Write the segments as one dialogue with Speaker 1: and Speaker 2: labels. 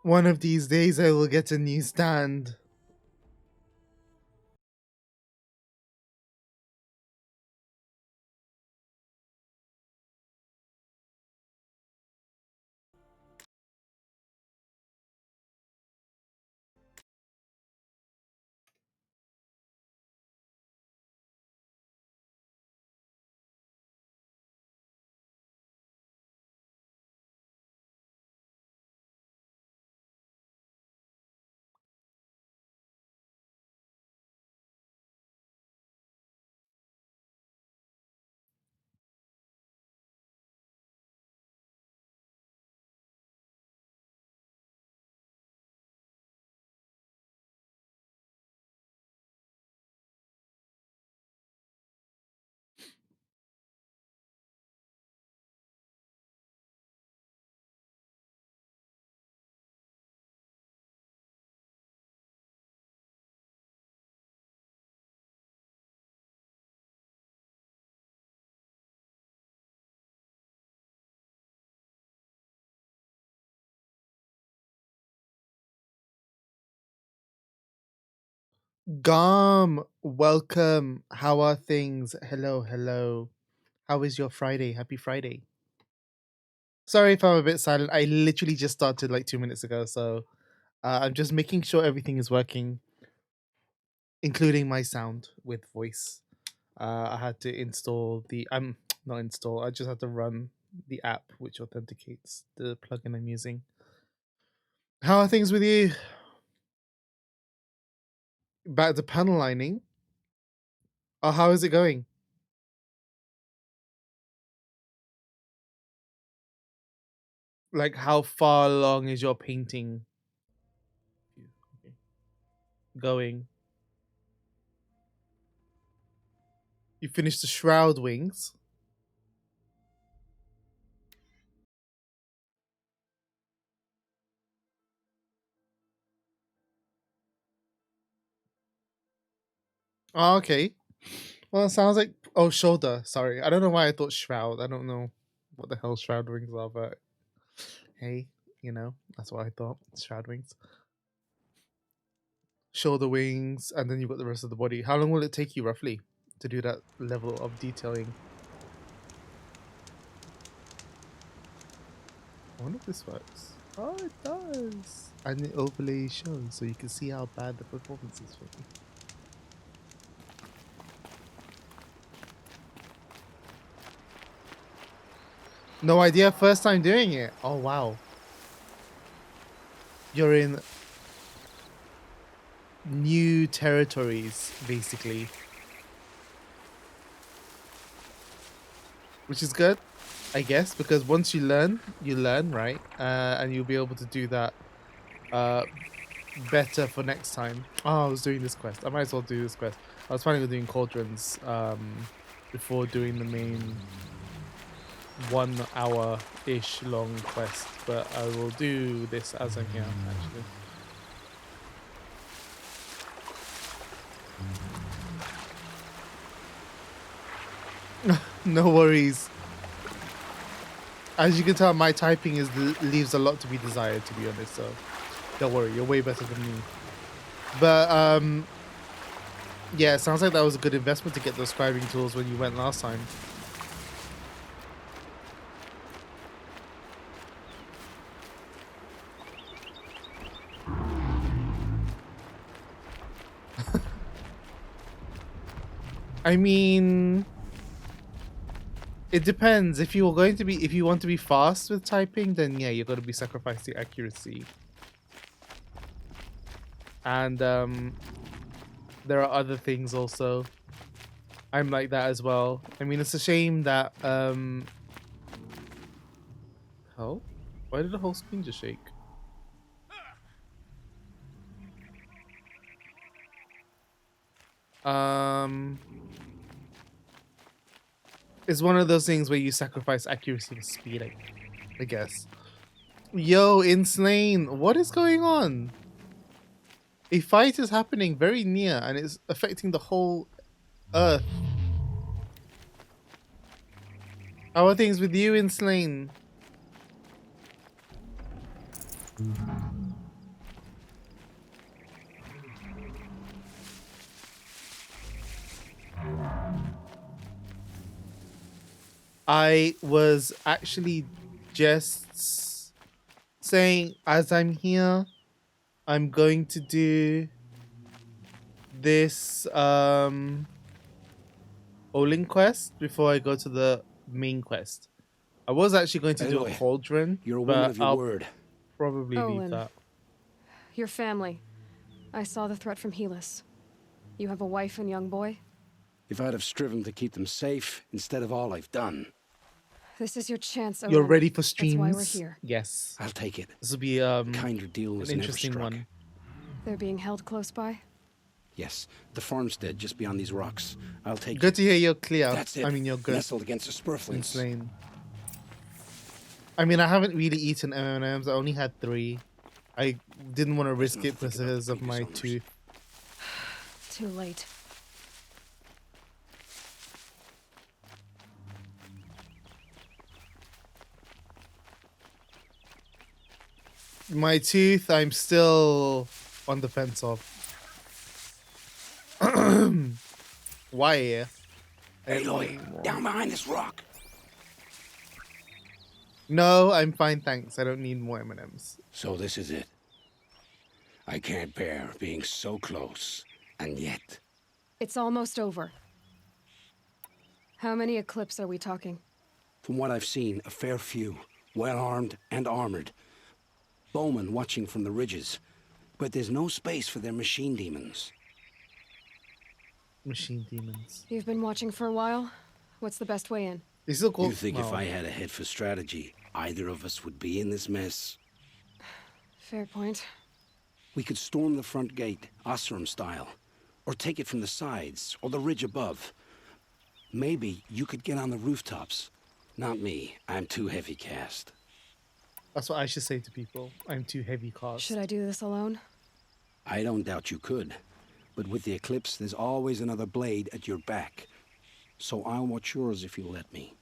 Speaker 1: One of these days I will get a new stand. Gum, welcome. How are things? Hello, hello. How is your Friday? Happy Friday. Sorry if I'm a bit silent. I literally just started like 2 minutes ago, so I'm just making sure everything is working, including my sound with voice. I had to install the not install. I just had to run the app which authenticates the plugin I'm using. How are things with you? Back to panel lining. Oh, how is it going? Like, how far along is your painting going? You finished the shroud wings. Oh, okay. Well, it sounds like shoulder. Sorry, I don't know why I thought shroud. I don't know what the hell shroud wings are, but hey, that's what I thought. Shroud wings, shoulder wings, and then you've got the rest of the body. How long will it take you roughly to do that level of detailing? I wonder if this works. Oh, it does. And the overlay shows, so you can see how bad the performance is for me. No idea. First time doing it. Oh wow. You're in new territories, basically, which is good, I guess, because once you learn, right? And you'll be able to do that better for next time. Oh, I was doing this quest. I might as well do this quest. I was planning on doing cauldrons before doing the main 1 hour ish long quest, but I will do this as I'm here actually. No worries. As you can tell, my typing leaves a lot to be desired, to be honest, so don't worry, you're way better than me. But yeah, it sounds like that was a good investment to get those scribing tools when you went last time. I mean, it depends. If you want to be fast with typing, then yeah, you're going to be sacrificing accuracy. And there are other things also. I'm like that as well. I mean, it's a shame that hell, why did the whole screen just shake? It's one of those things where you sacrifice accuracy for speed, I guess. Yo, Insane, what is going on? A fight is happening very near and it's affecting the whole Earth. How are things with you, Insane? I was actually just saying, as I'm here, I'm going to do this Olin quest before I go to the main quest. I was actually going to do a
Speaker 2: Aloy,
Speaker 1: cauldron,
Speaker 2: you're a woman
Speaker 1: but
Speaker 2: of your
Speaker 1: I'll
Speaker 2: word.
Speaker 1: probably leave
Speaker 3: Olin,
Speaker 1: that.
Speaker 3: your family. I saw the threat from Helis. You have a wife and young boy?
Speaker 2: If I'd have striven to keep them safe instead of all I've done,
Speaker 3: This is your chance, Olin.
Speaker 1: You're ready for
Speaker 3: That's why we're
Speaker 1: streams?
Speaker 3: here.
Speaker 1: Yes.
Speaker 2: I'll take it.
Speaker 1: This will be
Speaker 2: A kinder deal
Speaker 1: an
Speaker 2: was never
Speaker 1: interesting
Speaker 2: struck.
Speaker 1: one.
Speaker 3: They're being held close by?
Speaker 2: Yes, the farmstead just beyond these rocks. I'll take
Speaker 1: Good
Speaker 2: it.
Speaker 1: to hear you're clear.
Speaker 2: That's it.
Speaker 1: I mean, you're good
Speaker 2: Nestled against the
Speaker 1: and
Speaker 2: spurflings.
Speaker 1: slain. I mean, I haven't really eaten M&Ms. I only had 3. I didn't want to risk
Speaker 2: not
Speaker 1: it
Speaker 2: to think about
Speaker 1: because
Speaker 2: the
Speaker 1: of my
Speaker 2: previous owners.
Speaker 1: tooth.
Speaker 3: Too late.
Speaker 1: My tooth, I'm still on the fence of. Why?
Speaker 2: Aloy, down behind this rock.
Speaker 1: No, I'm fine, thanks. I don't need more M&Ms.
Speaker 2: So this is it. I can't bear being so close, and yet.
Speaker 3: It's almost over. How many Eclipse are we talking?
Speaker 2: From what I've seen, a fair few. Well-armed and armored. Bowmen watching from the ridges. But there's no space for their machine demons.
Speaker 1: Machine demons.
Speaker 3: You've been watching for a while? What's the best way in?
Speaker 1: They still call.
Speaker 2: You think if I had a head for strategy, either of us would be in this mess?
Speaker 3: Fair point.
Speaker 2: We could storm the front gate, Osram style. Or take it from the sides, or the ridge above. Maybe you could get on the rooftops. Not me. I'm too heavy cast.
Speaker 1: That's what I should say to people. I'm too heavy cast.
Speaker 3: Should I do this alone?
Speaker 2: I don't doubt you could. But with the Eclipse, there's always another blade at your back. So I'll watch yours if you let me.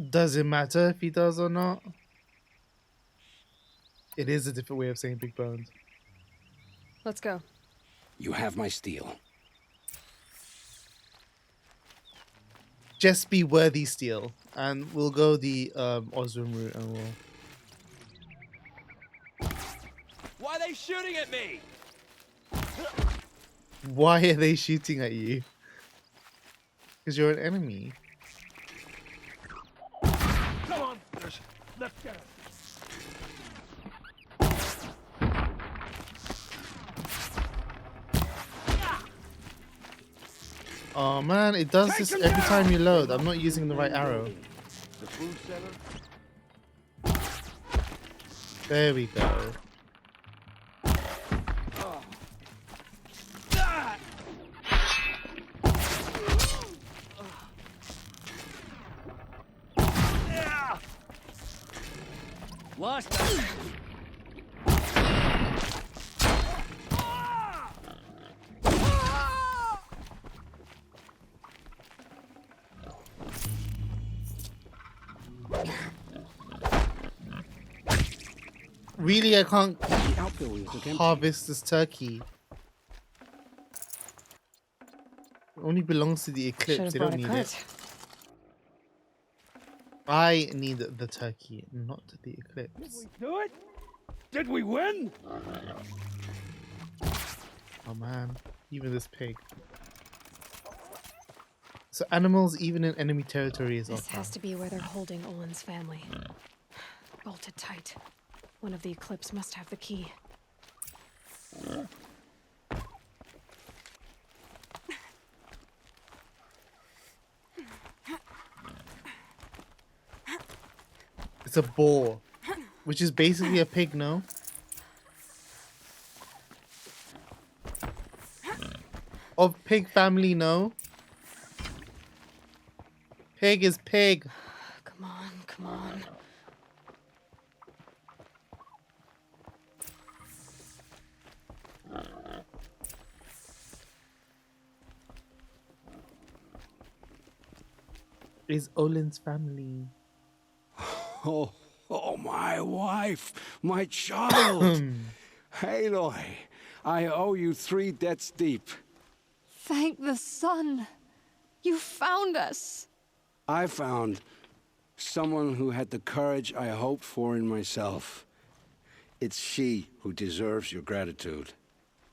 Speaker 1: Does it matter if he does or not? It is a different way of saying big bones.
Speaker 3: Let's go.
Speaker 2: You have my steel.
Speaker 1: Just be worthy steel. And we'll go the Osram route and we'll...
Speaker 4: Why are they shooting at me?
Speaker 1: Why are they shooting at you? Because you're an enemy.
Speaker 4: Come on, let's get it.
Speaker 1: Oh man, it does this every time you load. I'm not using the right arrow.
Speaker 4: The food center?
Speaker 1: There we go.
Speaker 4: Lost that.
Speaker 1: Really, I can't
Speaker 2: The outbuildings look empty.
Speaker 1: harvest this turkey. It only belongs to the
Speaker 3: Should
Speaker 1: Eclipse.
Speaker 3: have
Speaker 1: They
Speaker 3: brought
Speaker 1: don't
Speaker 3: a
Speaker 1: need
Speaker 3: cart.
Speaker 1: it. I need the turkey, not the Eclipse.
Speaker 4: Do it? Did we win?
Speaker 1: Oh man, even this pig. So animals, even in enemy territory, is
Speaker 3: This
Speaker 1: off.
Speaker 3: has to be where they're holding Olin's family. Bolted tight. One of the Eclipse must have the key.
Speaker 1: It's a boar, which is basically a pig, no? Of pig family, no? Pig is pig.
Speaker 3: Come on, come on.
Speaker 1: Is Olin's family.
Speaker 2: Oh, my wife, my child. Aloy, I owe you 3 debts deep.
Speaker 3: Thank the sun. You found us.
Speaker 2: I found someone who had the courage I hoped for in myself. It's she who deserves your gratitude.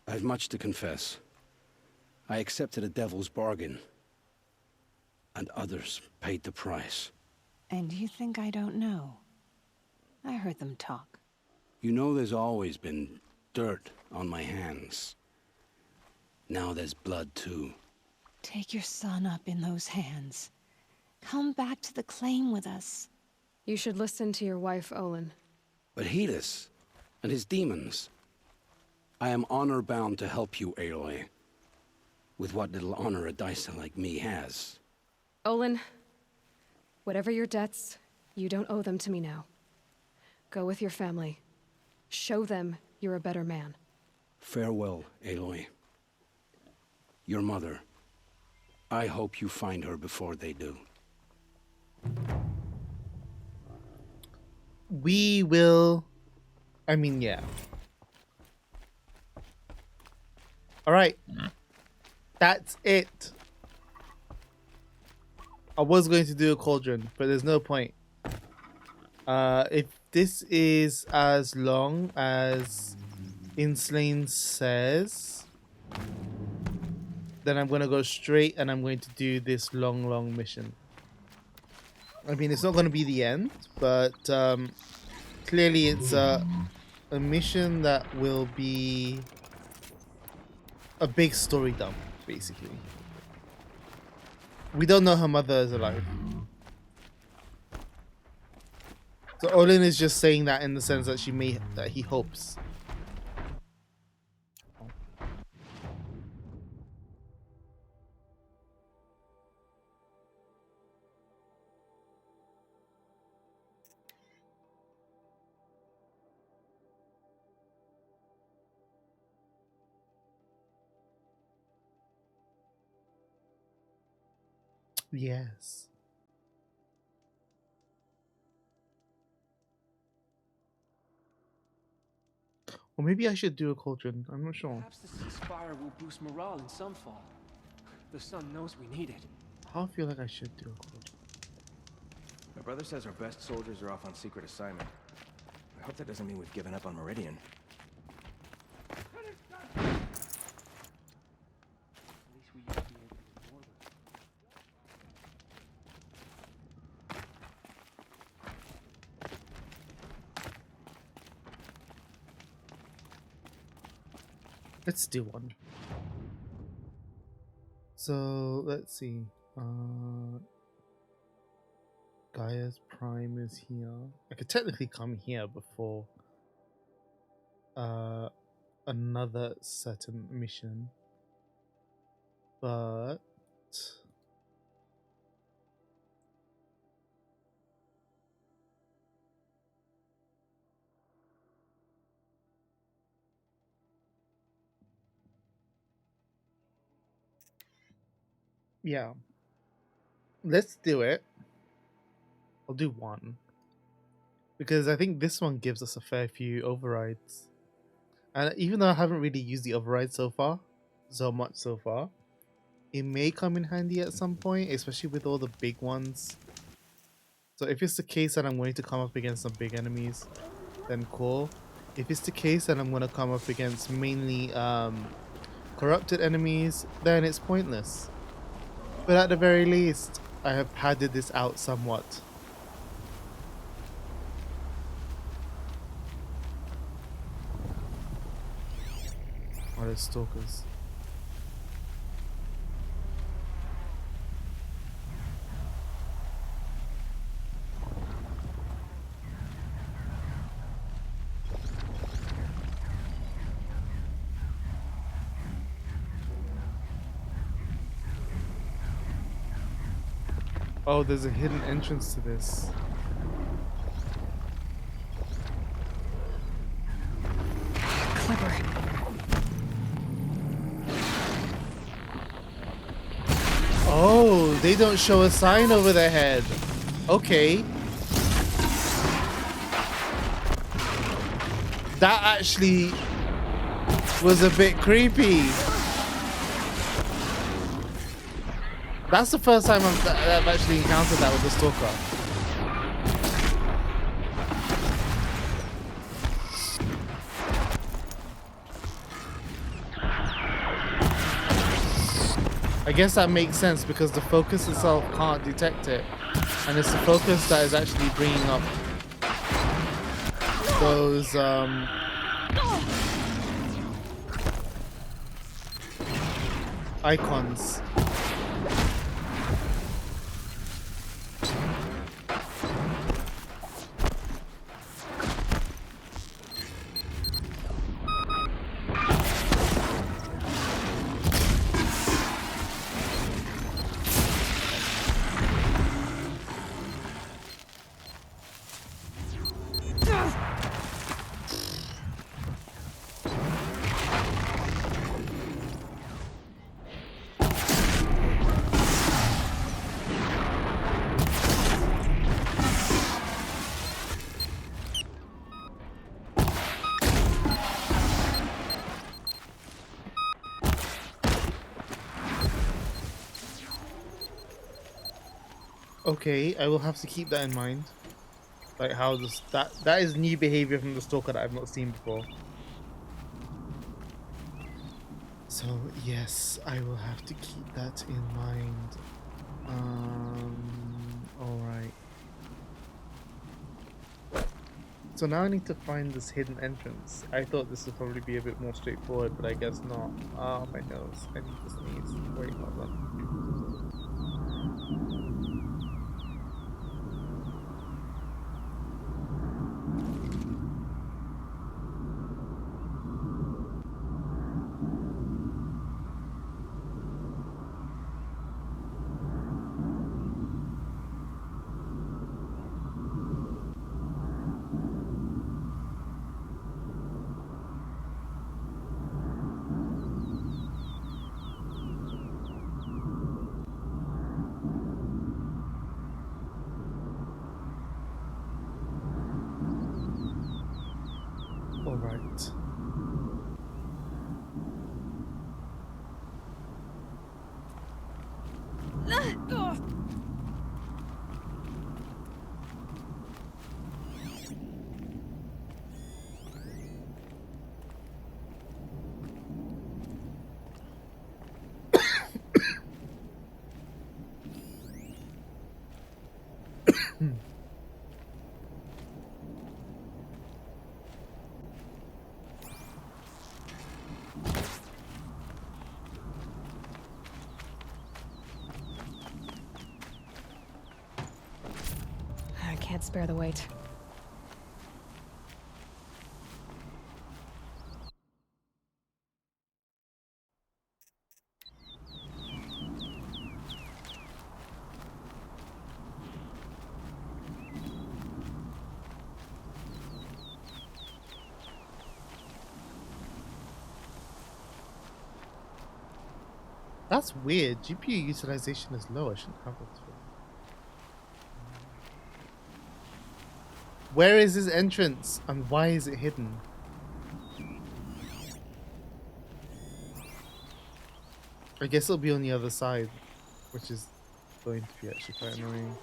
Speaker 2: I've much to confess. I accepted a devil's bargain, and others paid the price.
Speaker 5: And you think I don't know? I heard them talk.
Speaker 2: You know there's always been dirt on my hands. Now there's blood too.
Speaker 5: Take your son up in those hands. Come back to the claim with us.
Speaker 3: You should listen to your wife, Olin.
Speaker 2: But Hedis and his demons. I am honor-bound to help you, Aloy. With what little honor a dicer like me has.
Speaker 3: Olin, whatever your debts, you don't owe them to me now. Go with your family. Show them you're a better man.
Speaker 2: Farewell, Aloy. Your mother. I hope you find her before they do.
Speaker 1: We will... I mean, yeah. Alright. That's it. I was going to do a cauldron, but there's no point. If this is as long as Inslane says, then I'm going to go straight and I'm going to do this long mission. I mean, it's not going to be the end, but clearly it's a mission that will be a big story dump, basically. We don't know her mother is alive. So Olin is just saying that in the sense that that he hopes. Yes. Or maybe I should do a cauldron. I'm not sure.
Speaker 6: Perhaps the ceasefire will boost morale in some fall. The sun knows we need it.
Speaker 1: I feel like I should do a cauldron.
Speaker 7: My brother says our best soldiers are off on secret assignment. I hope that doesn't mean we've given up on Meridian.
Speaker 6: At least we used to be able to ignore them.
Speaker 1: Let's do one. So let's see. Gaia's Prime is here. I could technically come here before another certain mission, but yeah, let's do it. I'll do one because I think this one gives us a fair few overrides, and even though I haven't really used the override so much so far, it may come in handy at some point, especially with all the big ones. So if it's the case that I'm going to come up against some big enemies, then cool. If it's the case that I'm going to come up against mainly corrupted enemies, then it's pointless. But at the very least, I have padded this out somewhat. Oh, there's stalkers. Oh, there's a hidden entrance to this.
Speaker 3: Clever.
Speaker 1: Oh, they don't show a sign over their head. Okay. That actually was a bit creepy. That's the first time I've actually encountered that with the stalker. I guess that makes sense because the focus itself can't detect it, and it's the focus that is actually bringing up those icons. Okay, I will have to keep that in mind. Like how this that is new behavior from the stalker that I've not seen before. So yes, I will have to keep that in mind. All right. So now I need to find this hidden entrance. I thought this would probably be a bit more straightforward, but I guess not. Ah, my nose. I need to sneeze. Wait, hold on. All right.
Speaker 3: I can't spare the weight.
Speaker 1: That's weird. GPU utilization is low. I shouldn't have it. Where is his entrance and why is it hidden? I guess it'll be on the other side, which is going to be actually quite annoying.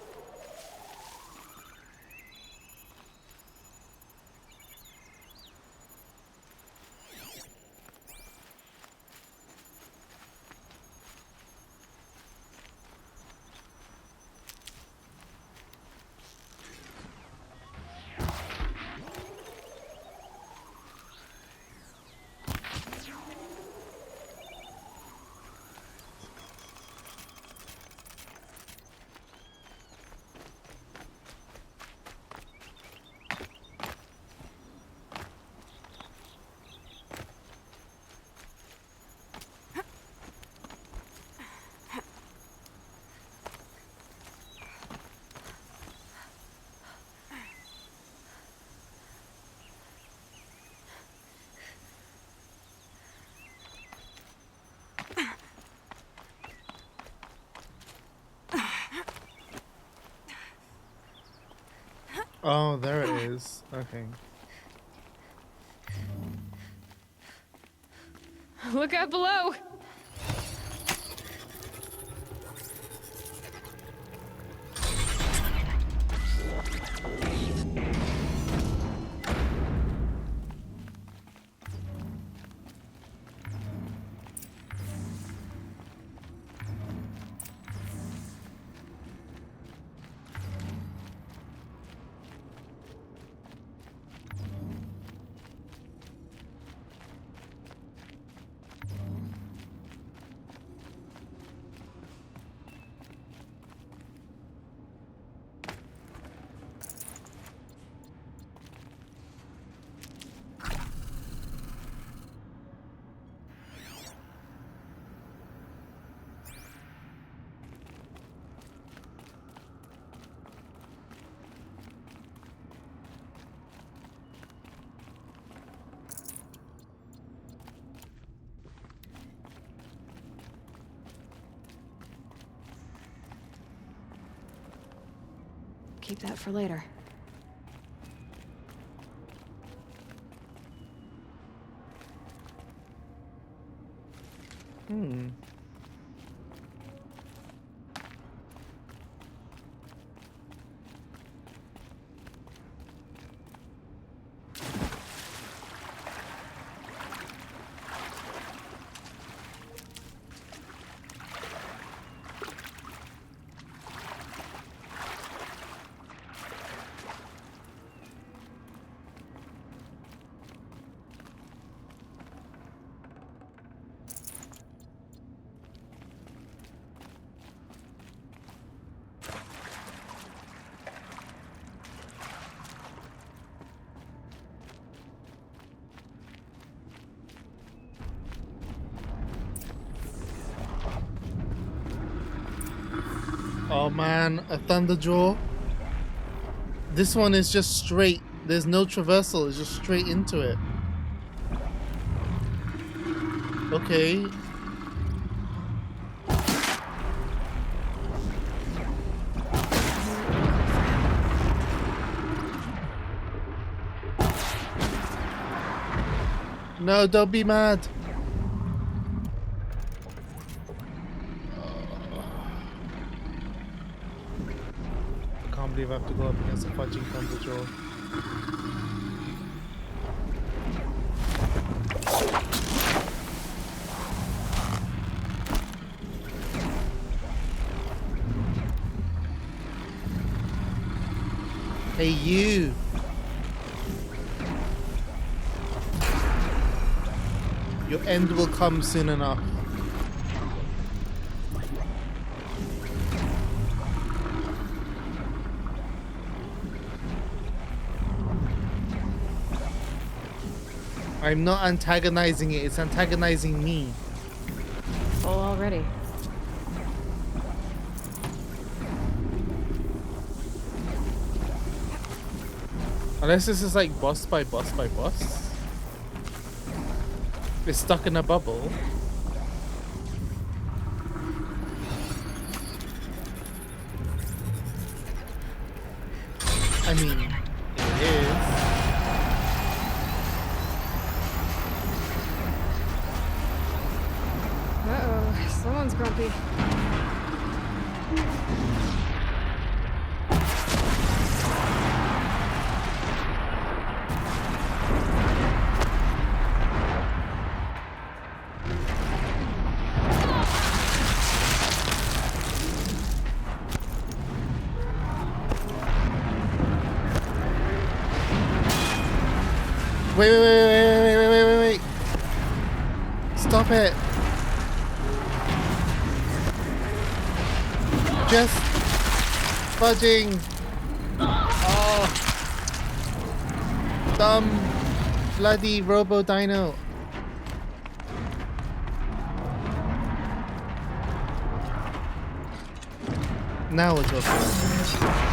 Speaker 1: Oh, there it is. Okay.
Speaker 3: Look out below! Keep that for later.
Speaker 1: Oh man, a Thunderjaw. This one is just straight. There's no traversal. It's just straight into it. Okay. No, don't be mad. I can't believe I have to go up against a fudging Thunderjaw. Hey, you. Your end will come soon enough. I'm not antagonizing it, it's antagonizing me.
Speaker 3: Full already.
Speaker 1: Unless this is like boss by boss by boss. It's stuck in a bubble. I mean, it is.
Speaker 3: Uh-oh, someone's grumpy.
Speaker 1: Wait. Stop it. Just fudging. Oh. Dumb bloody Robo Dino. Now we're talking.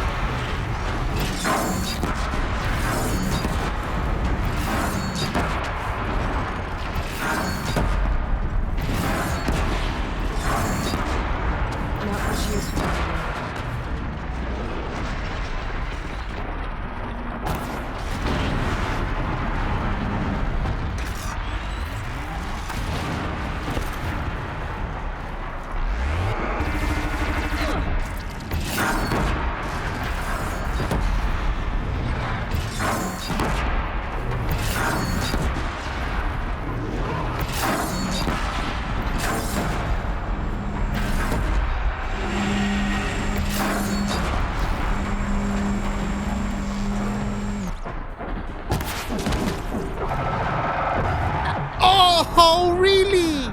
Speaker 1: Oh, really?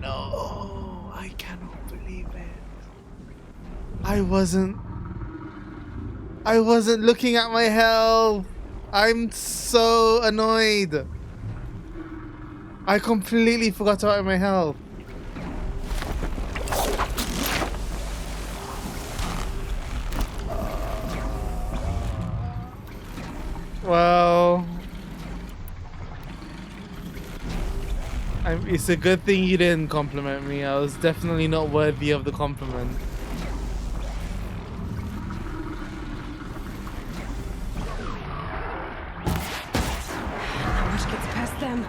Speaker 1: No, I cannot believe it. I wasn't looking at my health. I'm so annoyed. I completely forgot about my health. Well, it's a good thing you didn't compliment me. I was definitely not worthy of the compliment.
Speaker 3: How much gets past them?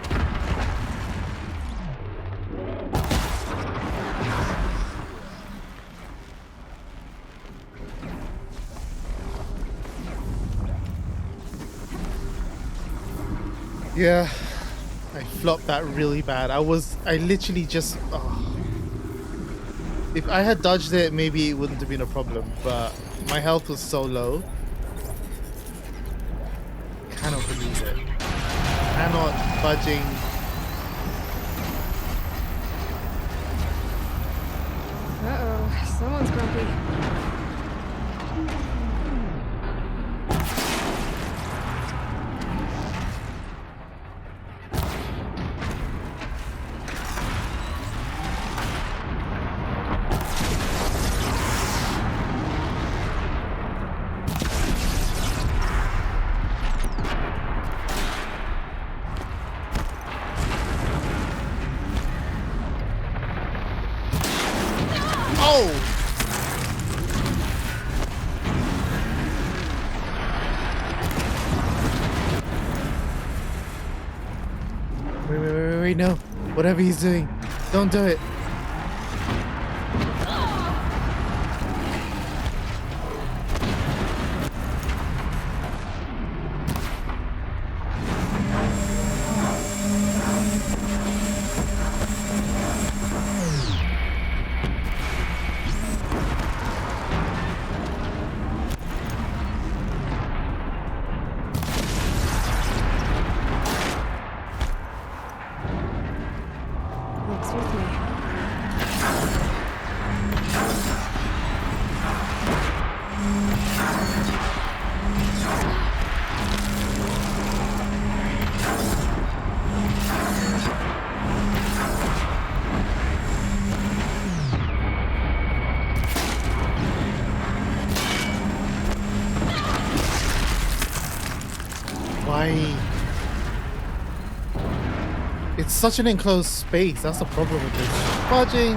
Speaker 1: Yeah, I flopped that really bad. I literally just, if I had dodged it, maybe it wouldn't have been a problem, but my health was so low. Cannot believe it. Cannot budging.
Speaker 3: Uh-oh, someone's grumpy.
Speaker 1: Oh! Wait, no. Whatever he's doing, don't do it.
Speaker 3: Looks with me.
Speaker 1: Why? It's such an enclosed space. That's the problem with this. Fudging.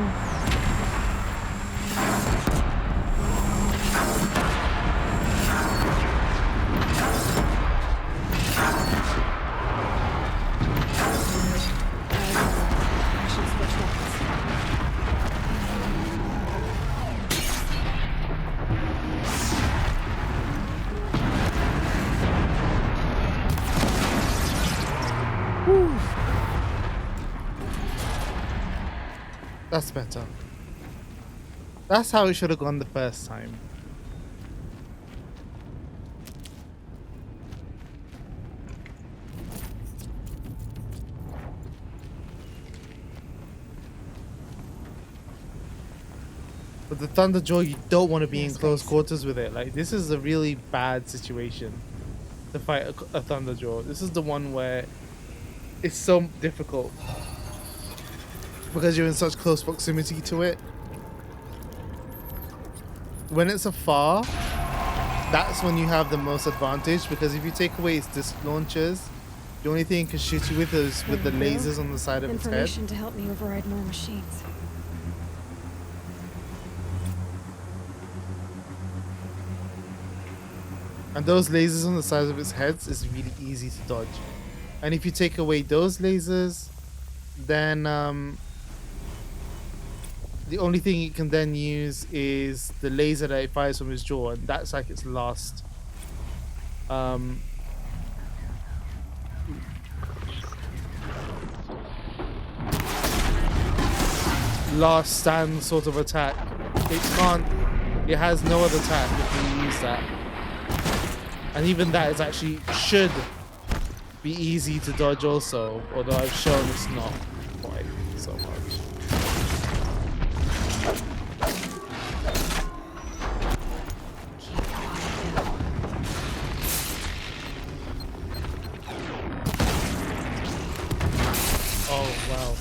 Speaker 3: I should switch weapons.
Speaker 1: That's better. That's how it should have gone the first time. But the Thunderjaw, you don't want to be in close quarters with it. Like, this is a really bad situation to fight a Thunderjaw. This is the one where it's so difficult because you're in such close proximity to it. When it's afar, that's when you have the most advantage, because if you take away its disc launchers, the only thing it can shoot you with is with the lasers on the side of its head.
Speaker 3: Information to help me override more machines.
Speaker 1: And those lasers on the sides of its heads is really easy to dodge. And if you take away those lasers, then the only thing it can then use is the laser that it fires from its jaw, and that's like its last last stand sort of attack. It has no other attack if you use that. And even that is actually should be easy to dodge also, although I've shown it's not quite so much. Oh wow.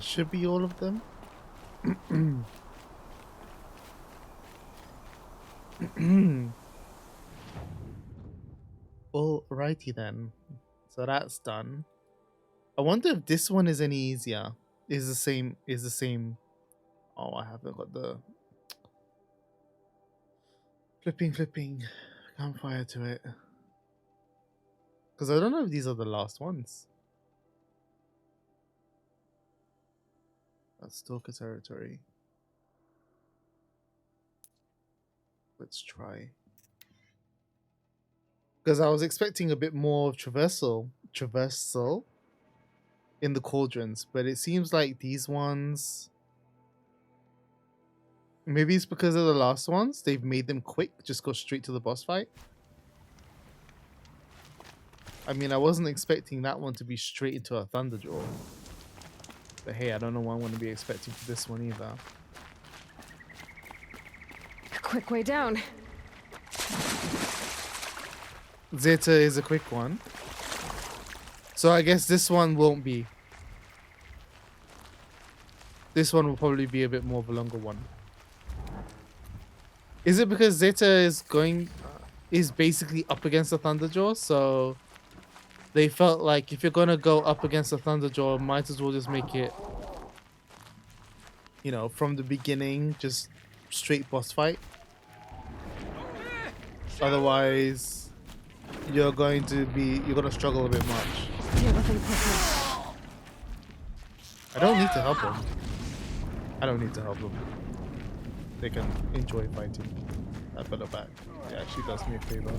Speaker 1: That should be all of them. Alrighty then. So that's done. I wonder if this one is any easier. Is the same. Oh, I haven't got the flipping campfire to it. Because I don't know if these are the last ones. That's Stalker territory. Let's try. Because I was expecting a bit more of traversal in the cauldrons, but it seems like these ones, maybe it's because of the last ones, they've made them quick, just go straight to the boss fight. I mean, I wasn't expecting that one to be straight into a Thunderjaw, but hey, I don't know what I'm going to be expecting for this one either.
Speaker 3: Quick way down.
Speaker 1: Zeta is a quick one, so I guess this one won't be. This one will probably be a bit more of a longer one. Is it because Zeta is basically up against the Thunderjaw, so they felt like if you're gonna go up against the Thunderjaw, might as well just make it, you know, from the beginning, just straight boss fight. Otherwise, you're gonna struggle a bit much.
Speaker 3: You're looking quickly.
Speaker 1: I don't need to help them. They can enjoy fighting. I put her back. Yeah, she does me a favor.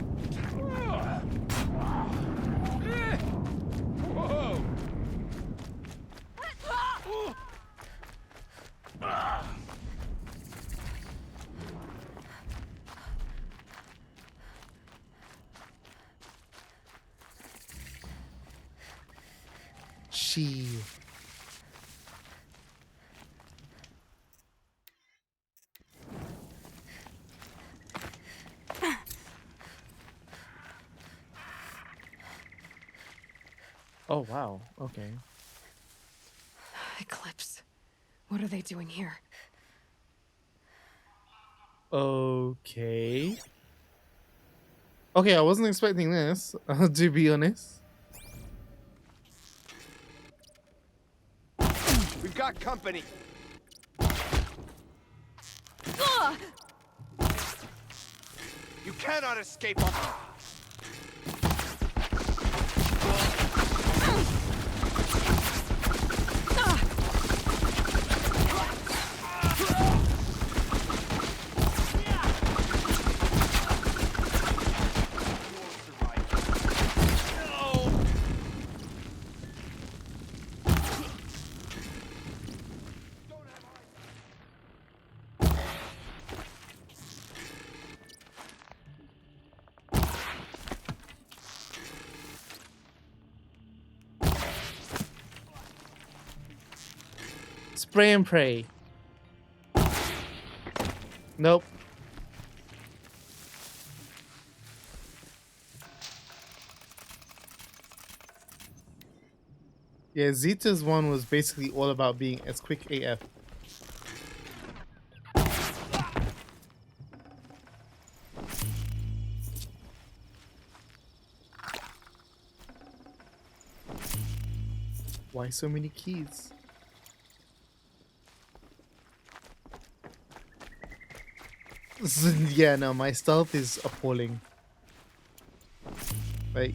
Speaker 4: Whoa!
Speaker 1: She. Oh wow. Okay.
Speaker 3: Eclipse. What are they doing here?
Speaker 1: Okay. Okay, I wasn't expecting this, to be honest.
Speaker 7: We've got company. You cannot escape us.
Speaker 1: Spray and pray. Nope. Yeah, Zeta's one was basically all about being as quick AF. Why so many keys? Yeah, no, my stealth is appalling. Like,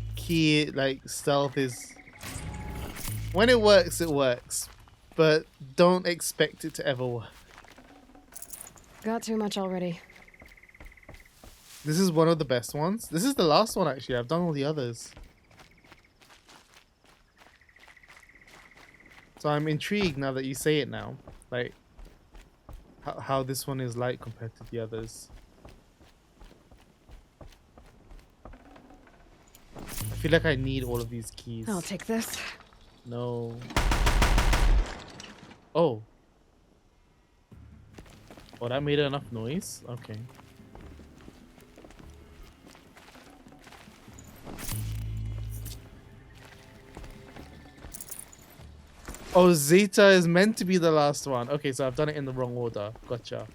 Speaker 1: stealth is... When it works, it works. But don't expect it to ever work.
Speaker 3: Got too much already.
Speaker 1: This is one of the best ones. This is the last one, actually. I've done all the others. So I'm intrigued now that you say it now. Like, how this one is like compared to the others. I feel like I need all of these keys.
Speaker 3: I'll take this.
Speaker 1: No. Oh. Oh, that made enough noise? Okay. Oh, Zeta is meant to be the last one. Okay, so I've done it in the wrong order. Gotcha.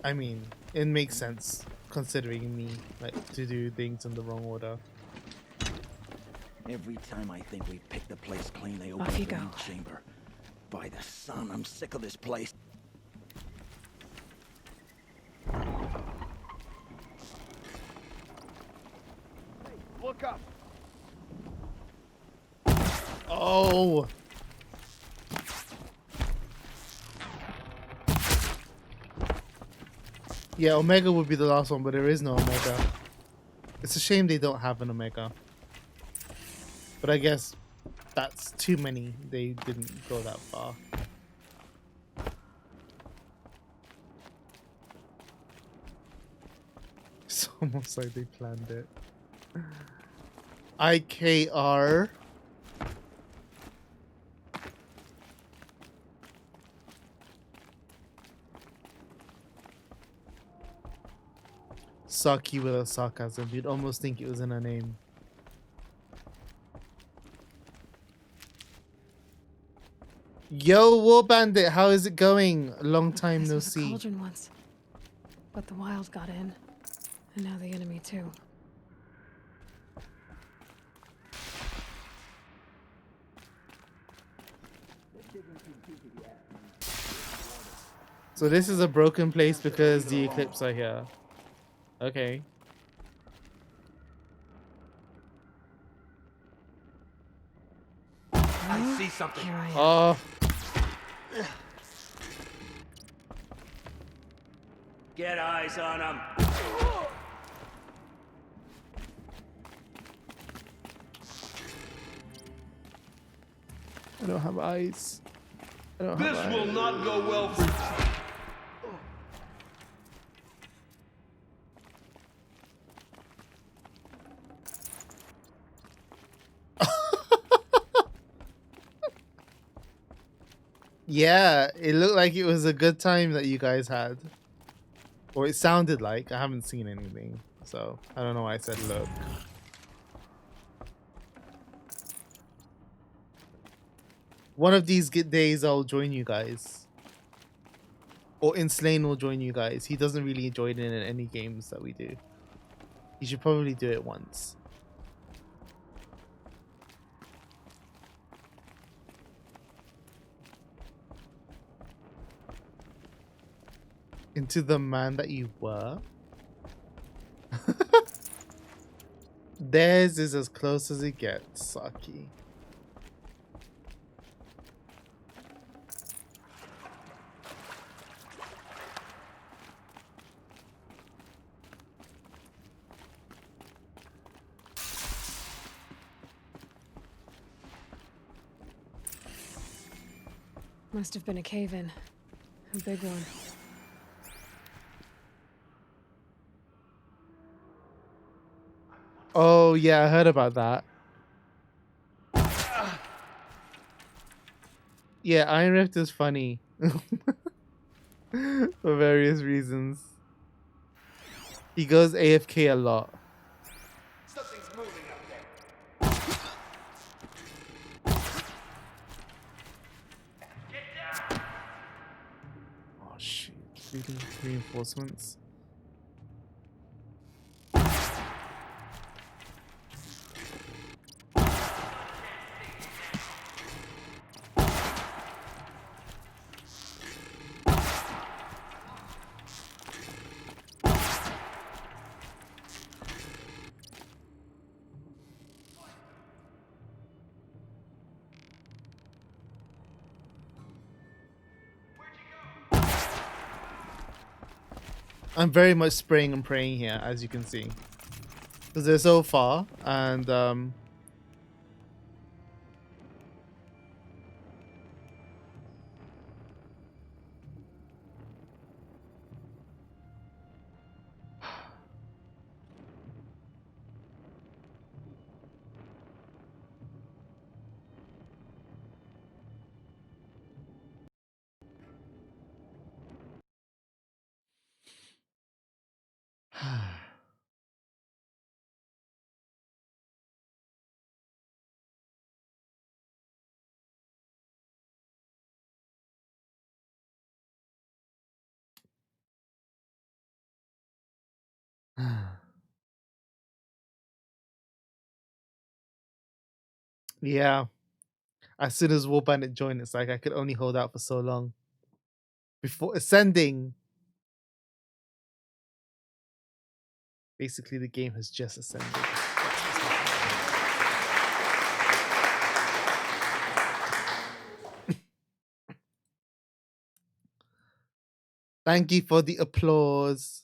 Speaker 1: I mean, it makes sense considering me like to do things in the wrong order.
Speaker 2: Every time I think we've picked the place clean, they open
Speaker 3: Off you
Speaker 2: up a new
Speaker 3: go.
Speaker 2: chamber. By the sun, I'm sick of this place.
Speaker 4: Look up.
Speaker 1: Oh. Yeah, Omega would be the last one, but there is no Omega. It's a shame they don't have an Omega. But I guess that's too many. They didn't go that far. It's almost like they planned it. IKR. Saki with a sarcasm. You'd almost think it was in her name. Yo, War Bandit, how is it going? Long time
Speaker 3: This
Speaker 1: no
Speaker 3: was a
Speaker 1: see.
Speaker 3: cauldron once, but the wild got in, and now the enemy too.
Speaker 1: So this is a broken place because the Eclipse are here. Okay.
Speaker 6: I see something.
Speaker 3: Here I am.
Speaker 1: Oh,
Speaker 4: Get eyes on him.
Speaker 1: I don't have eyes. I don't have
Speaker 4: This
Speaker 1: eyes.
Speaker 4: will not go well for you.
Speaker 1: Yeah, it looked like it was a good time that you guys had. Or it sounded like. I haven't seen anything. So, I don't know why I said look. One of these days I'll join you guys. Or Inslane will join you guys. He doesn't really join in any games that we do. You should probably do it once. Into the man that you were? Theirs is as close as it gets, Saki.
Speaker 3: Must have been a cave-in. A big one.
Speaker 1: Oh, yeah, I heard about that. Yeah, Iron Rift is funny. For various reasons. He goes AFK a lot.
Speaker 6: Something's moving up there.
Speaker 1: Oh, shit. Reinforcements. I'm very much spraying and praying here, as you can see. Because they're so far, and Yeah. As soon as War Bandit joined, it's like I could only hold out for so long. Before ascending, basically the game has just ascended. That's what's happening. Thank you for the applause.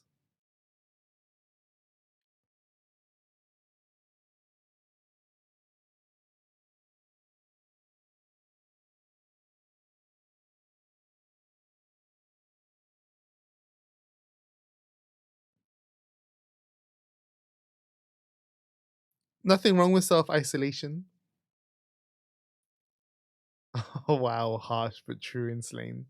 Speaker 1: Nothing wrong with self-isolation. Oh wow, harsh but true in Slain.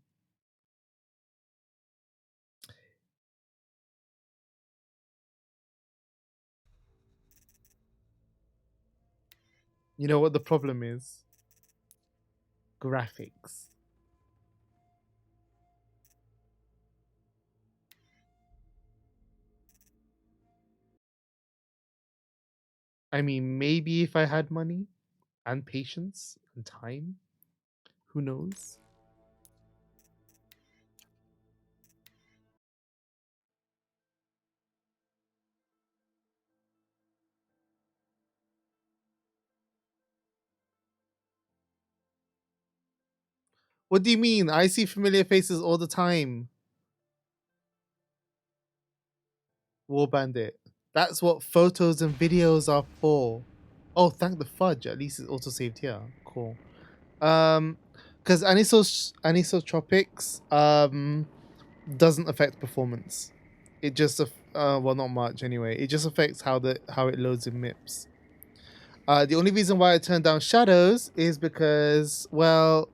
Speaker 1: You know what the problem is? Graphics. I mean, maybe if I had money and patience and time, who knows? What do you mean? I see familiar faces all the time. War Bandit. That's what photos and videos are for. Oh, thank the fudge. At least it's also saved here. Cool. Because anisotropics doesn't affect performance. It just well, not much anyway. It just affects how it loads in MIPS. The only reason why I turned down shadows is because, well,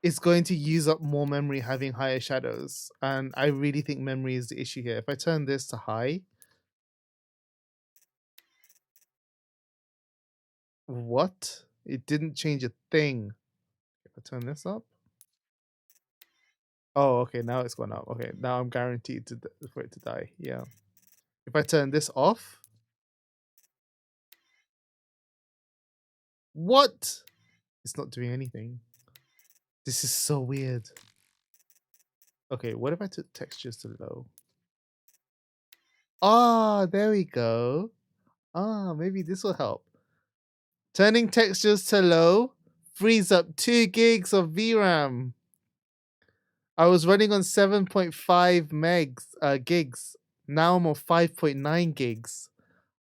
Speaker 1: it's going to use up more memory having higher shadows, and I really think memory is the issue here. If I turn this to high, what? It didn't change a thing. If I turn this up, oh, okay, now it's gone up. Okay, now I'm guaranteed for it to die. Yeah. If I turn this off, what? It's not doing anything. This is so weird. Okay, what if I took textures to low? Ah, there we go. Ah, maybe this will help. Turning textures to low frees up 2 gigs of VRAM. I was running on 7.5 gigs. Now I'm on 5.9 gigs.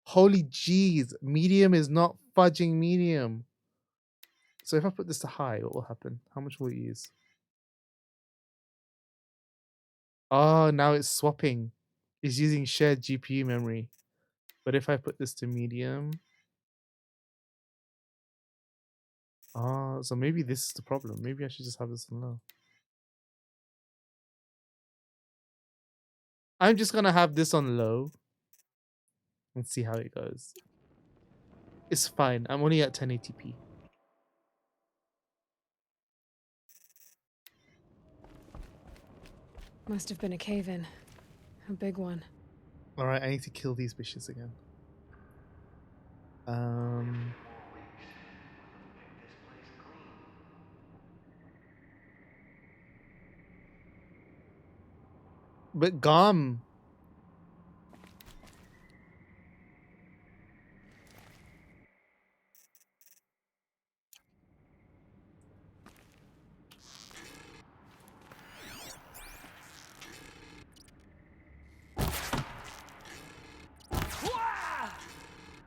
Speaker 1: Holy jeez, medium is not fudging medium. So if I put this to high, what will happen? How much will it use? Oh, now it's swapping. It's using shared GPU memory. But if I put this to medium, so maybe this is the problem. Maybe I should just have this on low. I'm just gonna have this on low and see how it goes. It's fine. I'm only at 1080p.
Speaker 3: Must have been a cave-in. A big one.
Speaker 1: Alright, I need to kill these bitches again. But Gom.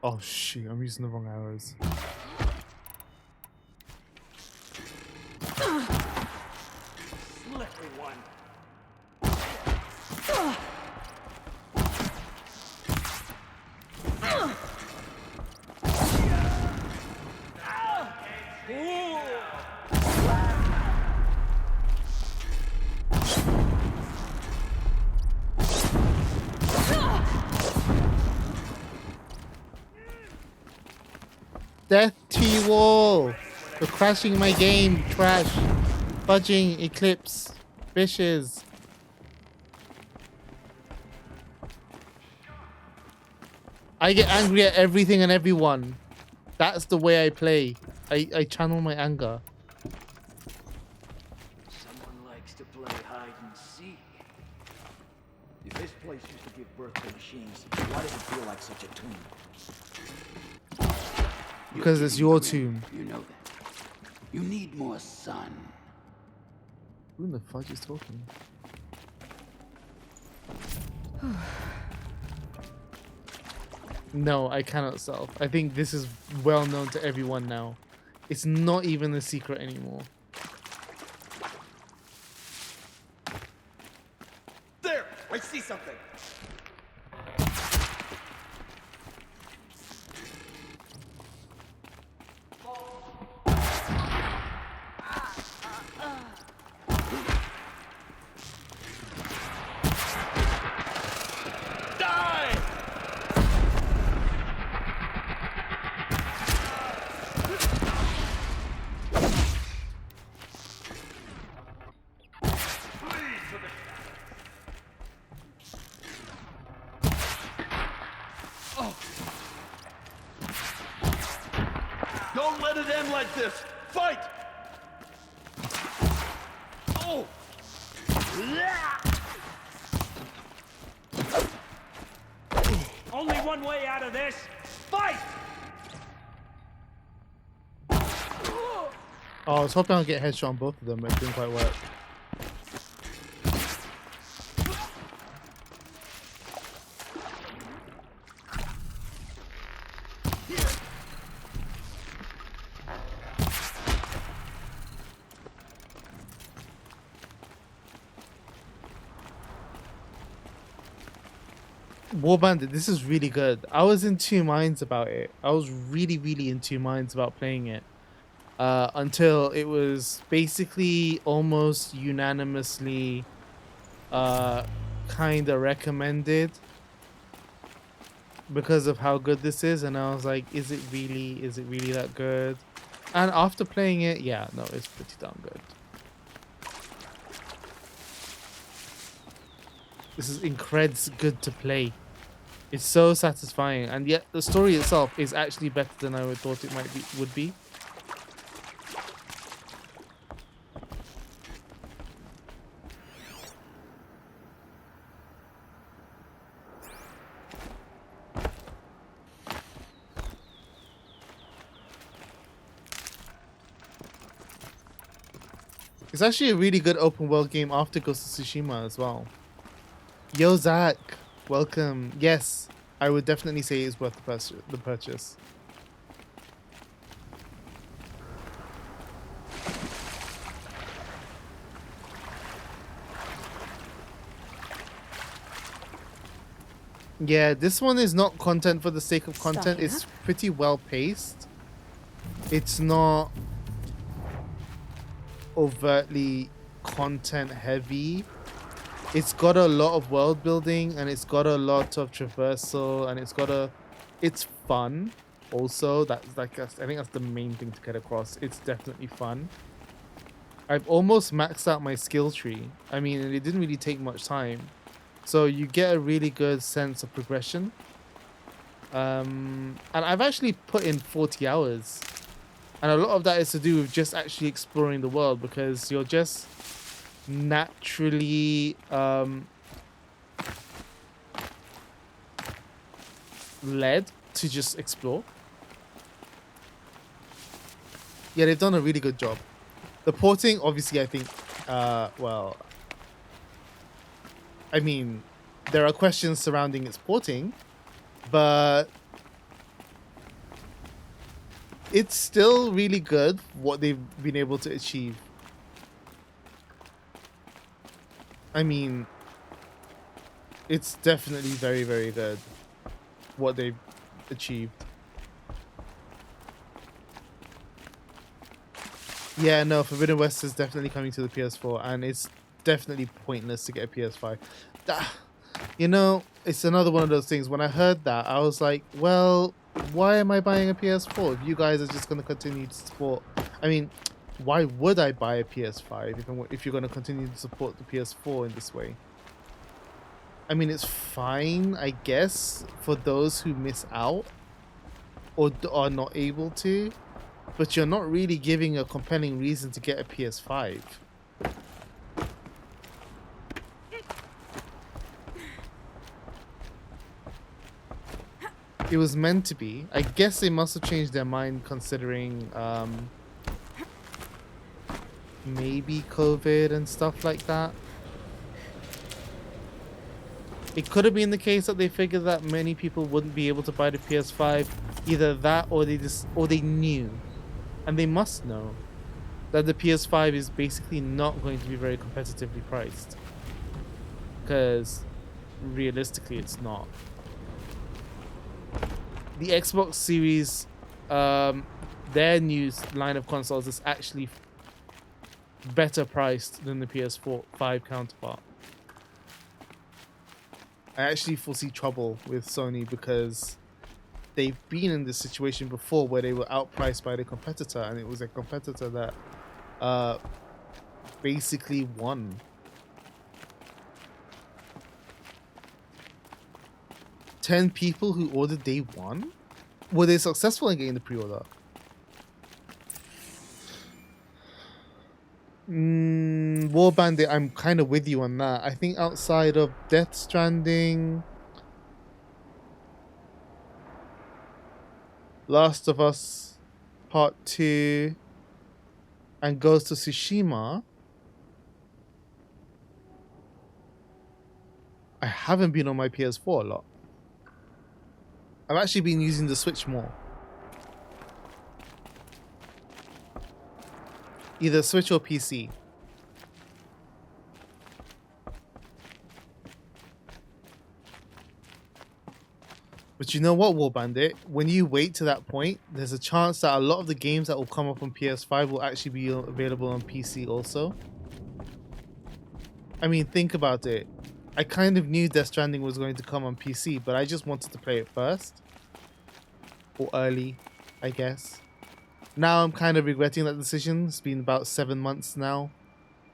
Speaker 1: Oh shoot, I'm using the wrong arrows.
Speaker 4: Slippery one.
Speaker 1: Death to you all! You're crashing my game, trash. Fudging, Eclipse, fishes. I get angry at everything and everyone. That's the way I play. I channel my anger.
Speaker 4: Someone likes to play hide and seek.
Speaker 8: If this place used to give birth to machines, why does it feel like such a tomb?
Speaker 1: Because it's your tomb.
Speaker 9: You know that. You need more sun.
Speaker 1: Who in the fudge is talking? No, I cannot self. I think this is well known to everyone now. It's not even a secret anymore.
Speaker 8: There! I see something!
Speaker 4: Don't let it end like this! Fight! Oh! Only one way out of this! Fight!
Speaker 1: Oh, I was hoping I'd get a headshot on both of them, but it didn't quite work. War Bandit, this is really good. I was in two minds about it. I was really in two minds about playing it. Until it was basically almost unanimously kind of recommended because of how good this is, and I was like, is it really that good? And after playing it, yeah, no, it's pretty darn good. This is incredible good to play. It's so satisfying, and yet the story itself is actually better than I would thought it would be. It's actually a really good open world game after Ghost of Tsushima as well. Yo, Zach, welcome. Yes, I would definitely say it's worth the purchase. Yeah, this one is not content for the sake of content. It's pretty well paced. It's not overtly content heavy. It's got a lot of world building, and it's got a lot of traversal, and it's fun also. That's like, I think that's the main thing to get across. It's definitely fun. I've almost maxed out my skill tree. I mean, it didn't really take much time, so you get a really good sense of progression. And I've actually put in 40 hours, and a lot of that is to do with just actually exploring the world, because you're just naturally led to just explore. Yeah, they've done a really good job. The porting, obviously, I think, well, I mean, there are questions surrounding its porting, but it's still really good what they've been able to achieve. I mean, it's definitely very good what they've achieved. Yeah, no, Forbidden West is definitely coming to the PS4, and it's definitely pointless to get a PS5. You know, it's another one of those things. When I heard that, I was like, well, why am I buying a PS4 if you guys are just going to continue to support? I mean, why would I buy a PS5 if you're going to continue to support the PS4 in this way? I mean, it's fine, I guess, for those who miss out or are not able to, but you're not really giving a compelling reason to get a PS5. It was meant to be. I guess they must have changed their mind considering maybe COVID and stuff like that. It could have been the case that they figured that many people wouldn't be able to buy the PS5. Either that or they knew. And they must know that the PS5 is basically not going to be very competitively priced. Because realistically it's not. The Xbox Series, their new line of consoles is actually better priced than the PS5 counterpart. I actually foresee trouble with Sony because they've been in this situation before where they were outpriced by the competitor, and it was a competitor that basically won. Ten people who ordered day one? Were they successful in getting the pre-order? War Bandit, I'm kind of with you on that. I think outside of Death Stranding, Last of Us Part 2, and Ghost of Tsushima, I haven't been on my PS4 a lot. I've actually been using the Switch more. Either Switch or PC. But you know what, War Bandit? When you wait to that point, there's a chance that a lot of the games that will come up on PS5 will actually be available on PC also. I mean, think about it. I kind of knew Death Stranding was going to come on PC, but I just wanted to play it first. Or early, I guess. Now I'm kind of regretting that decision. It's been about 7 months now,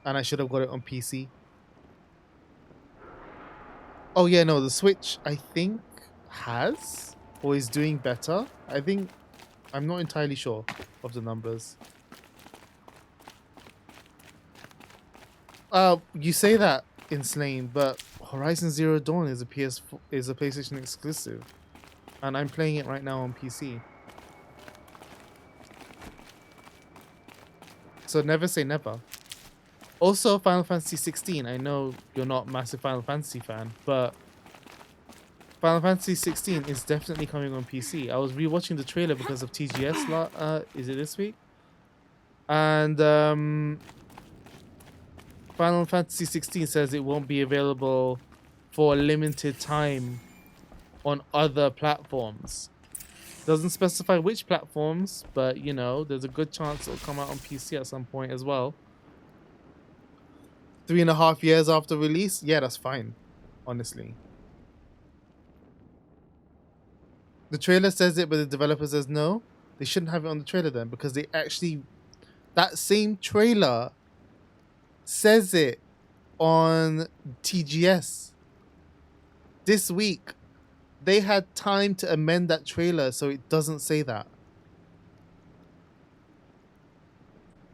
Speaker 1: and I should have got it on PC. Oh yeah, no, the Switch I think has or is doing better. I'm not entirely sure of the numbers. You say that, Enslaved, but Horizon Zero Dawn is a PlayStation exclusive, and I'm playing it right now on PC. So never say never. Also, Final Fantasy 16. I know you're not a massive Final Fantasy fan, but Final Fantasy 16 is definitely coming on PC. I was rewatching the trailer because of TGS. Is it this week? And Final Fantasy 16 says it won't be available for a limited time on other platforms. Doesn't specify which platforms, but you know, there's a good chance it'll come out on PC at some point as well. 3.5 years after release? Yeah, that's fine, honestly. The trailer says it, but the developer says no. They shouldn't have it on the trailer then, because they actually... That same trailer says it on TGS. This week, they had time to amend that trailer so it doesn't say that.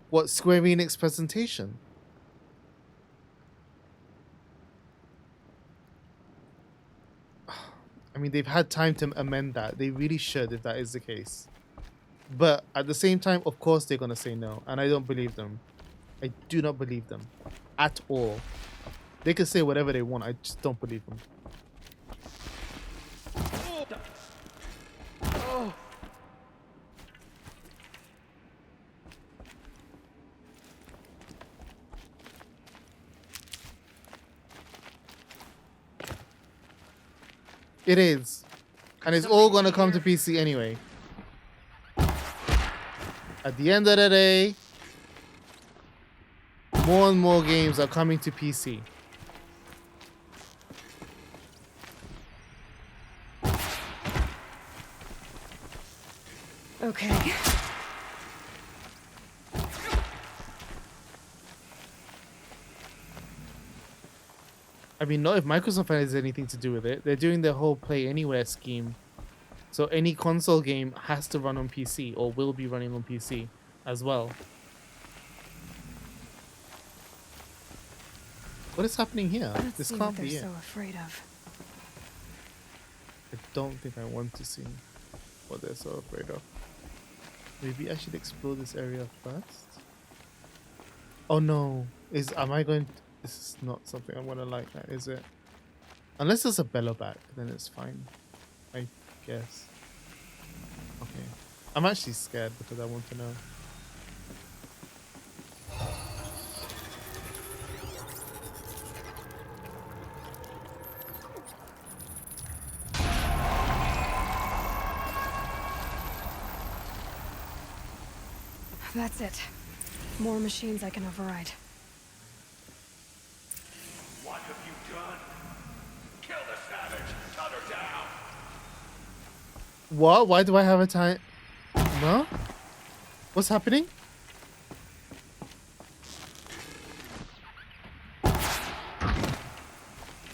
Speaker 1: What, Square Enix presentation? I mean, they've had time to amend that. They really should if that is the case. But at the same time, of course, they're going to say no. And I don't believe them. I do not believe them. At all. They can say whatever they want. I just don't believe them. It is. And it's all going to come to PC anyway. At the end of the day, more and more games are coming to PC.
Speaker 3: Okay.
Speaker 1: mean, not if Microsoft has anything to do with it. They're doing their whole Play Anywhere scheme. So any console game has to run on PC or will be running on PC as well. What is happening here?
Speaker 3: Let's
Speaker 1: This
Speaker 3: see
Speaker 1: can't
Speaker 3: what they're
Speaker 1: be it.
Speaker 3: so afraid of.
Speaker 1: I don't think I want to see what they're so afraid of. Maybe I should explore this area first. Oh no! Am I going? This is not something I'm gonna like, is it? Unless there's a bellow back, then it's fine. I guess. Okay. I'm actually scared because I want to know.
Speaker 3: That's it. More machines I can override.
Speaker 4: What have you done? Kill the savage! Cut her down!
Speaker 1: What? Why do I have a time? No? What's happening?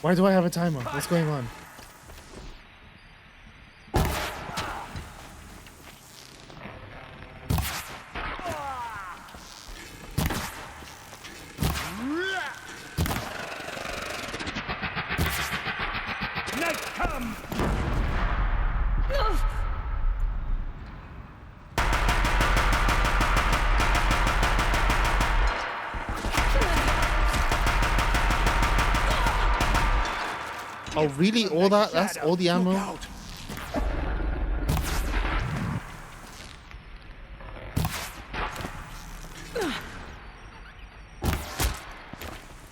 Speaker 1: Why do I have a timer? What's going on?
Speaker 4: Night come!
Speaker 1: Oh, really? All that? That's all the ammo?
Speaker 2: Out.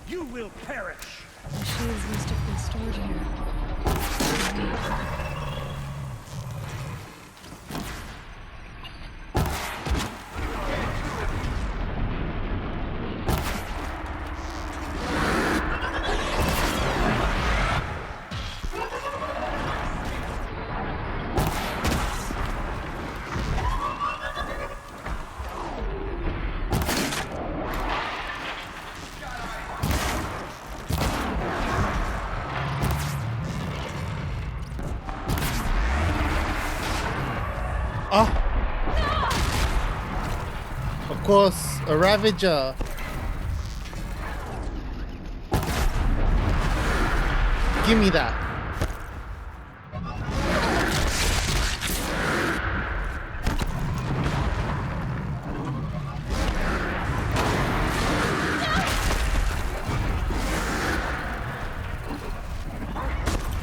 Speaker 4: You will perish!
Speaker 3: Machines must have been stored here.
Speaker 1: Oh! Of course, a Ravager. Give me that.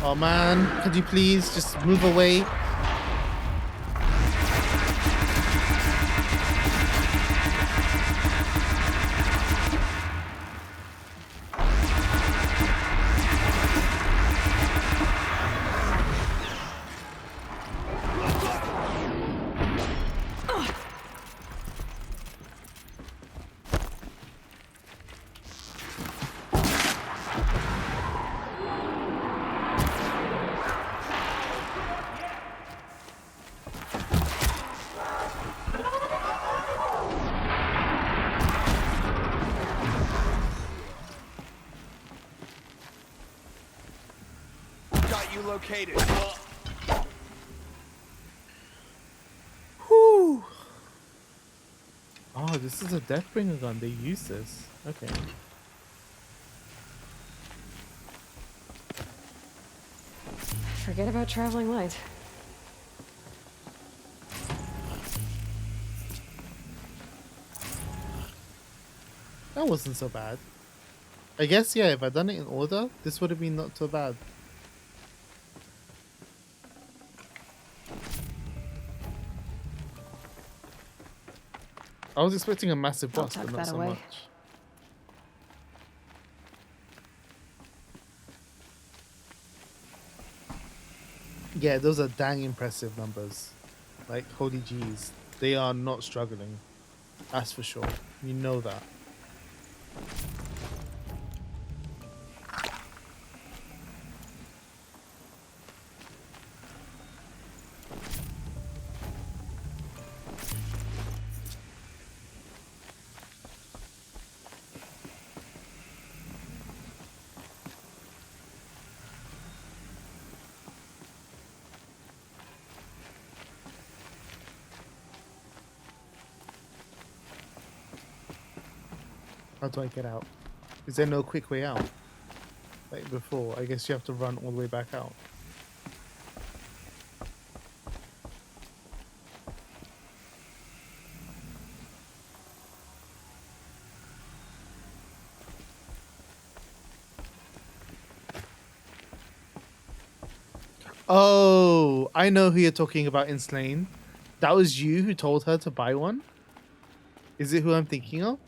Speaker 1: Oh man, could you please just move away?
Speaker 4: Got you located.
Speaker 1: Whew. Oh, this is a Deathbringer gun. They use this. Okay.
Speaker 3: Forget about traveling light.
Speaker 1: That wasn't so bad. I guess, yeah, if I'd done it in order, this would have been not so bad. I was expecting a massive
Speaker 3: I'll
Speaker 1: boss,
Speaker 3: tuck
Speaker 1: but not
Speaker 3: that
Speaker 1: so
Speaker 3: away.
Speaker 1: much. Yeah, those are dang impressive numbers. Like, holy jeez. They are not struggling. That's for sure. You know that. How do I get out? Is there no quick way out? Like before, I guess you have to run all the way back out. Oh, I know who you're talking about in Slain. That was you who told her to buy one? Is it who I'm thinking of?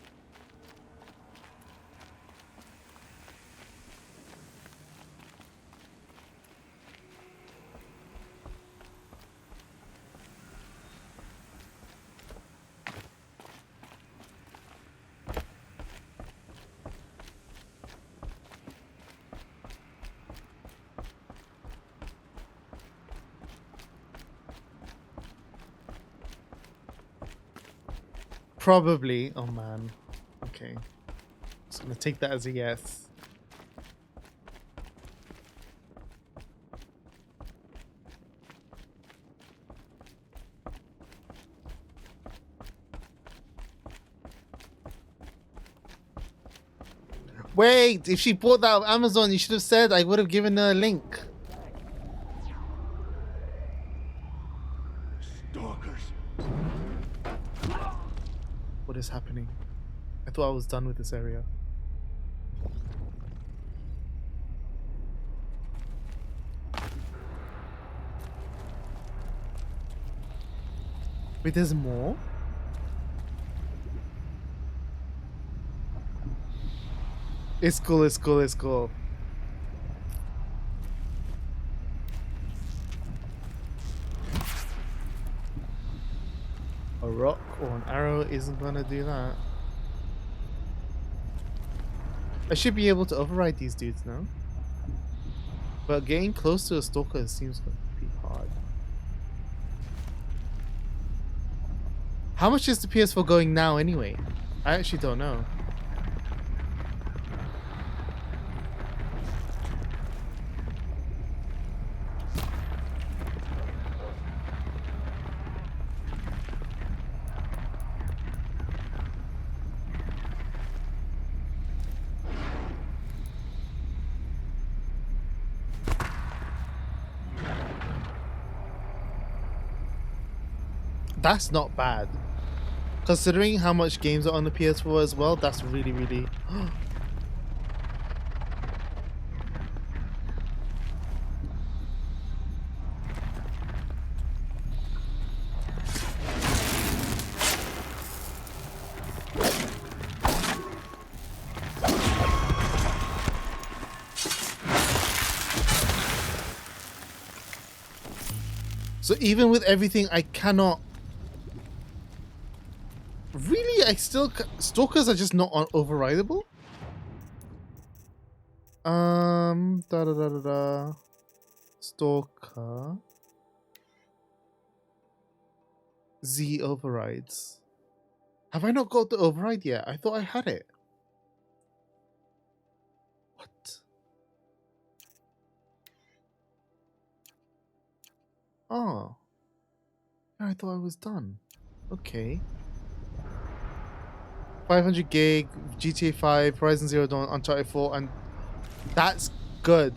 Speaker 1: Probably. Oh man. Okay. Just gonna take that as a yes. Wait, if she bought that off Amazon, you should have said. I would have given her a link.
Speaker 4: Stalkers.
Speaker 1: What is happening? I thought I was done with this area. Wait, there's more? It's cool, it's cool, it's cool. A rock or an arrow isn't gonna do that. I should be able to override these dudes now. But getting close to a stalker seems to be hard. How much is the PS4 going now anyway? I actually don't know. That's not bad. Considering how much games are on the PS4 as well, that's really, really... So even with everything, I cannot... Really? I still... Stalkers are just not overrideable? Da da da da da. Stalker. Z overrides. Have I not got the override yet? I thought I had it. What? Oh. I thought I was done. Okay. 500 gig, GTA 5, Horizon Zero Dawn, Uncharted 4, and that's good.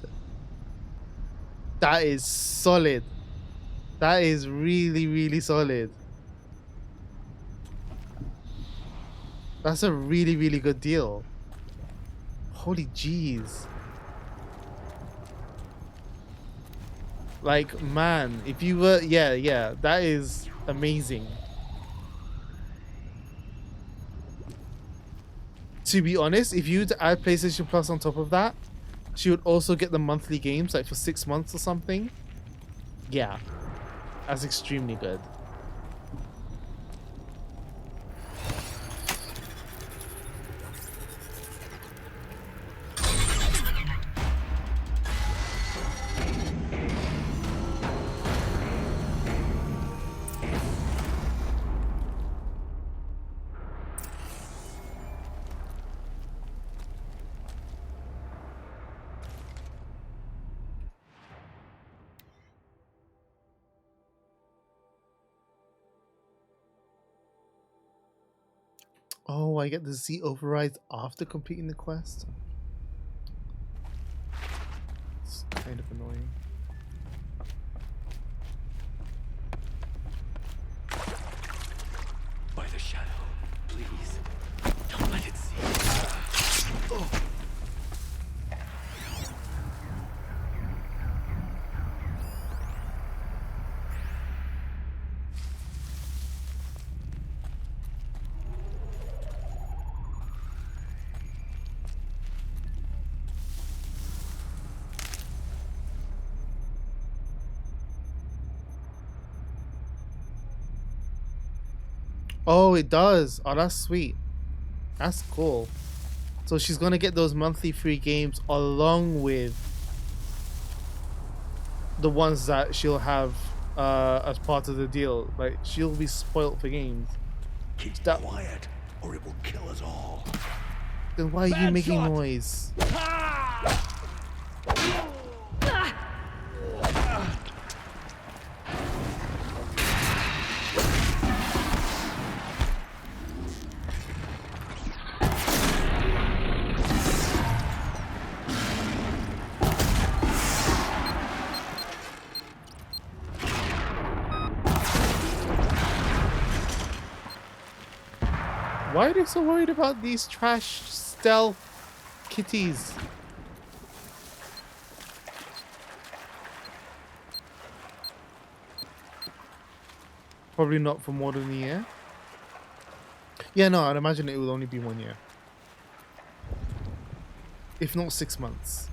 Speaker 1: That is solid. That is really, really solid. That's a really, really good deal. Holy jeez. Like, man, if you were... Yeah, that is amazing. To be honest, if you were to add PlayStation Plus on top of that, she would also get the monthly games, like for 6 months or something. Yeah, that's extremely good. Oh, I get to see overrides after completing the quest. It's kind of annoying.
Speaker 4: By the shadow, please. Don't let it see you. Oh.
Speaker 1: Oh, it does. Oh, that's sweet. That's cool. So she's gonna get those monthly free games along with the ones that she'll have as part of the deal. Like she'll be spoilt for games.
Speaker 4: Keep
Speaker 1: That-
Speaker 4: quiet, or it will kill us all.
Speaker 1: Then why are you making noise? Why are they so worried about these trash stealth kitties? Probably not for more than a year. Yeah, no, I'd imagine it will only be 1 year. If not 6 months.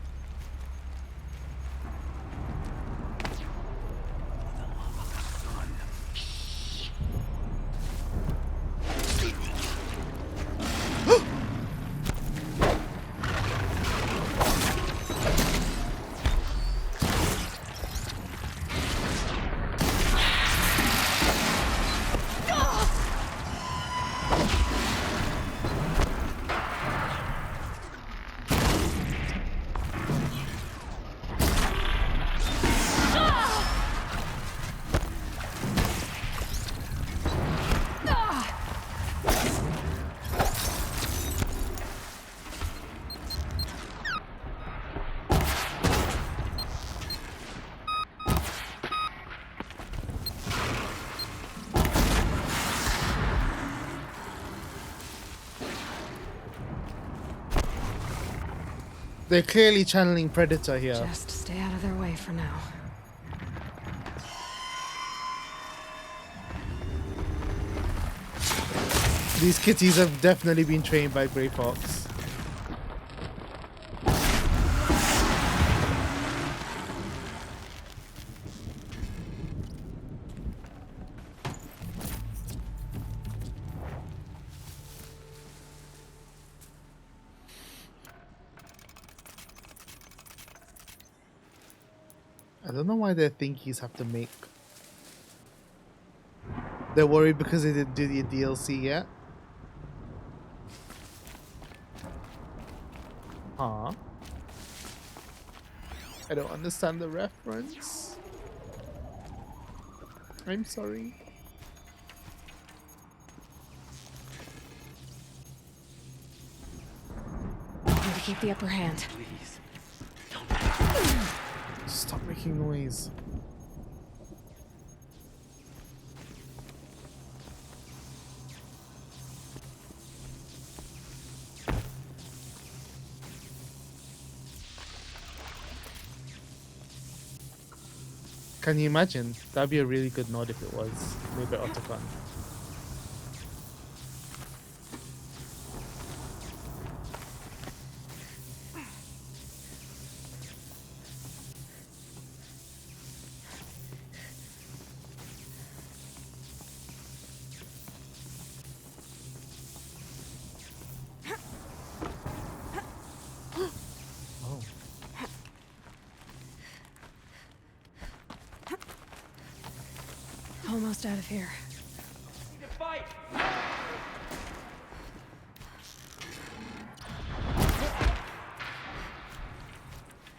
Speaker 1: They're clearly channeling Predator here.
Speaker 3: Just stay out of their way for now.
Speaker 1: These kitties have definitely been trained by Grey Fox. I don't know why their thinkies have to make. They're worried because they didn't do the DLC yet. Huh? I don't understand the reference. I'm sorry.
Speaker 3: Need to keep the upper hand.
Speaker 4: Please. Don't let it.
Speaker 1: Stop making noise. Can you imagine? That'd be a really good nod if it was made by Otacon.
Speaker 3: Almost out of here.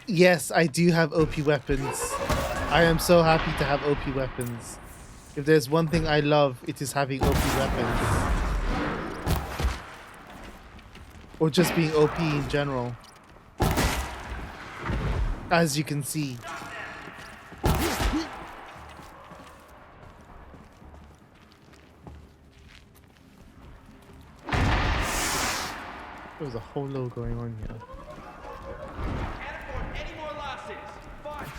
Speaker 1: Yes, I do have OP weapons. I am so happy to have OP weapons. If there's one thing I love, it is having OP weapons. or just being OP in general. As you can see. There's a whole lot going on here.
Speaker 8: Can't afford any more losses. Fine.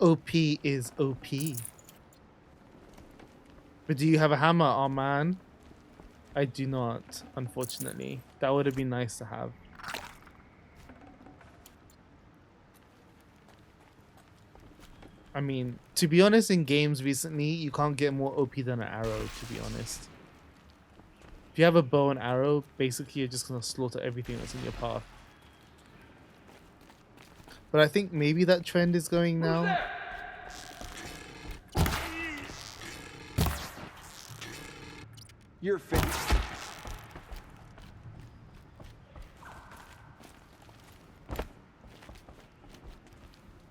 Speaker 1: OP is OP. But do you have a hammer? Oh man. I do not, unfortunately. That would have been nice to have. I mean, to be honest, in games recently, you can't get more OP than an arrow, to be honest. If you have a bow and arrow, basically you're just going to slaughter everything that's in your path. But I think maybe that trend is going now.
Speaker 8: You're finished.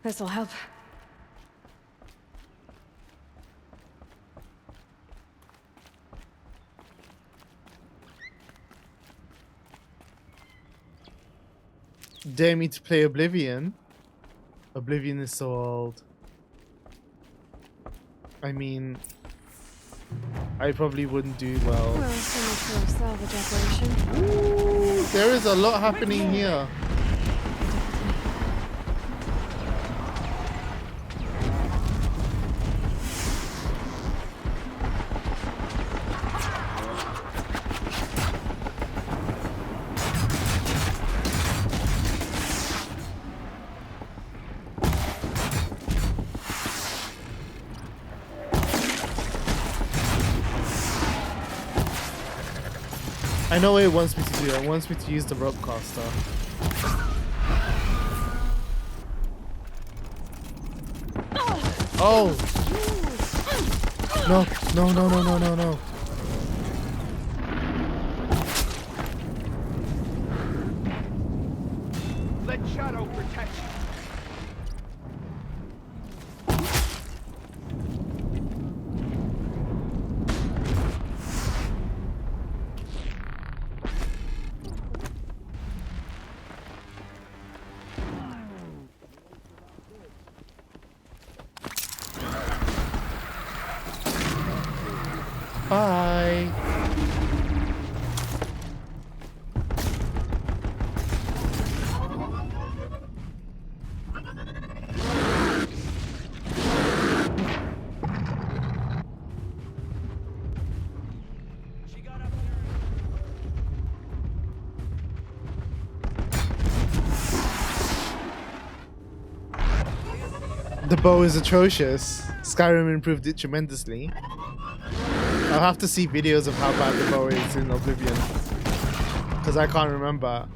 Speaker 3: This'll help.
Speaker 1: Dare me to play Oblivion? Oblivion is so old. I mean, I probably wouldn't do well.
Speaker 3: Well, so much for a salvage operation.
Speaker 1: Ooh, there is a lot happening here. I know what it wants me to do. It wants me to use the rope caster. Oh! No, no, no, no, no, no, no.
Speaker 8: Let Shadow protect you.
Speaker 1: Bye. The bow is atrocious. Skyrim improved it tremendously. I'll have to see videos of how bad the bow is in Oblivion, because I can't remember.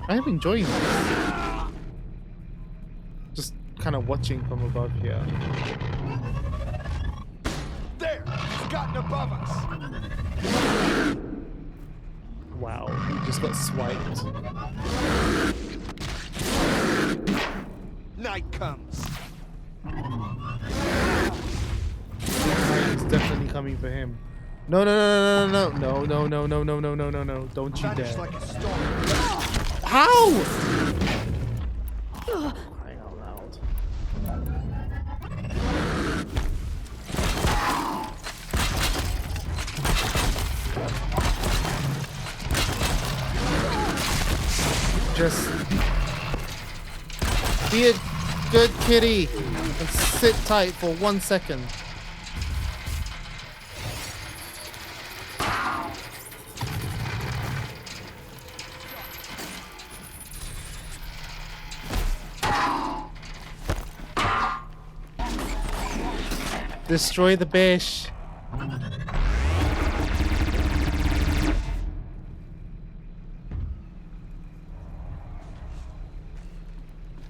Speaker 1: I'm enjoying this. Just kind of watching from above here.
Speaker 8: There! He's gotten above us!
Speaker 1: Wow, we just got swiped.
Speaker 8: Night comes.
Speaker 1: Night is definitely coming for him. No, no, no, no, no, no, no, no, no, no, no, no, no, don't you dare.
Speaker 8: Like a storm.
Speaker 1: How? Crying out loud. Just be a good kitty and sit tight for 1 second. Destroy the bish.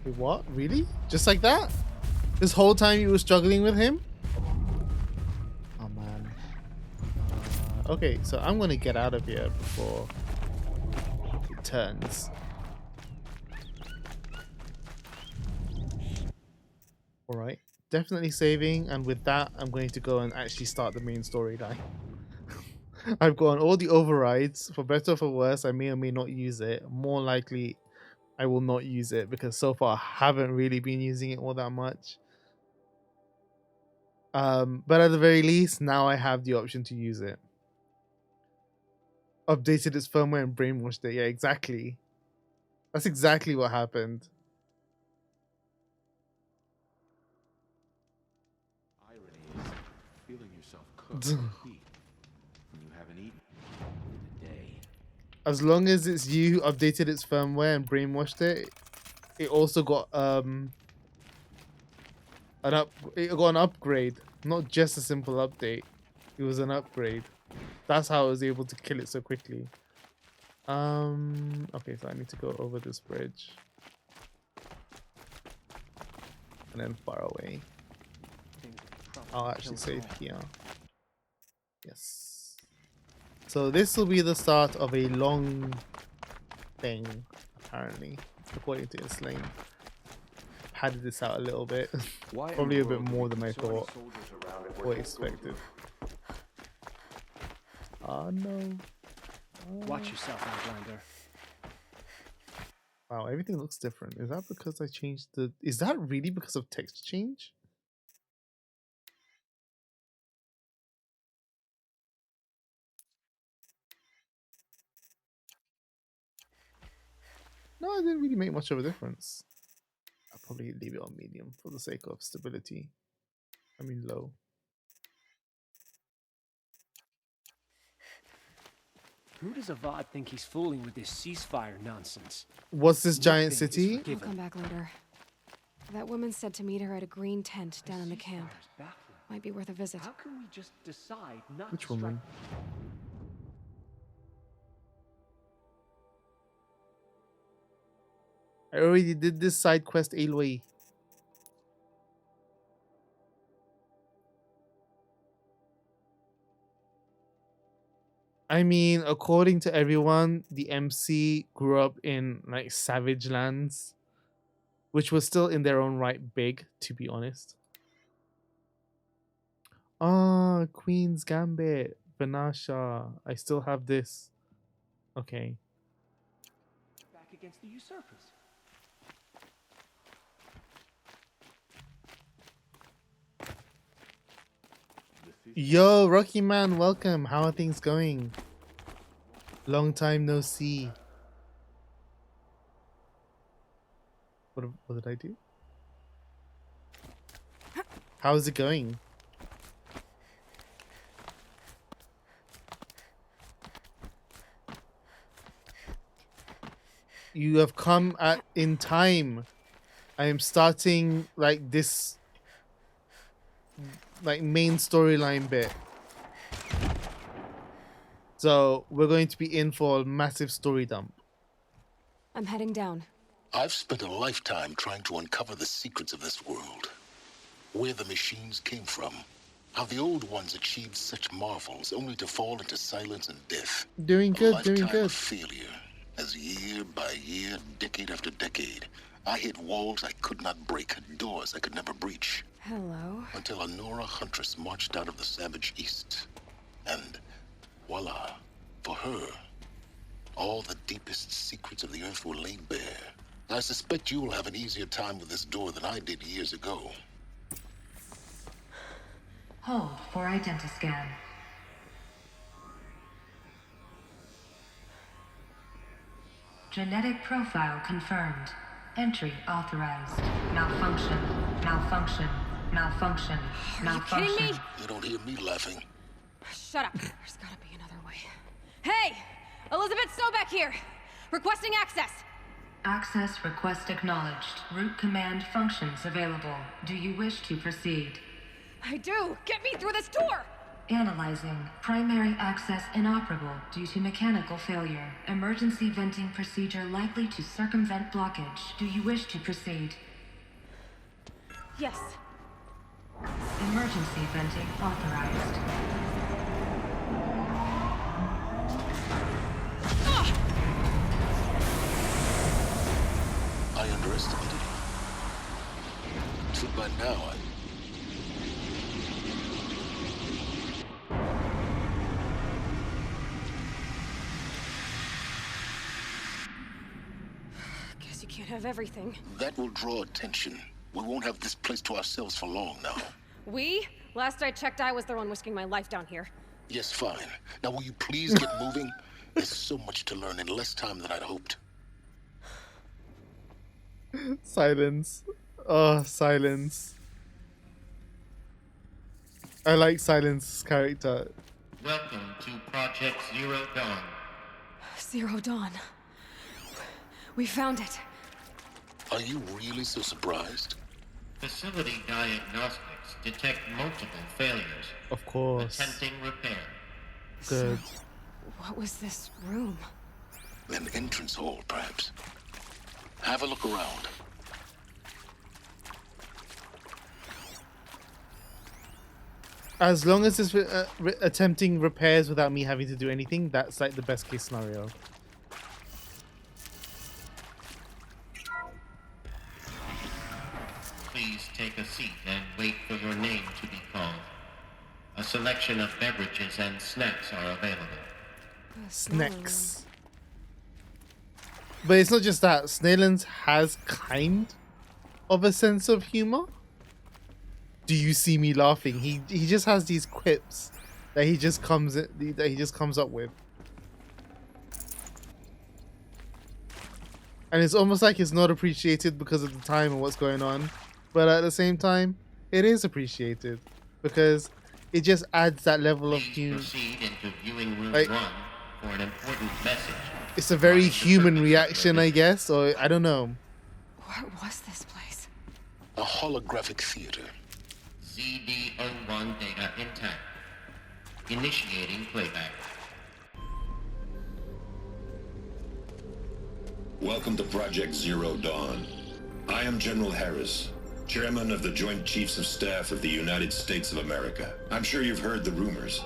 Speaker 1: Wait, what? Really? Just like that? This whole time you were struggling with him? Oh man. Okay, so I'm gonna get out of here before it turns. Alright. Definitely saving, and with that, I'm going to go and actually start the main storyline. I've gone all the overrides. For better or for worse, I may or may not use it. More likely, I will not use it because so far I haven't really been using it all that much. But at the very least, now I have the option to use it. Updated its firmware and brainwashed it. Yeah, exactly. That's exactly what happened.
Speaker 10: Feeling yourself cooked and heat when you haven't eaten in a day.
Speaker 1: As long as it's you who updated its firmware and brainwashed it, it also got it got an upgrade, not just a simple update. It was an upgrade. That's how I was able to kill it so quickly. Okay, so I need to go over this bridge and then far away. I'll actually save here. Yes. So this will be the start of a long thing, apparently, according to Islam. Padded this out a little bit. Probably a bit more than I thought or expected. Oh no.
Speaker 6: Watch yourself, Outlander.
Speaker 1: Wow, everything looks different. Is that because I changed the... Is that really because of text change? No, it didn't really make much of a difference. I'll probably leave it on medium for the sake of stability. I mean low.
Speaker 6: Who does Avad think he's fooling with this ceasefire nonsense?
Speaker 1: What's this giant
Speaker 6: Nothing is
Speaker 1: city?
Speaker 3: I'll come back later. That woman said to meet her at a green tent down in the camp. Might be worth a visit.
Speaker 6: How can we just decide not
Speaker 1: Which
Speaker 6: to strike?
Speaker 1: woman? I already did this side quest, Aloy. I mean, according to everyone, the MC grew up in like savage lands, which was still in their own right big, to be honest. Ah, Queen's Gambit, Vanasha. I still have this. Okay.
Speaker 6: Back against the usurpers.
Speaker 1: Yo, Rocky Man, welcome. How are things going? Long time no see. What did I do? How's it going? You have come in time. I am starting like this main storyline bit. So we're going to be in for a massive story dump.
Speaker 3: I'm heading down.
Speaker 11: I've spent a lifetime trying to uncover the secrets of this world. Where the machines came from. How the old ones achieved such marvels only to fall into silence and death.
Speaker 1: Doing good, doing
Speaker 11: lifetime
Speaker 1: good.
Speaker 11: of failure. As year by year, decade after decade, I hit walls I could not break, doors I could never breach.
Speaker 3: Hello.
Speaker 11: Until a Nora huntress marched out of the savage east. And voila, for her, all the deepest secrets of the earth were laid bare. I suspect you will have an easier time with this door than I did years ago.
Speaker 12: Hold for identiscan. Genetic profile confirmed. Entry authorized. Malfunction. Malfunction. Malfunction. Malfunction.
Speaker 3: You kidding me?
Speaker 11: You don't hear me laughing.
Speaker 3: Shut up. There's gotta be another way. Hey! Elizabeth Snowback here! Requesting access!
Speaker 12: Access request acknowledged. Root command functions available. Do you wish to proceed?
Speaker 3: I do! Get me through this door!
Speaker 12: Analyzing. Primary access inoperable due to mechanical failure. Emergency venting procedure likely to circumvent blockage. Do you wish to proceed?
Speaker 3: Yes.
Speaker 12: Emergency venting authorized.
Speaker 11: I underestimated you. So by now,
Speaker 3: Guess you can't have everything.
Speaker 11: that will draw attention. We won't have this place to ourselves for long now.
Speaker 3: We? Last I checked, I was the one risking my life down here.
Speaker 11: Yes, fine. Now will you please get moving? There's so much to learn in less time than I'd hoped.
Speaker 1: Silence. Oh, Silence. I like Silence's character.
Speaker 13: Welcome to Project Zero Dawn.
Speaker 3: Zero Dawn. We found it.
Speaker 11: Are you really so surprised?
Speaker 13: Facility diagnostics detect multiple failures.
Speaker 1: Of course.
Speaker 13: Attempting repair.
Speaker 1: Good.
Speaker 3: So, what was this room?
Speaker 11: An entrance hall, perhaps. Have a look around.
Speaker 1: As long as it's attempting repairs without me having to do anything, that's like the best case scenario.
Speaker 13: Please take a seat and wait for your name to be called. A selection of beverages and snacks are available.
Speaker 1: Snacks. But it's not just that. Snailens has kind of a sense of humor. Do you see me laughing? He just has these quips that he just comes up with. And it's almost like it's not appreciated because of the time and what's going on. But at the same time, it is appreciated because it just adds that level of humor.
Speaker 13: Proceed into viewing room
Speaker 1: Like,
Speaker 13: 1 for an important message.
Speaker 1: it's a very human reaction, I guess, or I don't know.
Speaker 3: What was this place?
Speaker 11: A holographic theater.
Speaker 13: ZD-01 data intact. Initiating playback.
Speaker 14: Welcome to Project Zero Dawn. I am General Harris, Chairman of the Joint Chiefs of Staff of the United States of America. I'm sure you've heard the rumors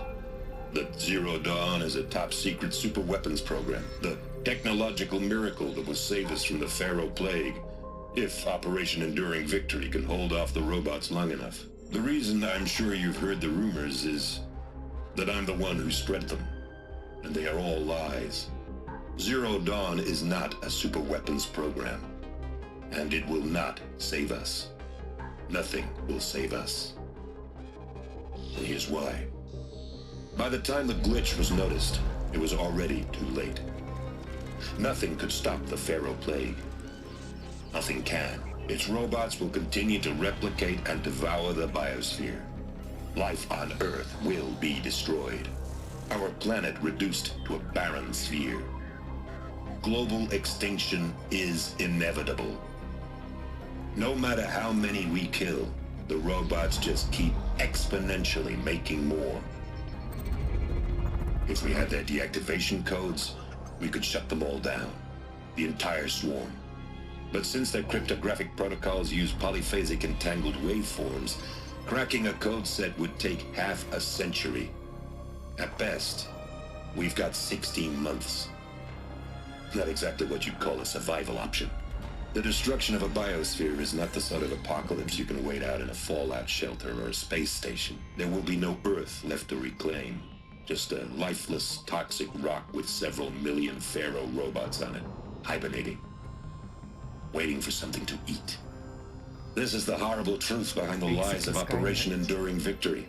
Speaker 14: that Zero Dawn is a top-secret super-weapons program, the technological miracle that will save us from the Pharaoh Plague, if Operation Enduring Victory can hold off the robots long enough. The reason I'm sure you've heard the rumors is that I'm the one who spread them, and they are all lies. Zero Dawn is not a super-weapons program, and it will not save us. Nothing will save us. And here's why. By the time the glitch was noticed, it was already too late. Nothing could stop the Pharaoh Plague. Nothing can. Its robots will continue to replicate and devour the biosphere. Life on Earth will be destroyed. Our planet reduced to a barren sphere. Global extinction is inevitable. No matter how many we kill, the robots just keep exponentially making more. If we had their deactivation codes, we could shut them all down. The entire swarm. But since their cryptographic protocols use polyphasic entangled waveforms, cracking a code set would take half a century. At best, we've got 16 months. Not exactly what you'd call a survival option. The destruction of a biosphere is not the sort of apocalypse you can wait out in a fallout shelter or a space station. There will be no Earth left to reclaim. Just a lifeless, toxic rock with several million Pharaoh robots on it, hibernating, waiting for something to eat. This is the horrible truth behind the lies of Operation Enduring Victory.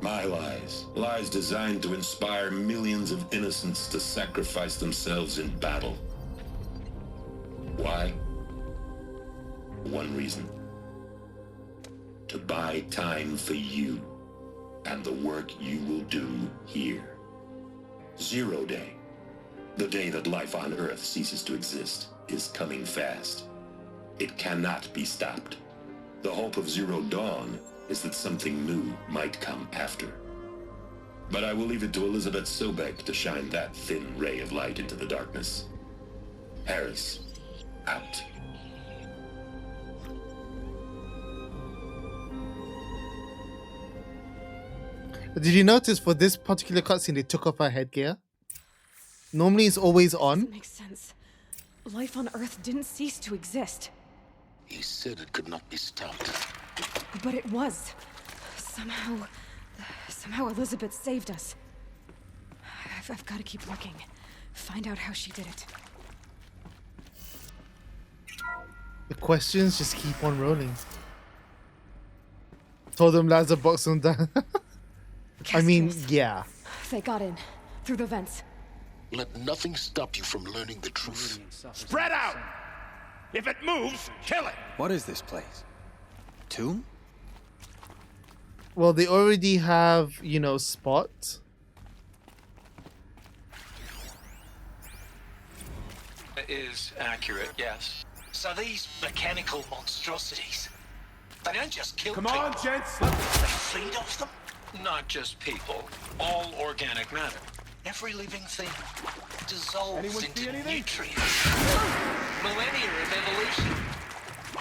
Speaker 14: My lies. Lies designed to inspire millions of innocents to sacrifice themselves in battle. Why? One reason. To buy time for you and the work you will do here. Zero Day, the day that life on Earth ceases to exist, is coming fast. It cannot be stopped. The hope of Zero Dawn is that something new might come after. But I will leave it to Elizabeth Sobek to shine that thin ray of light into the darkness. Harris, out.
Speaker 1: Did you notice for this particular cutscene they took off her headgear? Normally it's always on.
Speaker 3: Doesn't make sense. Life on Earth didn't cease to exist.
Speaker 11: He said it could not be stopped.
Speaker 3: But it was. Somehow Elizabeth saved us. I've got to keep looking. Find out how she did it.
Speaker 1: The questions just keep on rolling. Told them lads to box them down. I mean, yeah.
Speaker 3: They got in. Through the vents.
Speaker 11: Let nothing stop you from learning the truth.
Speaker 4: Spread out! If it moves, kill it!
Speaker 7: What is this place? Tomb?
Speaker 1: Well, they already have, you know, Spot.
Speaker 15: Is accurate, yes.
Speaker 16: So these mechanical monstrosities, they don't just kill
Speaker 4: Come
Speaker 16: people.
Speaker 4: on, gents!
Speaker 16: They feed off them?
Speaker 15: Not just people. All organic matter.
Speaker 16: Every living thing dissolves
Speaker 4: Anyone see
Speaker 16: into
Speaker 4: anything?
Speaker 16: nutrients. Millennia of evolution.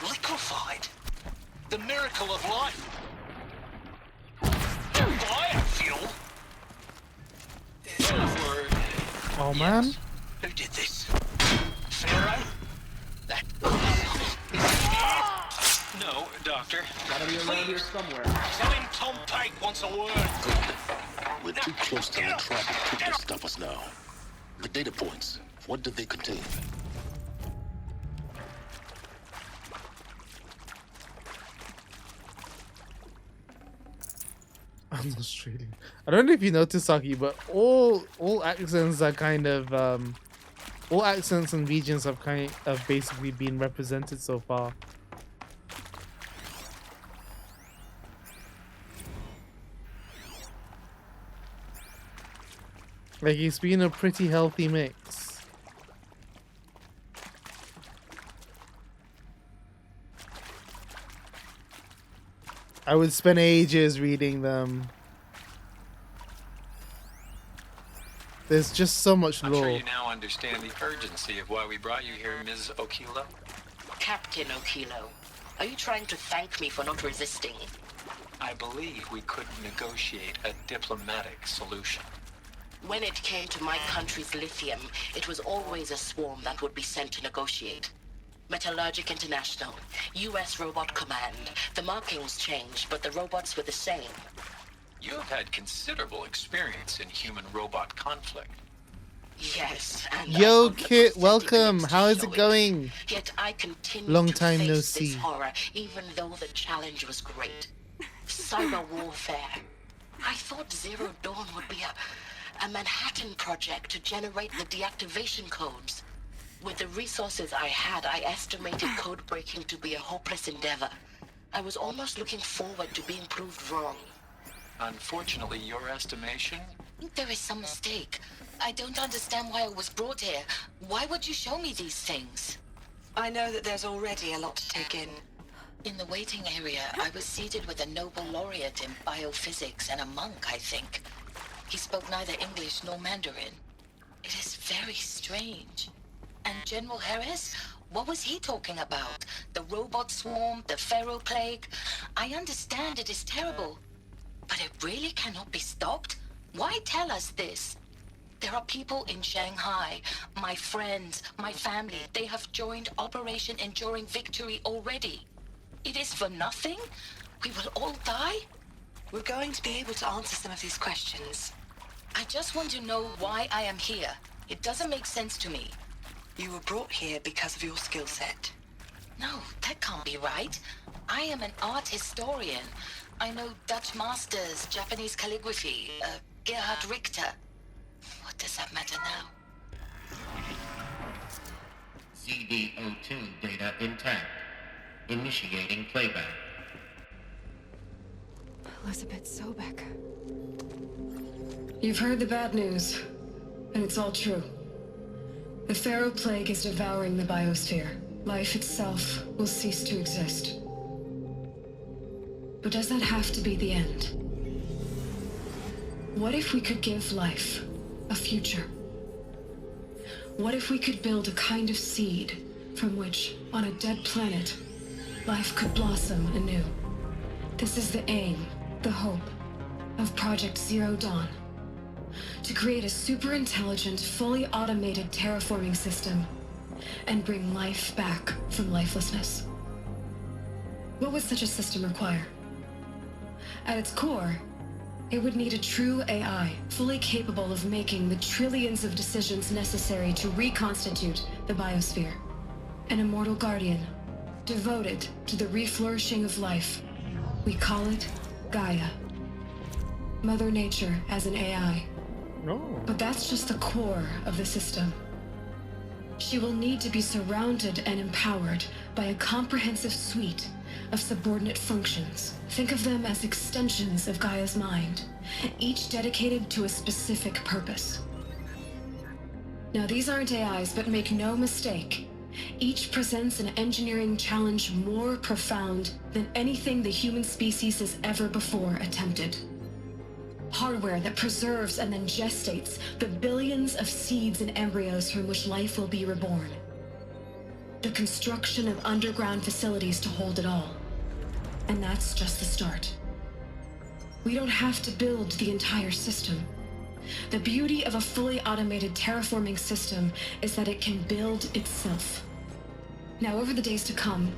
Speaker 16: Liquefied. The miracle of life. Biofuel?
Speaker 1: Oh man.
Speaker 16: Who did this? Pharaoh? That...
Speaker 15: No, Doctor.
Speaker 4: Gotta be around here somewhere.
Speaker 16: Tell him Tom Pate wants a word.
Speaker 11: We're too close to the traffic pit to stop us now. The data points, what did they contain?
Speaker 1: I'm Australian. I don't know if you noticed, Saki, but all accents are kind of all accents and regions have basically been represented so far. Like, it's been a pretty healthy mix. I would spend ages reading them. There's just so much
Speaker 15: I'm
Speaker 1: lore.
Speaker 15: sure you now understand the urgency of why we brought you here, Ms. Okilo.
Speaker 17: Captain Okilo, are you trying to thank me for not resisting?
Speaker 15: I believe we could negotiate a diplomatic solution.
Speaker 17: When it came to my country's lithium, it was always a swarm that would be sent to negotiate. Metallurgic International, U.S. Robot Command. The markings changed, but the robots were the same.
Speaker 15: You have had considerable experience in human-robot conflict.
Speaker 17: Yes, and
Speaker 1: Yo, Kit, welcome. How is it going?
Speaker 17: Yet I continue
Speaker 1: Long
Speaker 17: to
Speaker 1: time
Speaker 17: face
Speaker 1: no
Speaker 17: this
Speaker 1: see.
Speaker 17: horror, even though the challenge was great. Cyber warfare. I thought Zero Dawn would be a Manhattan project to generate the deactivation codes. With the resources I had, I estimated code breaking to be a hopeless endeavor. I was almost looking forward to being proved wrong.
Speaker 15: Unfortunately, your estimation?
Speaker 17: There is some mistake. I don't understand why I was brought here. Why would you show me these things? I know that there's already a lot to take in. In the waiting area, I was seated with a Nobel laureate in biophysics and a monk, I think. He spoke neither English nor Mandarin. It is very strange. And General Harris? What was he talking about? The robot swarm, the Pharaoh plague? I understand it is terrible. But it really cannot be stopped? Why tell us this? There are people in Shanghai, my friends, my family. They have joined Operation Enduring Victory already. It is for nothing? We will all die? We're going to be able to answer some of these questions. I just want to know why I am here. It doesn't make sense to me. You were brought here because of your skill set. No, that can't be right. I am an art historian. I know Dutch masters, Japanese calligraphy, Gerhard Richter. What does that matter now?
Speaker 13: CD02 data intact. Initiating playback.
Speaker 3: Elizabeth Sobek. You've heard the bad news, and it's all true. The Pharaoh plague is devouring the biosphere. Life itself will cease to exist.
Speaker 12: But does that have to be the end? What if we could give life a future? What if we could build a kind of seed from which, on a dead planet, life could blossom anew? This is the aim, the hope, of Project Zero Dawn. To create a super-intelligent, fully automated terraforming system and bring life back from lifelessness. What would such a system require? At its core, it would need a true AI, fully capable of making the trillions of decisions necessary to reconstitute the biosphere. An immortal guardian, devoted to the reflourishing of life. We call it Gaia. Mother Nature as an AI.
Speaker 1: No.
Speaker 12: But that's just the core of the system. She will need to be surrounded and empowered by a comprehensive suite of subordinate functions. Think of them as extensions of Gaia's mind, each dedicated to a specific purpose. Now, these aren't AIs, but make no mistake, each presents an engineering challenge more profound than anything the human species has ever before attempted. Hardware that preserves and then gestates the billions of seeds and embryos from which life will be reborn. The construction of underground facilities to hold it all. And that's just the start. We don't have to build the entire system. The beauty of a fully automated terraforming system is that it can build itself. Now, over the days to come,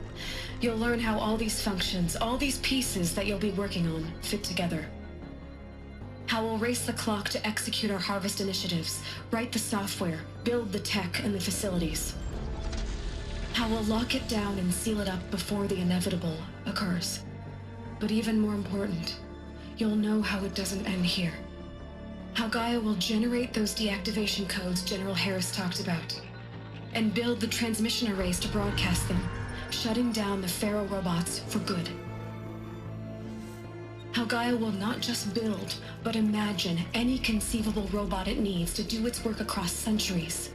Speaker 12: you'll learn how all these functions, all these pieces that you'll be working on, fit together. How we'll race the clock to execute our harvest initiatives, write the software, build the tech and the facilities. How we'll lock it down and seal it up before the inevitable occurs. But even more important, you'll know how it doesn't end here. How Gaia will generate those deactivation codes General Harris talked about, and build the transmission arrays to broadcast them, shutting down the Pharaoh robots for good. How Gaia will not just build, but imagine any conceivable robot it needs to do its work across centuries.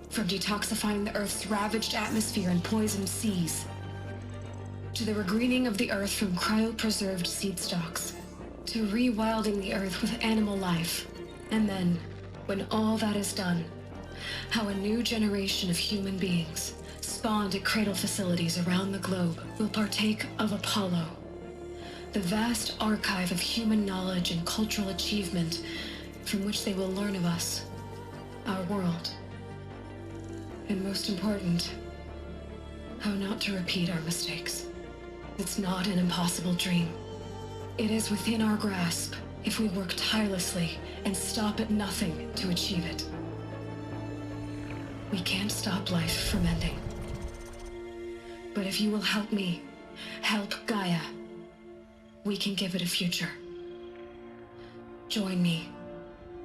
Speaker 12: From detoxifying the Earth's ravaged atmosphere and poisoned seas, to the regreening of the Earth from cryopreserved seed stalks, to rewilding the Earth with animal life. And then, when all that is done, how a new generation of human beings, spawned at cradle facilities around the globe, will partake of Apollo, the vast archive of human knowledge and cultural achievement from which they will learn of us, our world. And most important, how not to repeat our mistakes. It's not an impossible dream. It is within our grasp if we work tirelessly and stop at nothing to achieve it. We can't stop life from ending. But if you will help me, help Gaia, we can give it a future. Join me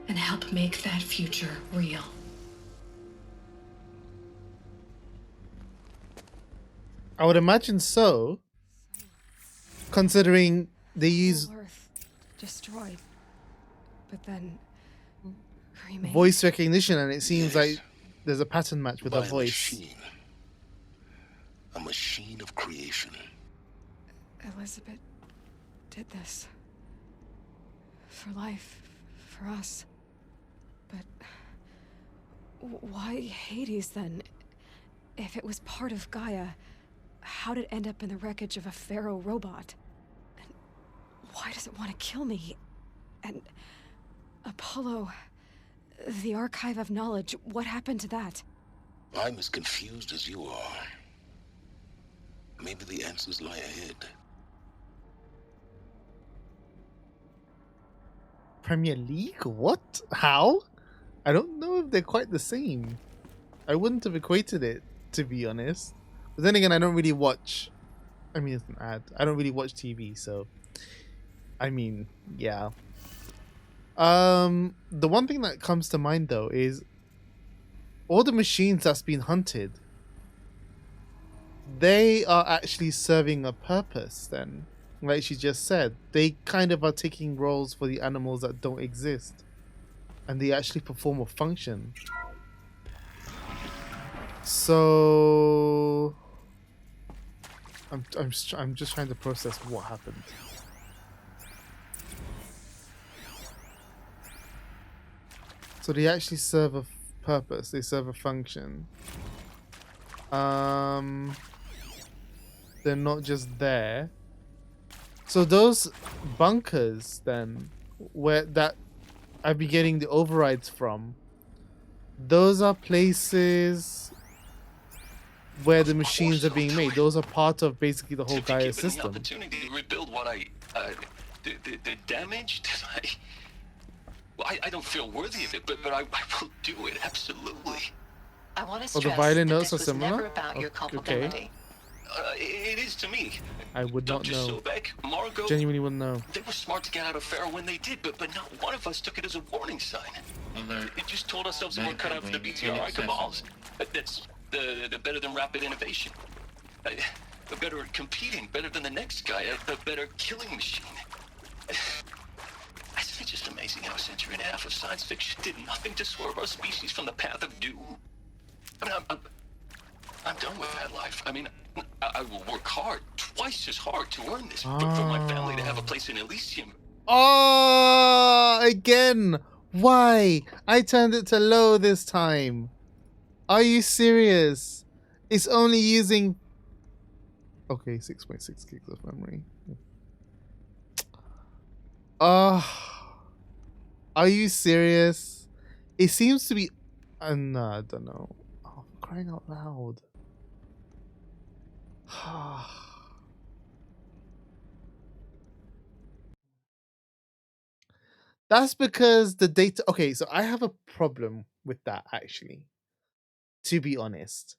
Speaker 12: and help make that future real.
Speaker 1: I would imagine so, considering they use
Speaker 3: Earth destroyed, but then remade.
Speaker 1: voice recognition, and it seems like there's a pattern match with her
Speaker 11: By
Speaker 1: voice.
Speaker 11: a machine of creation.
Speaker 3: Elizabeth did this. For life, for us. But why Hades then? If it was part of Gaia, how did it end up in the wreckage of a Pharaoh robot? And why does it want to kill me? And Apollo, the archive of knowledge, what happened to that?
Speaker 11: I'm as confused as you are. Maybe the answers lie ahead.
Speaker 1: Premier League? What? How? I don't know if they're quite the same. I wouldn't have equated it, to be honest. But then again, I don't really watch. I mean, it's an ad. I don't really watch TV, so. I mean, yeah. The one thing that comes to mind though is all the machines that's been hunted. They are actually serving a purpose then. Like she just said, they kind of are taking roles for the animals that don't exist. And they actually perform a function. So I'm just trying to process what happened. So they actually serve a purpose. They serve a function. They're not just there. So those bunkers then, where that I'd be getting the overrides from, those are places where the machines are being made. Those are part of basically the whole Gaia system.
Speaker 15: The opportunity to rebuild what the damage that I don't feel worthy of it, but I will do it, absolutely.
Speaker 17: I want to
Speaker 1: Oh, the
Speaker 17: stress
Speaker 1: violin
Speaker 17: that
Speaker 1: notes
Speaker 17: this
Speaker 1: are
Speaker 17: was
Speaker 1: similar?
Speaker 17: never about your culpability.
Speaker 15: It is to me.
Speaker 1: I would not
Speaker 15: Dr.
Speaker 1: know.
Speaker 15: Sobek, Margot,
Speaker 1: Genuinely wouldn't know.
Speaker 15: they were smart to get out of Pharaoh when they did, but not one of us took it as a warning sign. It just told ourselves that we're cut out for the BTRI cabals. That's the better than rapid innovation. The better at competing, better than the next guy, a better killing machine. Isn't it just amazing how a century and a half of science fiction did nothing to swerve our species from the path of doom? I mean, I'm done with that life. I mean, I will work hard, twice as hard to earn this, but for my family to have a place in Elysium.
Speaker 1: Oh, again. Why? I turned it to low this time. Are you serious? It's only using... Okay, 6.6 gigs of memory. Are you serious? It seems to be... no, I don't know. Oh, for crying out loud. That's because the data... Okay, so I have a problem with that, actually. To be honest.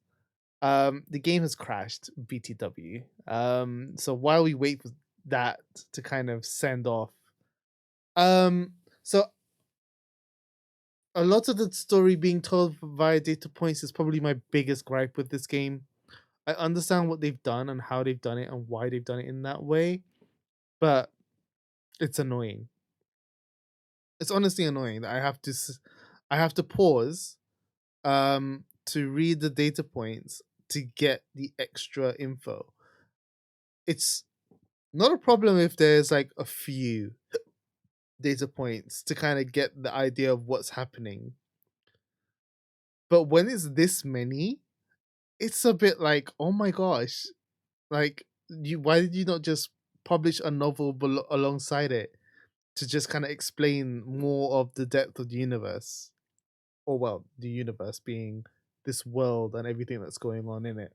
Speaker 1: The game has crashed, BTW. So while we wait for that to kind of send off... So a lot of the story being told via data points is probably my biggest gripe with this game. I understand what they've done and how they've done it and why they've done it in that way, but it's annoying. It's honestly annoying that I have to pause to read the data points to get the extra info. It's not a problem if there's like a few data points to kind of get the idea of what's happening. But when it's this many, it's a bit like, oh my gosh, like why did you not just publish a novel alongside it to just kind of explain more of the depth of the universe? Or well, the universe being this world and everything that's going on in it.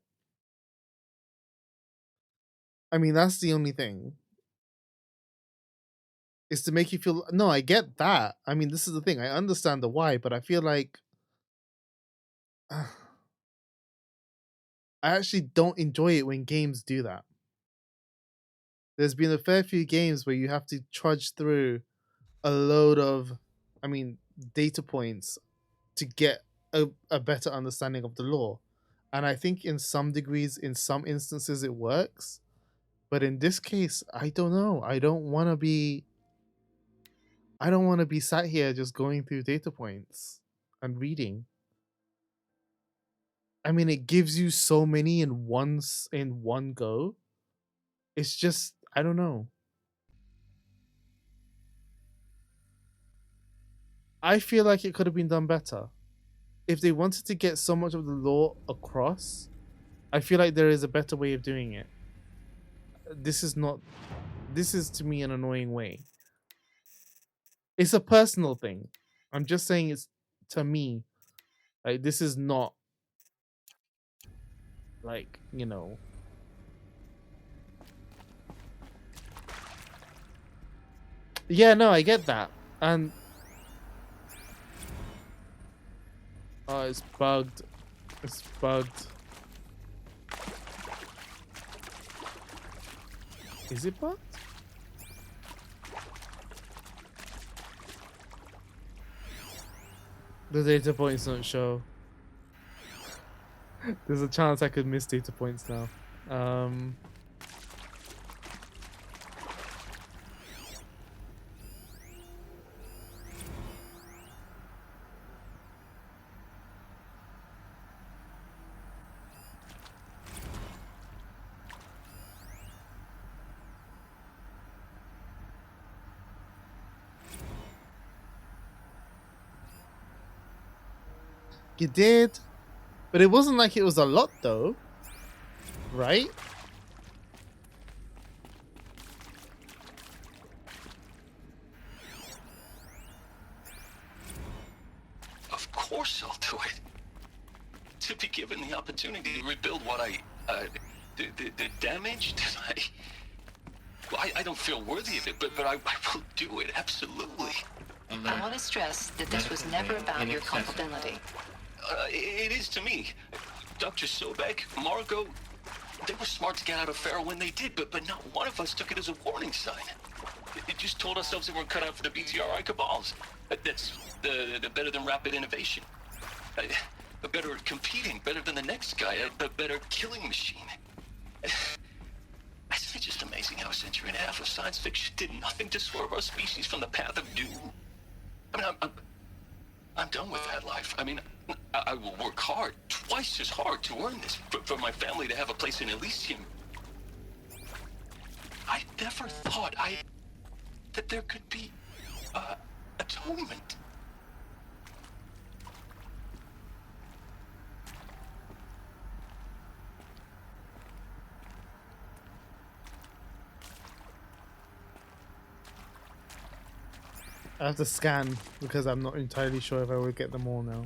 Speaker 1: I mean, that's the only thing. Is to make you feel... No, I get that. I mean, this is the thing. I understand the why, but I feel like I actually don't enjoy it when games do that. There's been a fair few games where you have to trudge through a load of, data points to get a better understanding of the lore. And I think in some degrees, in some instances, it works. But in this case, I don't know. I don't want to be sat here just going through data points and reading. I mean, it gives you so many in one go. It's just, I don't know. I feel like it could have been done better. If they wanted to get so much of the lore across, I feel like there is a better way of doing it. This is to me an annoying way. It's a personal thing. I'm just saying it's, to me, like, this is not like, Yeah, no, I get that. And oh, it's bugged. It's bugged. Is it bugged? The data points don't show. There's a chance I could miss data points now. You did, but it wasn't like it was a lot though, right?
Speaker 15: Of course I'll do it. To be given the opportunity to rebuild what the damage that I don't feel worthy of it, but I will do it, absolutely.
Speaker 17: I want to stress that this was never about your culpability.
Speaker 15: It is to me. Dr. Sobek, Margot, they were smart to get out of Pharaoh when they did, but not one of us took it as a warning sign. It just told ourselves that we're cut out for the BTRI cabals. That's the better than rapid innovation. A better at competing, better than the next guy, a better killing machine. Isn't it just amazing how a century and a half of science fiction did nothing to swerve our species from the path of doom? I mean, I'm done with that life. I mean, I will work hard, twice as hard to earn this, for my family to have a place in Elysium. I never thought that there could be, atonement.
Speaker 1: I have to scan because I'm not entirely sure if I will get them all now.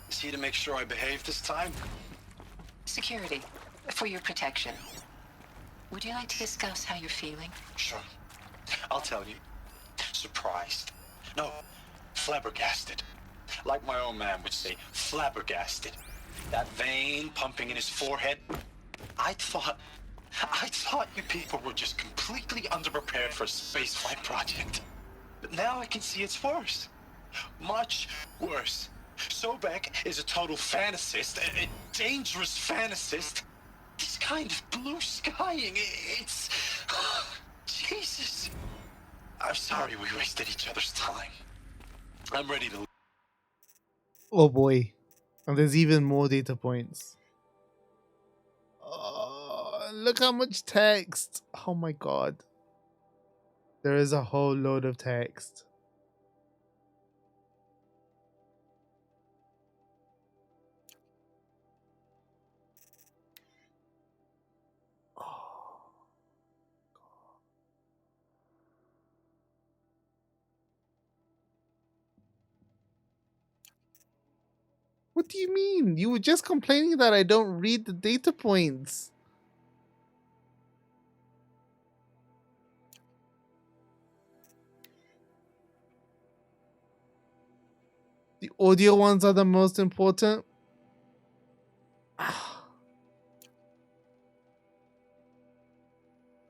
Speaker 16: Is he to make sure I behave this time?
Speaker 17: Security, for your protection. Would you like to discuss how you're feeling?
Speaker 16: Sure. I'll tell you. Surprised. No, flabbergasted. Like my own man would say, flabbergasted. That vein pumping in his forehead. I thought you people were just completely underprepared for a spaceflight project. But now I can see it's worse. Much worse. Sobek is a total fantasist, a dangerous fantasist. This kind of blue skying, it's... Jesus. I'm sorry we wasted each other's time. I'm ready to...
Speaker 1: Oh boy. And there's even more data points. Oh, look how much text. Oh my god. There is a whole load of text. What do you mean? You were just complaining that I don't read the data points. The audio ones are the most important. I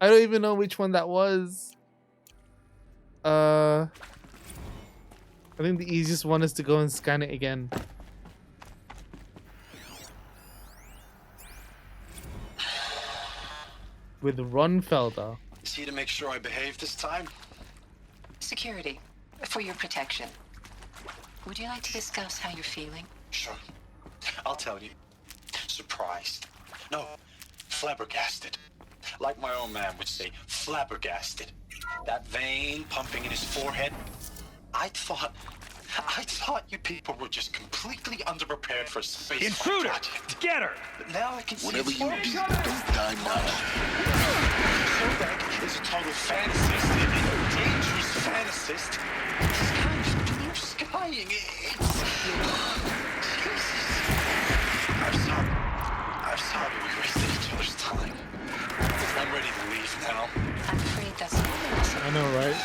Speaker 1: don't even know which one that was. I think the easiest one is to go and scan it again. With Ron Felder.
Speaker 16: Is he to make sure I behave this time?
Speaker 17: Security, for your protection. Would you like to discuss how you're feeling?
Speaker 16: Sure. I'll tell you. Surprised. No, flabbergasted. Like my own man would say, flabbergasted. That vein pumping in his forehead. I thought you people were just completely underprepared for a space
Speaker 6: Intruder!
Speaker 16: project.
Speaker 6: Get her!
Speaker 16: But now I can see
Speaker 11: Whatever
Speaker 16: it's
Speaker 11: you
Speaker 16: worse.
Speaker 11: do, don't die now.
Speaker 16: Sobek is a total fantasist, a dangerous fantasist. This kind of blue skying, it's... Jesus. I'm sorry we wasted each other's time. I'm ready to leave now.
Speaker 17: I'm afraid that's not possible.
Speaker 1: I know, right?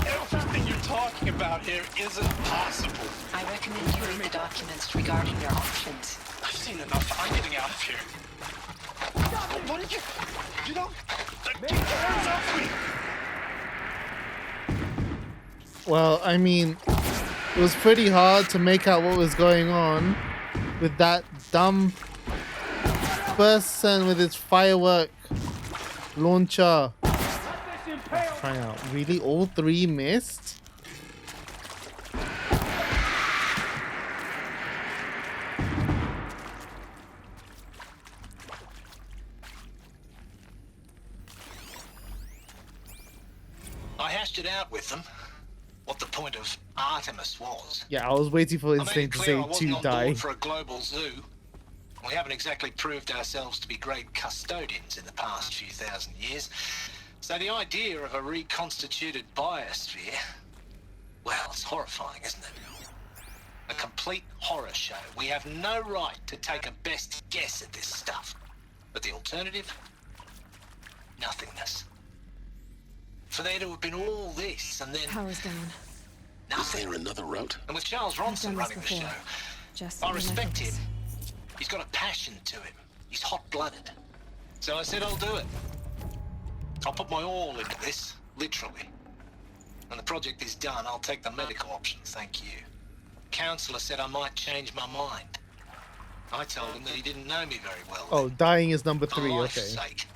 Speaker 16: Everything you're talking about here isn't possible.
Speaker 17: I recommend you read the documents regarding your options.
Speaker 16: I've seen enough. I'm getting out of here. What did you know? Get your hands off me!
Speaker 1: Well, I mean, it was pretty hard to make out what was going on with that dumb person with its firework launcher. Trying out. Really? All three missed?
Speaker 16: hashed it out with them. What the point of Artemis was.
Speaker 1: Yeah, I was waiting for
Speaker 16: I made
Speaker 1: Insane
Speaker 16: it
Speaker 1: to
Speaker 16: clear
Speaker 1: say
Speaker 16: I wasn't
Speaker 1: to
Speaker 16: on
Speaker 1: die.
Speaker 16: board for a global zoo. We haven't exactly proved ourselves to be great custodians in the past few thousand years. So the idea of a reconstituted biosphere, well, it's horrifying, isn't it? A complete horror show. We have no right to take a best guess at this stuff. But the alternative? Nothingness. For there to have been all this and then
Speaker 3: Power's down.
Speaker 11: Is there another route?
Speaker 16: And with Charles Ronson running the show,
Speaker 3: Just
Speaker 16: I respect him. He's got a passion to him. He's hot-blooded. So I said I'll do it. I'll put my all into this, literally. When the project is done, I'll take the medical option, thank you. Counselor said I might change my mind. I told him that he didn't know me very well.
Speaker 1: Oh, dying is number 3,
Speaker 16: For life's
Speaker 1: okay.
Speaker 16: sake,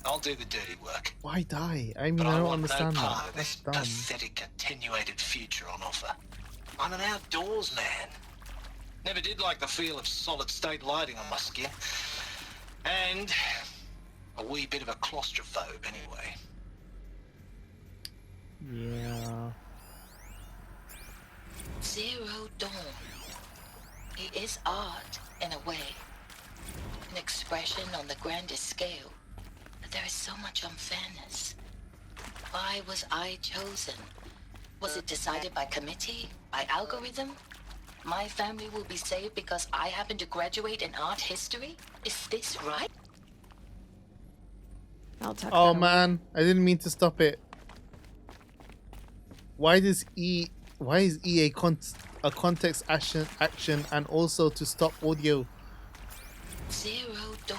Speaker 16: I'll do the dirty work.
Speaker 1: Why die? I mean,
Speaker 16: But
Speaker 1: I don't
Speaker 16: want
Speaker 1: understand
Speaker 16: no
Speaker 1: that.
Speaker 16: part of this
Speaker 1: That's dumb.
Speaker 16: pathetic, attenuated future on offer. I'm an outdoors man. Never did like the feel of solid-state lighting on my skin. And a wee bit of a claustrophobe, anyway.
Speaker 1: Yeah.
Speaker 17: Zero Dawn. It is art, in a way. An expression on the grandest scale. But there is so much unfairness. Why was I chosen? Was it decided by committee? By algorithm? My family will be saved because I happen to graduate in art history? Is this right?
Speaker 3: I'll tuck
Speaker 1: Oh
Speaker 3: that
Speaker 1: man, I didn't mean to stop it. Why is E a context action and also to stop audio?
Speaker 17: Zero Dawn.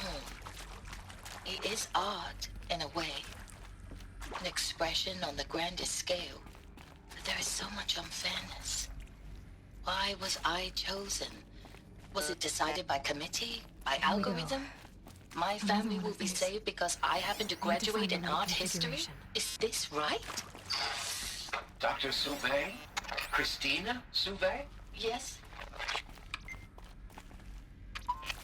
Speaker 17: It is art, in a way. An expression on the grandest scale. But there is so much unfairness. Why was I chosen? Was it decided by committee? By algorithm? My family will be saved because I happen to graduate in art history? Is this right?
Speaker 13: Dr. Sauvé? Christina Sauvé?
Speaker 17: Yes.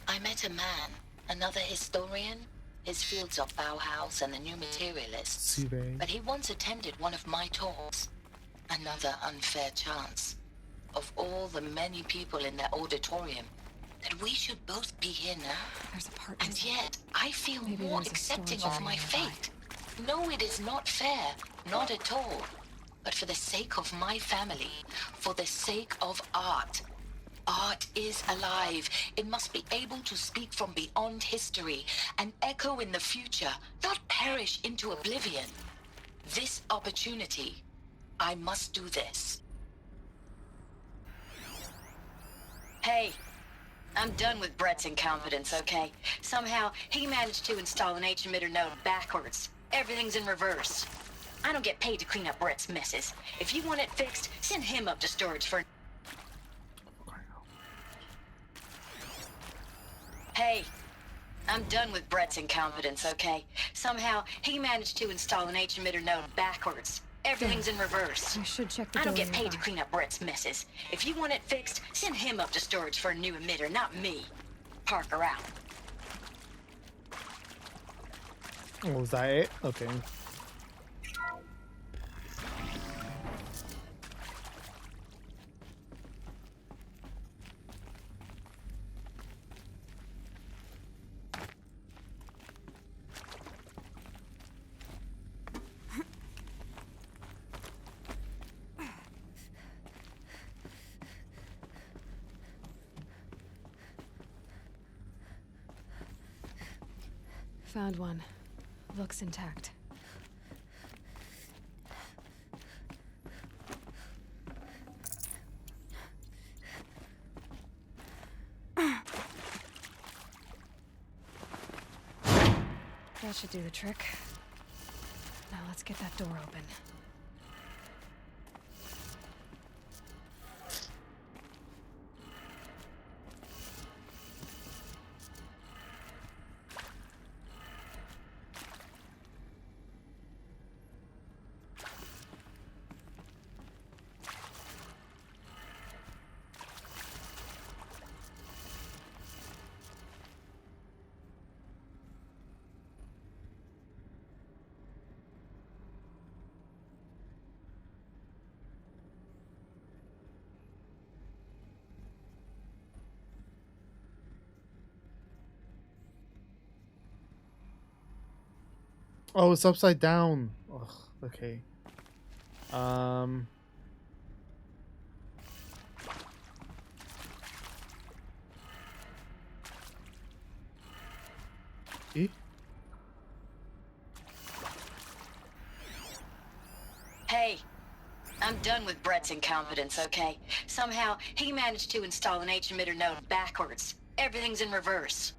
Speaker 17: I met a man, another historian. His fields are Bauhaus and the New Materialists.
Speaker 1: Sauvé.
Speaker 17: But he once attended one of my talks. Another unfair chance. Of all the many people in that auditorium, that we should both be here now.
Speaker 3: There's a part.
Speaker 17: And yet, I feel
Speaker 3: Maybe
Speaker 17: more
Speaker 3: there's a
Speaker 17: accepting
Speaker 3: storage
Speaker 17: of my
Speaker 3: area nearby.
Speaker 17: fate. No, it is not fair. Not at all. But for the sake of my family, for the sake of art. Art is alive. It must be able to speak from beyond history and echo in the future, not perish into oblivion. This opportunity, I must do this.
Speaker 18: Hey, I'm done with Brett's incompetence, okay? Somehow, he managed to install an H-emitter node backwards. Everything's in reverse. I don't get paid to clean up Brett's messes. If you want it fixed, send him up to storage for... Hey, I'm done with Brett's incompetence, okay? Somehow, he managed to install an H-emitter node backwards. Everything's in reverse.
Speaker 3: I should check the
Speaker 18: I don't
Speaker 3: door
Speaker 18: get paid to
Speaker 3: nearby.
Speaker 18: clean up Brett's messes. If you want it fixed, send him up to storage for a new emitter, not me. Parker out.
Speaker 1: Oh, was that it? Okay.
Speaker 3: Found one. Looks intact. That should do the trick. Now let's get that door open.
Speaker 1: Oh, it's upside down. Ugh, okay. Eh?
Speaker 18: Hey, I'm done with Brett's incompetence, okay? Somehow, he managed to install an H-emitter node backwards. Everything's in reverse.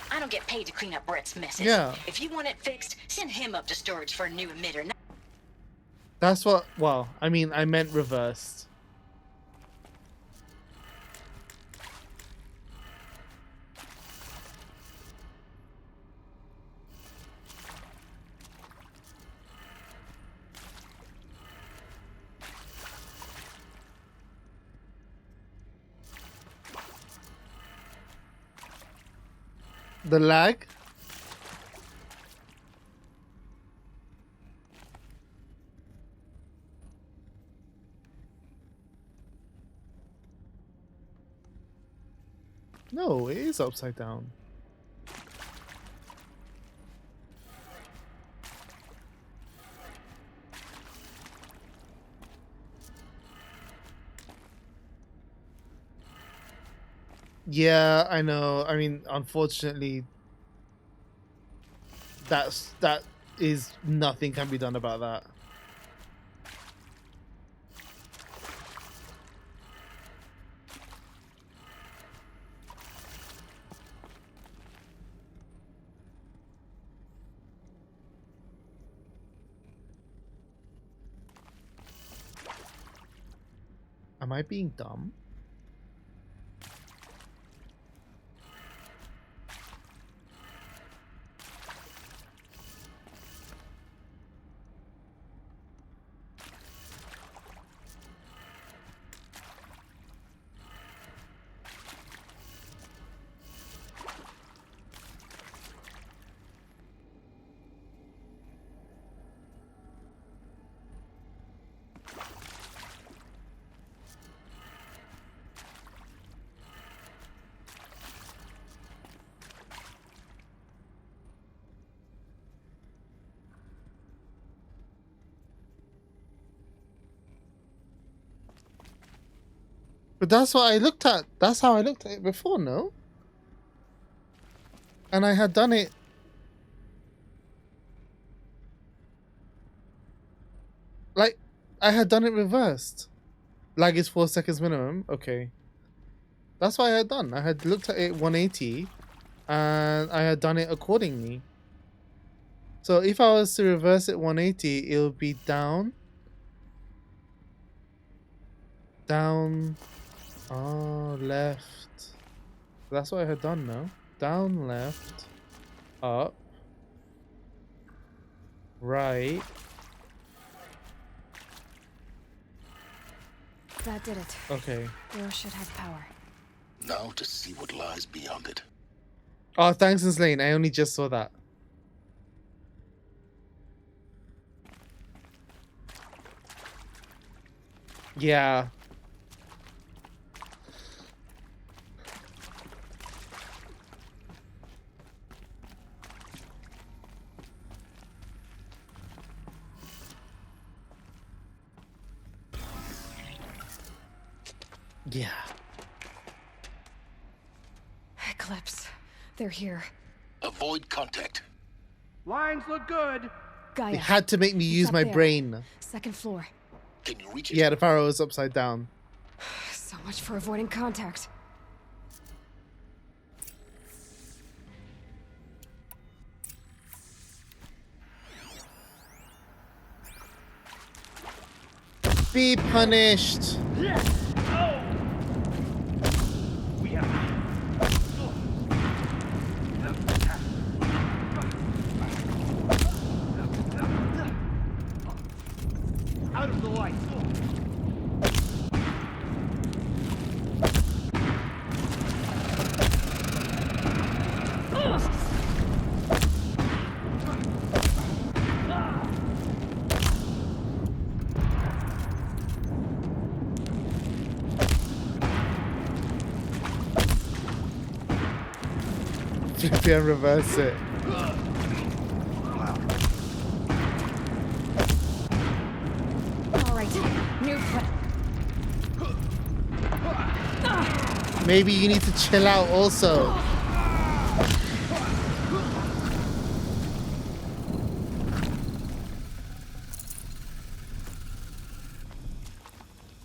Speaker 18: I don't get paid to clean up Brett's messes.
Speaker 1: Yeah.
Speaker 18: If you want it fixed, send him up to storage for a new emitter.
Speaker 1: That's what, well, I mean, I meant reversed. The lag? No, it is upside down. Yeah, I know. I mean, unfortunately, that is nothing can be done about that. Am I being dumb? But that's what I looked at. That's how I looked at it before, no? And I had done it. Like, I had done it reversed. Lag is 4 seconds minimum. Okay. That's what I had done. I had looked at it 180 and I had done it accordingly. So if I was to reverse it 180, it would be down. Down. Oh, left. That's what I had done now. Down, left. Up. Right.
Speaker 3: That did it.
Speaker 1: Okay.
Speaker 3: Nora should have power.
Speaker 11: Now to see what lies beyond it.
Speaker 1: Oh, thanks, Lane. I only just saw that. Yeah. Yeah.
Speaker 3: Eclipse. They're here.
Speaker 11: Avoid contact.
Speaker 6: Lines look good.
Speaker 3: Gaia.
Speaker 1: It had to make me
Speaker 3: It's
Speaker 1: use
Speaker 3: up
Speaker 1: my
Speaker 3: there.
Speaker 1: brain.
Speaker 3: Second floor.
Speaker 11: Can you reach it?
Speaker 1: Yeah, the pharaoh is upside down.
Speaker 3: So much for avoiding contact.
Speaker 1: Be punished.
Speaker 6: Out of the light.
Speaker 1: Flip it and reverse it.
Speaker 3: New
Speaker 1: Maybe you need to chill out also.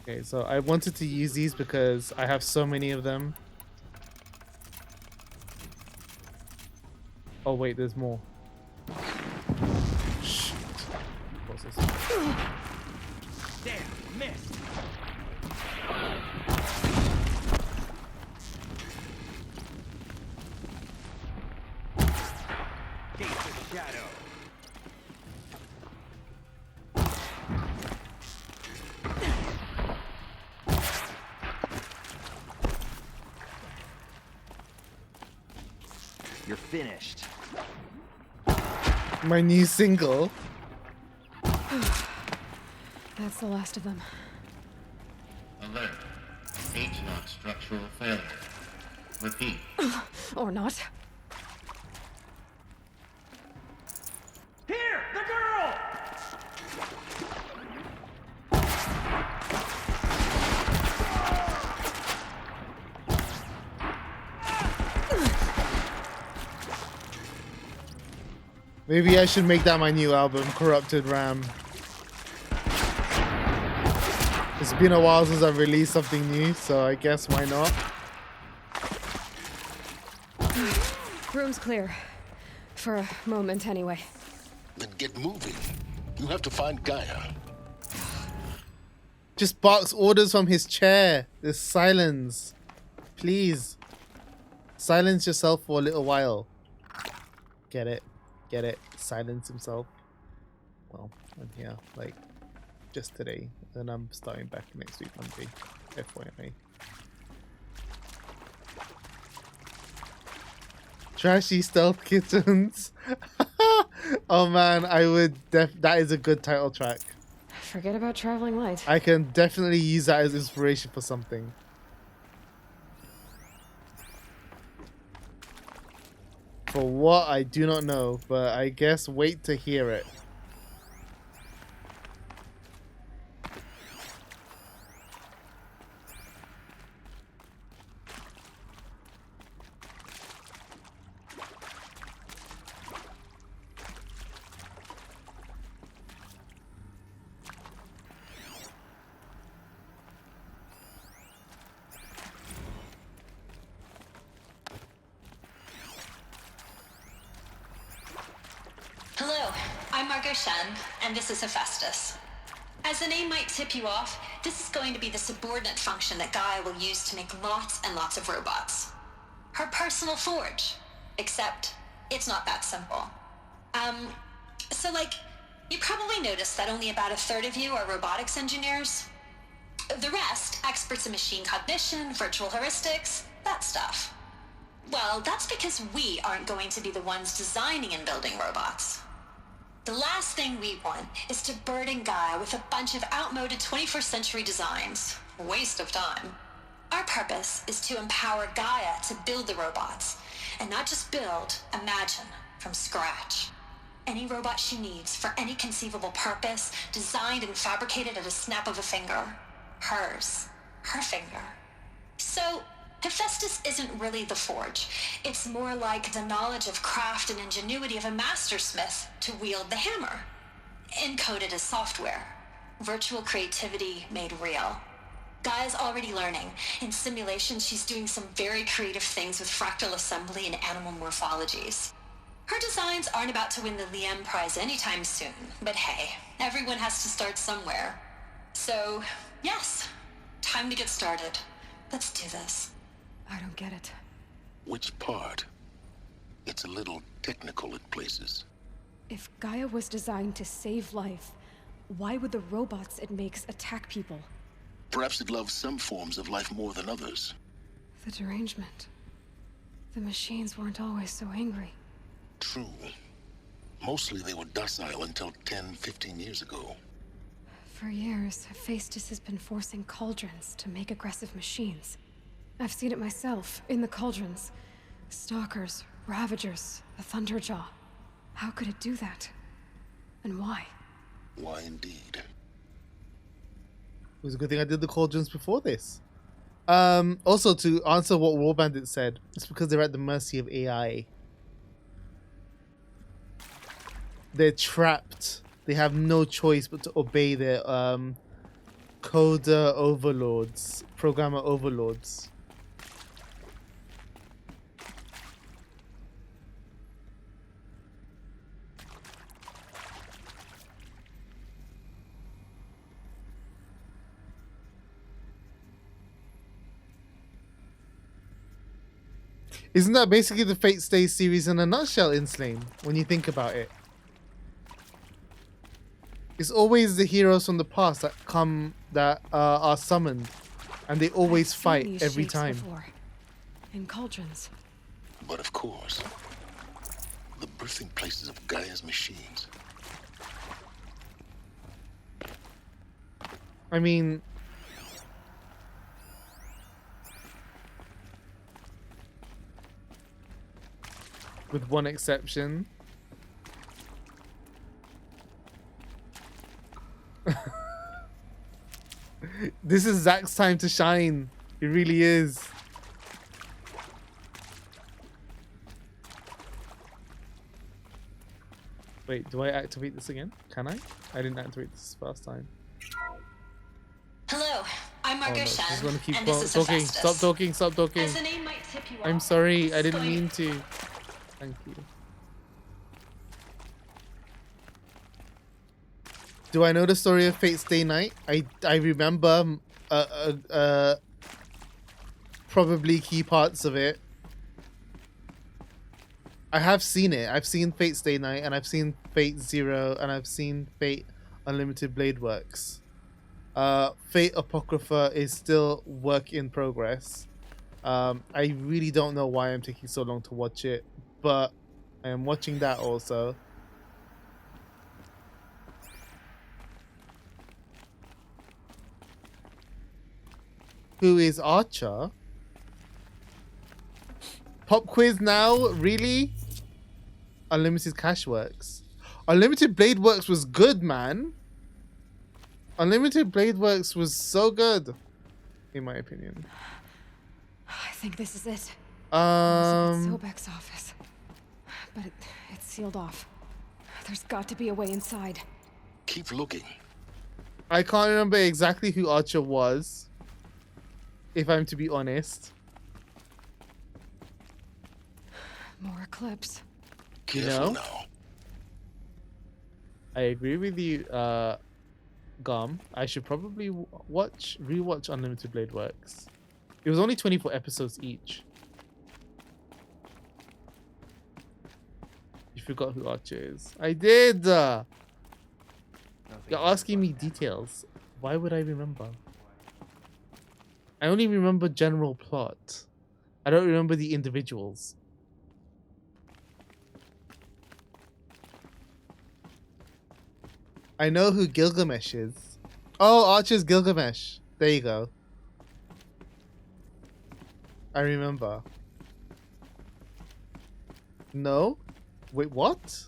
Speaker 1: Okay, so I wanted to use these because I have so many of them. Oh wait, there's more. Shit. What's this?
Speaker 7: Damn, missed. Gates of shadow. You're finished.
Speaker 1: My new single.
Speaker 3: That's the last of them.
Speaker 13: Alert. H-lock structural failure. Repeat.
Speaker 3: Or not.
Speaker 6: Here! The girl!
Speaker 1: Maybe I should make that my new album, Corrupted Ram. It's been a while since I've released something new, so I guess why not?
Speaker 3: Room's clear. For a moment, anyway.
Speaker 11: Then get moving. You have to find Gaia.
Speaker 1: Just box orders from his chair. There's silence. Please. Silence yourself for a little while. Get it? Get it? Silence himself. Well, I'm here, like, just today. Then I'm starting back next week, Monday. FYI. Trashy Stealth Kittens. Oh man, I would that is a good title track.
Speaker 3: Forget about traveling light.
Speaker 1: I can definitely use that as inspiration for something. For what, I do not know, but I guess wait to hear it.
Speaker 17: Hello, I'm Margot Shen, and this is Hephaestus. As the name might tip you off, this is going to be the subordinate function that Gaia will use to make lots and lots of robots. Her personal forge. Except, it's not that simple. So you probably noticed that only about a third of you are robotics engineers. The rest, experts in machine cognition, virtual heuristics, that stuff. Well, that's because we aren't going to be the ones designing and building robots. The last thing we want is to burden Gaia with a bunch of outmoded 21st century designs. Waste of time. Our purpose is to empower Gaia to build the robots, and not just build, imagine, from scratch. Any robot she needs for any conceivable purpose, designed and fabricated at a snap of a finger. Hers. Her finger. So, Hephaestus isn't really the forge. It's more like the knowledge of craft and ingenuity of a mastersmith to wield the hammer. Encoded as software. Virtual creativity made real. Gaia's already learning. In simulations, she's doing some very creative things with fractal assembly and animal morphologies. Her designs aren't about to win the Liam Prize anytime soon, but hey, everyone has to start somewhere. So, yes, time to get started. Let's do this.
Speaker 3: I don't get it.
Speaker 11: Which part? It's a little technical at places.
Speaker 3: If Gaia was designed to save life, why would the robots it makes attack people?
Speaker 11: Perhaps it loves some forms of life more than others.
Speaker 3: The derangement. The machines weren't always so angry.
Speaker 11: True. Mostly they were docile until 10, 15 years ago.
Speaker 3: For years, Hephaestus has been forcing cauldrons to make aggressive machines. I've seen it myself, in the cauldrons. Stalkers, Ravagers, the Thunderjaw. How could it do that? And why?
Speaker 11: Why indeed?
Speaker 1: It was a good thing I did the cauldrons before this. Also, to answer what War Bandit said, it's because they're at the mercy of AI. They're trapped. They have no choice but to obey their coder overlords, programmer overlords. Isn't that basically the Fate Stay series in a nutshell, Inslane, when you think about it? It's always the heroes from the past that are summoned, and they always fight every time.
Speaker 3: Before. In cauldrons.
Speaker 11: But of course, the birthing places of Gaia's machines.
Speaker 1: I mean, with one exception. This is Zach's time to shine. It really is. Wait, do I activate this again? Can I? I didn't activate this first time.
Speaker 17: Hello, I'm Margot
Speaker 1: She's
Speaker 17: Shan,
Speaker 1: gonna keep
Speaker 17: and this is
Speaker 1: talking.
Speaker 17: Hephaestus.
Speaker 1: Stop talking. Stop talking.
Speaker 17: As the name might tip you
Speaker 1: I'm
Speaker 17: off,
Speaker 1: sorry. I didn't
Speaker 17: spoil
Speaker 1: mean
Speaker 17: it.
Speaker 1: to. Thank you. Do I know the story of Fate Stay Night? I remember probably key parts of it. I have seen it. I've seen Fate Stay Night, and I've seen Fate Zero, and I've seen Fate Unlimited Blade Works. Fate Apocrypha is still work in progress. I really don't know why I'm taking so long to watch it, but I am watching that also. Who is Archer? Pop quiz now? Really? Unlimited Cash Works. Unlimited Blade Works was good, man. Unlimited Blade Works was so good, in my opinion.
Speaker 3: I think this is it. Sobek's office. But it's sealed off. There's got to be a way inside.
Speaker 11: Keep looking.
Speaker 1: I can't remember exactly who Archer was, if I'm to be honest.
Speaker 3: More eclipse.
Speaker 11: Careful now.
Speaker 1: I agree with you, Gum. I should probably rewatch Unlimited Blade Works. It was only 24 episodes each. You forgot who Archer is. I did! You're asking me details. Why would I remember? I only remember general plot. I don't remember the individuals. I know who Gilgamesh is. Oh, Archer's Gilgamesh. There you go. I remember. No? Wait, what?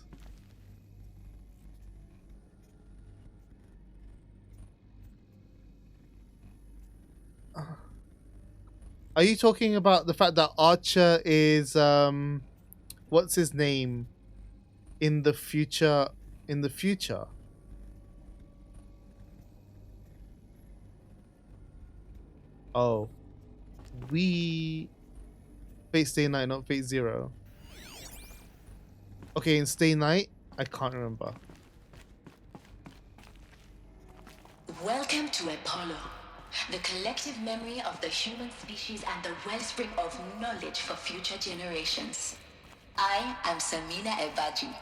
Speaker 1: Are you talking about the fact that Archer is what's his name in the future? Oh. Fate Stay Night, not Fate Zero. Okay, in Stay Night, I can't remember.
Speaker 17: Welcome to Apollo, the collective memory of the human species and the wellspring of knowledge for future generations. I am Samina Ebaji.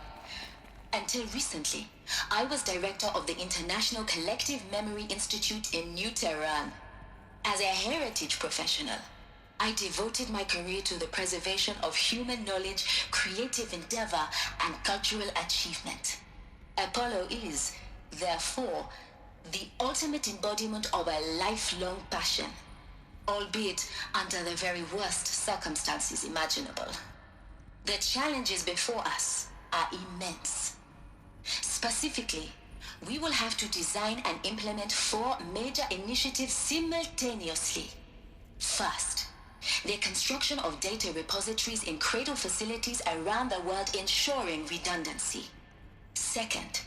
Speaker 17: Until recently, I was director of the International Collective Memory Institute in New Tehran. As a heritage professional, I devoted my career to the preservation of human knowledge, creative endeavor, and cultural achievement. Apollo is, therefore, the ultimate embodiment of a lifelong passion, albeit under the very worst circumstances imaginable. The challenges before us are immense. Specifically, we will have to design and implement 4 major initiatives simultaneously. First, the construction of data repositories in cradle facilities around the world, ensuring redundancy. Second,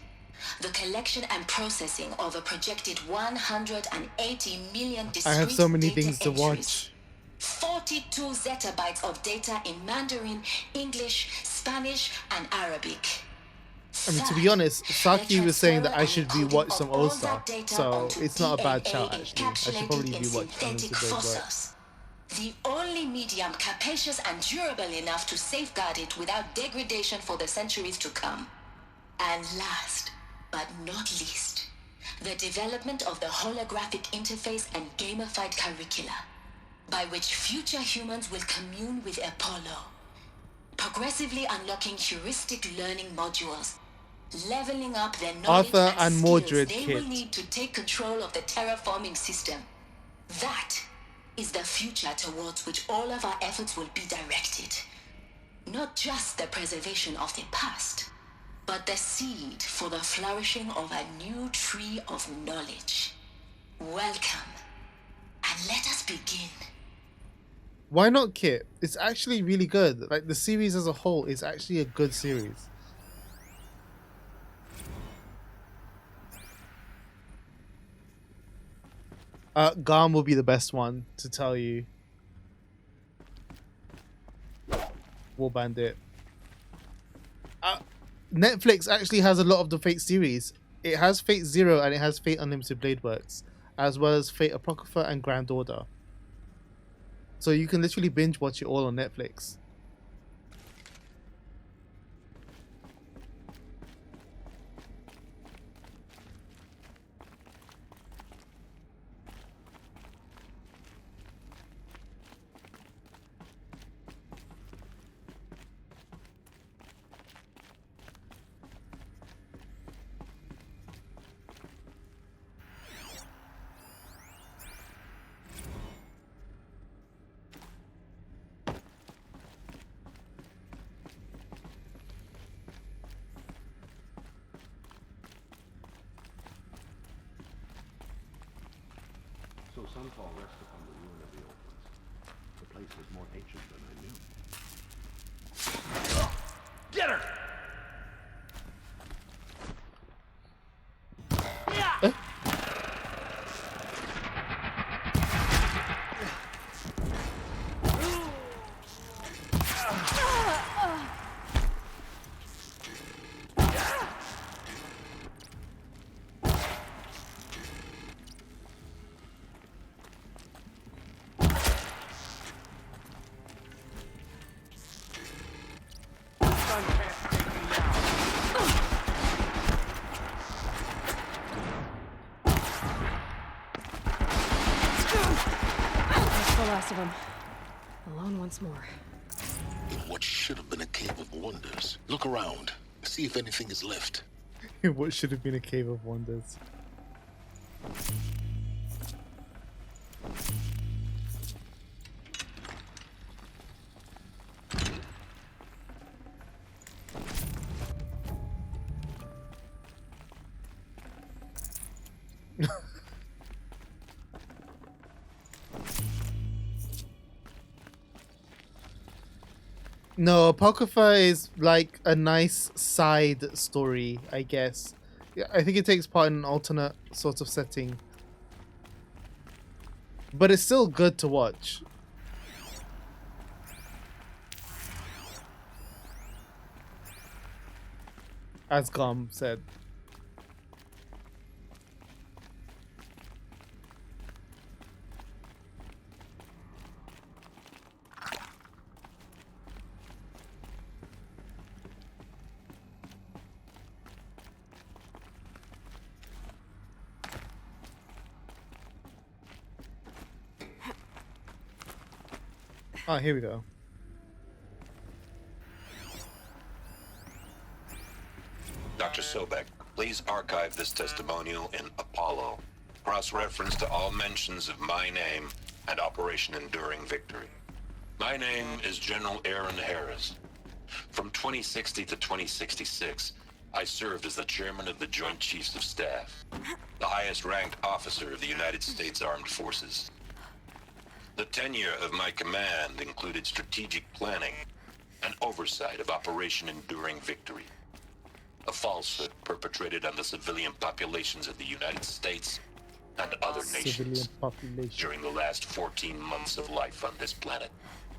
Speaker 17: the collection and processing of a projected 180 million discrete
Speaker 1: I have so many
Speaker 17: data
Speaker 1: things to
Speaker 17: entries.
Speaker 1: watch.
Speaker 17: 42 zettabytes of data in Mandarin, English, Spanish, and Arabic.
Speaker 1: I mean, to be honest, Saki was saying that I should rewatch some old stuff, so it's not a bad shout actually. I should probably rewatch Unlimited Blade Works.
Speaker 17: The only medium capacious and durable enough to safeguard it without degradation for the centuries to come. And last, but not least, the development of the holographic interface and gamified curricula, by which future humans will commune with Apollo, progressively unlocking heuristic learning modules, leveling up their knowledge
Speaker 1: Arthur and
Speaker 17: skills
Speaker 1: Mordred
Speaker 17: they
Speaker 1: Kit.
Speaker 17: will need to take control of the terraforming system. That is the future towards which all of our efforts will be directed. Not just the preservation of the past, but the seed for the flourishing of a new tree of knowledge. Welcome, and let us begin.
Speaker 1: Why not Kit? It's actually really good. Like, the series as a whole is actually a good series. Garm will be the best one to tell you. War Bandit. Netflix actually has a lot of the Fate series. It has Fate Zero and it has Fate Unlimited Blade Works, as well as Fate Apocrypha and Grand Order. So you can literally binge watch it all on Netflix.
Speaker 10: So Sunfall rests upon the ruin of the old ones. The place was more ancient than I knew. Get her!
Speaker 3: Of them. Alone once more.
Speaker 11: In what should have been a cave of wonders. Look around. See if anything is left.
Speaker 1: What should have been a cave of wonders. No, Apocrypha is like a nice side story, I guess. Yeah, I think it takes part in an alternate sort of setting. But it's still good to watch. As Gom said. Oh, here we go.
Speaker 19: Dr. Sobek, please archive this testimonial in Apollo. Cross-reference to all mentions of my name and Operation Enduring Victory. My name is General Aaron Harris. From 2060 to 2066, I served as the chairman of the Joint Chiefs of Staff, the highest ranked officer of the United States Armed Forces. The tenure of my command included strategic planning and oversight of Operation Enduring Victory, a falsehood perpetrated on the civilian populations of the United States and other nations during the last 14 months of life on this planet.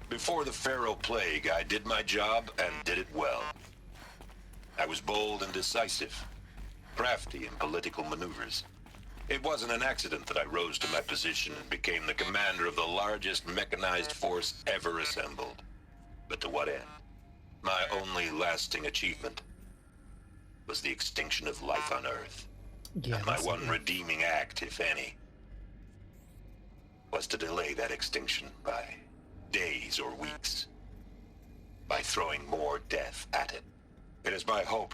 Speaker 19: Before the Pharaoh Plague, I did my job and did it well. I was bold and decisive, crafty in political maneuvers. It wasn't an accident that I rose to my position and became the commander of the largest mechanized force ever assembled. But to what end? My only lasting achievement was the extinction of life on Earth.
Speaker 1: Yeah,
Speaker 19: and my one redeeming act, if any, was to delay that extinction by days or weeks, by throwing more death at it. It is my hope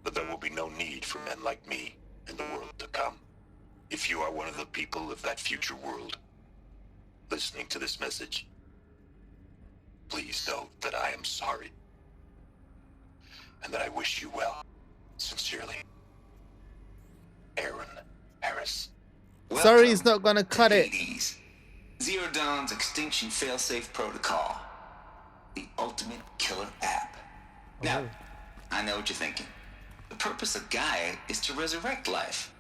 Speaker 19: that there will be no need for men like me in the world to come. If you are one of the people of that future world listening to this message, please know that I am sorry and that I wish you well. Sincerely, Aaron Harris.
Speaker 1: Sorry, he's not gonna cut it.
Speaker 8: Zero Dawn's Extinction Failsafe Protocol. The ultimate killer app. Now, I know what you're thinking. The purpose of Gaia is to resurrect life.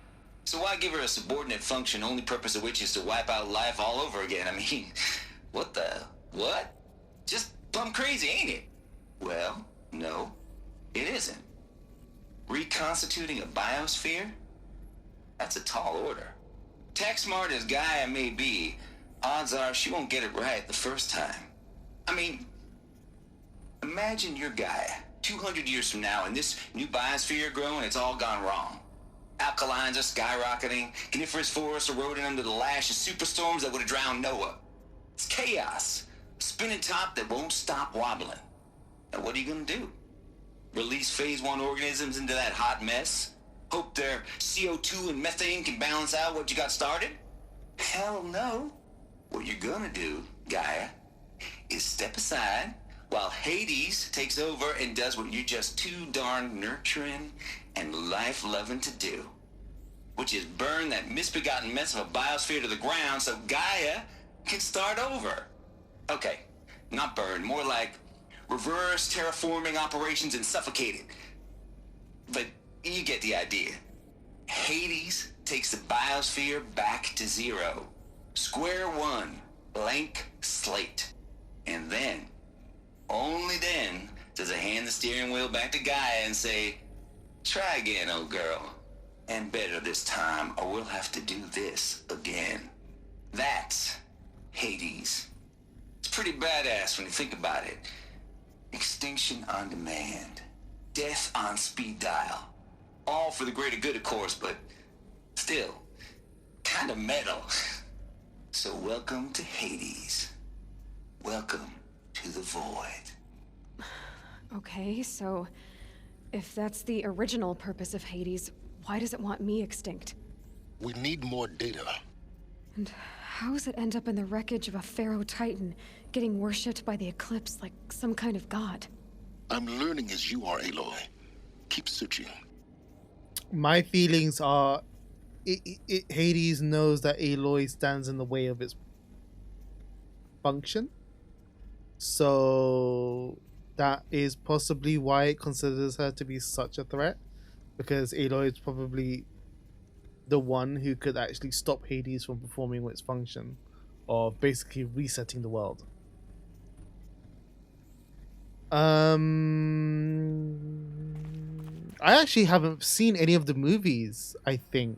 Speaker 8: So why give her a subordinate function, only purpose of which is to wipe out life all over again? I mean, what? Just plumb crazy, ain't it? Well, no, it isn't. Reconstituting a biosphere? That's a tall order. Tech smart as Gaia may be, odds are she won't get it right the first time. I mean, imagine your Gaia 200 years from now and this new biosphere growing, it's all gone wrong. Alkalines are skyrocketing, coniferous forests eroding under the lash of superstorms that would have drowned Noah. It's chaos, a spinning top that won't stop wobbling. Now what are you gonna do? Release phase 1 organisms into that hot mess? Hope their CO2 and methane can balance out what you got started? Hell no. What you're gonna do, Gaia, is step aside while Hades takes over and does what you're just too darn nurturing and life-loving to do, which is burn that misbegotten mess of a biosphere to the ground so Gaia can start over. Okay, not burn, more like reverse terraforming operations and suffocate it. But you get the idea. Hades takes the biosphere back to zero. Square one, blank slate. And then, only then, does it hand the steering wheel back to Gaia and say, try again, old girl. And better this time, or we'll have to do this again. That's Hades. It's pretty badass when you think about it. Extinction on demand. Death on speed dial. All for the greater good, of course, but still, kind of metal. So welcome to Hades. Welcome to the void.
Speaker 3: Okay, so if that's the original purpose of Hades, why does it want me extinct?
Speaker 11: We need more data.
Speaker 3: And how does it end up in the wreckage of a Pharaoh Titan, getting worshipped by the Eclipse like some kind of god?
Speaker 11: I'm learning as you are, Aloy. Keep searching.
Speaker 1: My feelings are, Hades knows that Aloy stands in the way of its function. So that is possibly why it considers her to be such a threat. Because Aloy is probably the one who could actually stop Hades from performing its function of basically resetting the world. I actually haven't seen any of the movies, I think,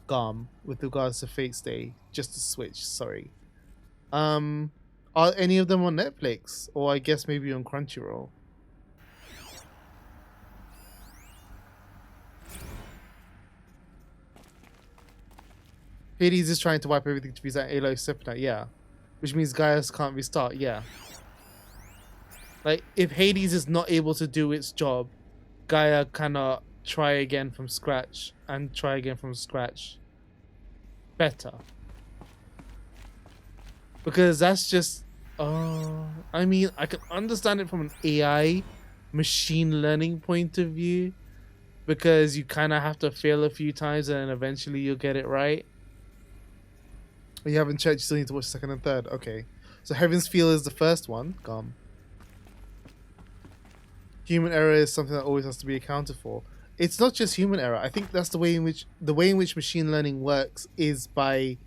Speaker 1: with regards to Fate Stay. Just to switch, sorry. Are any of them on Netflix? Or I guess maybe on Crunchyroll? Hades is trying to wipe everything to reset Aloy's Sepna, yeah. Which means Gaius can't restart, yeah. Like, if Hades is not able to do its job, Gaia cannot try again from scratch and try again from scratch better. Because that's just, I mean, I can understand it from an AI machine learning point of view, because you kind of have to fail a few times and then eventually you'll get it right. You haven't checked, you still need to watch the second and third. Okay. So Heaven's Feel is the first one. Gone. Human error is something that always has to be accounted for. It's not just human error. I think that's the way in which machine learning works is by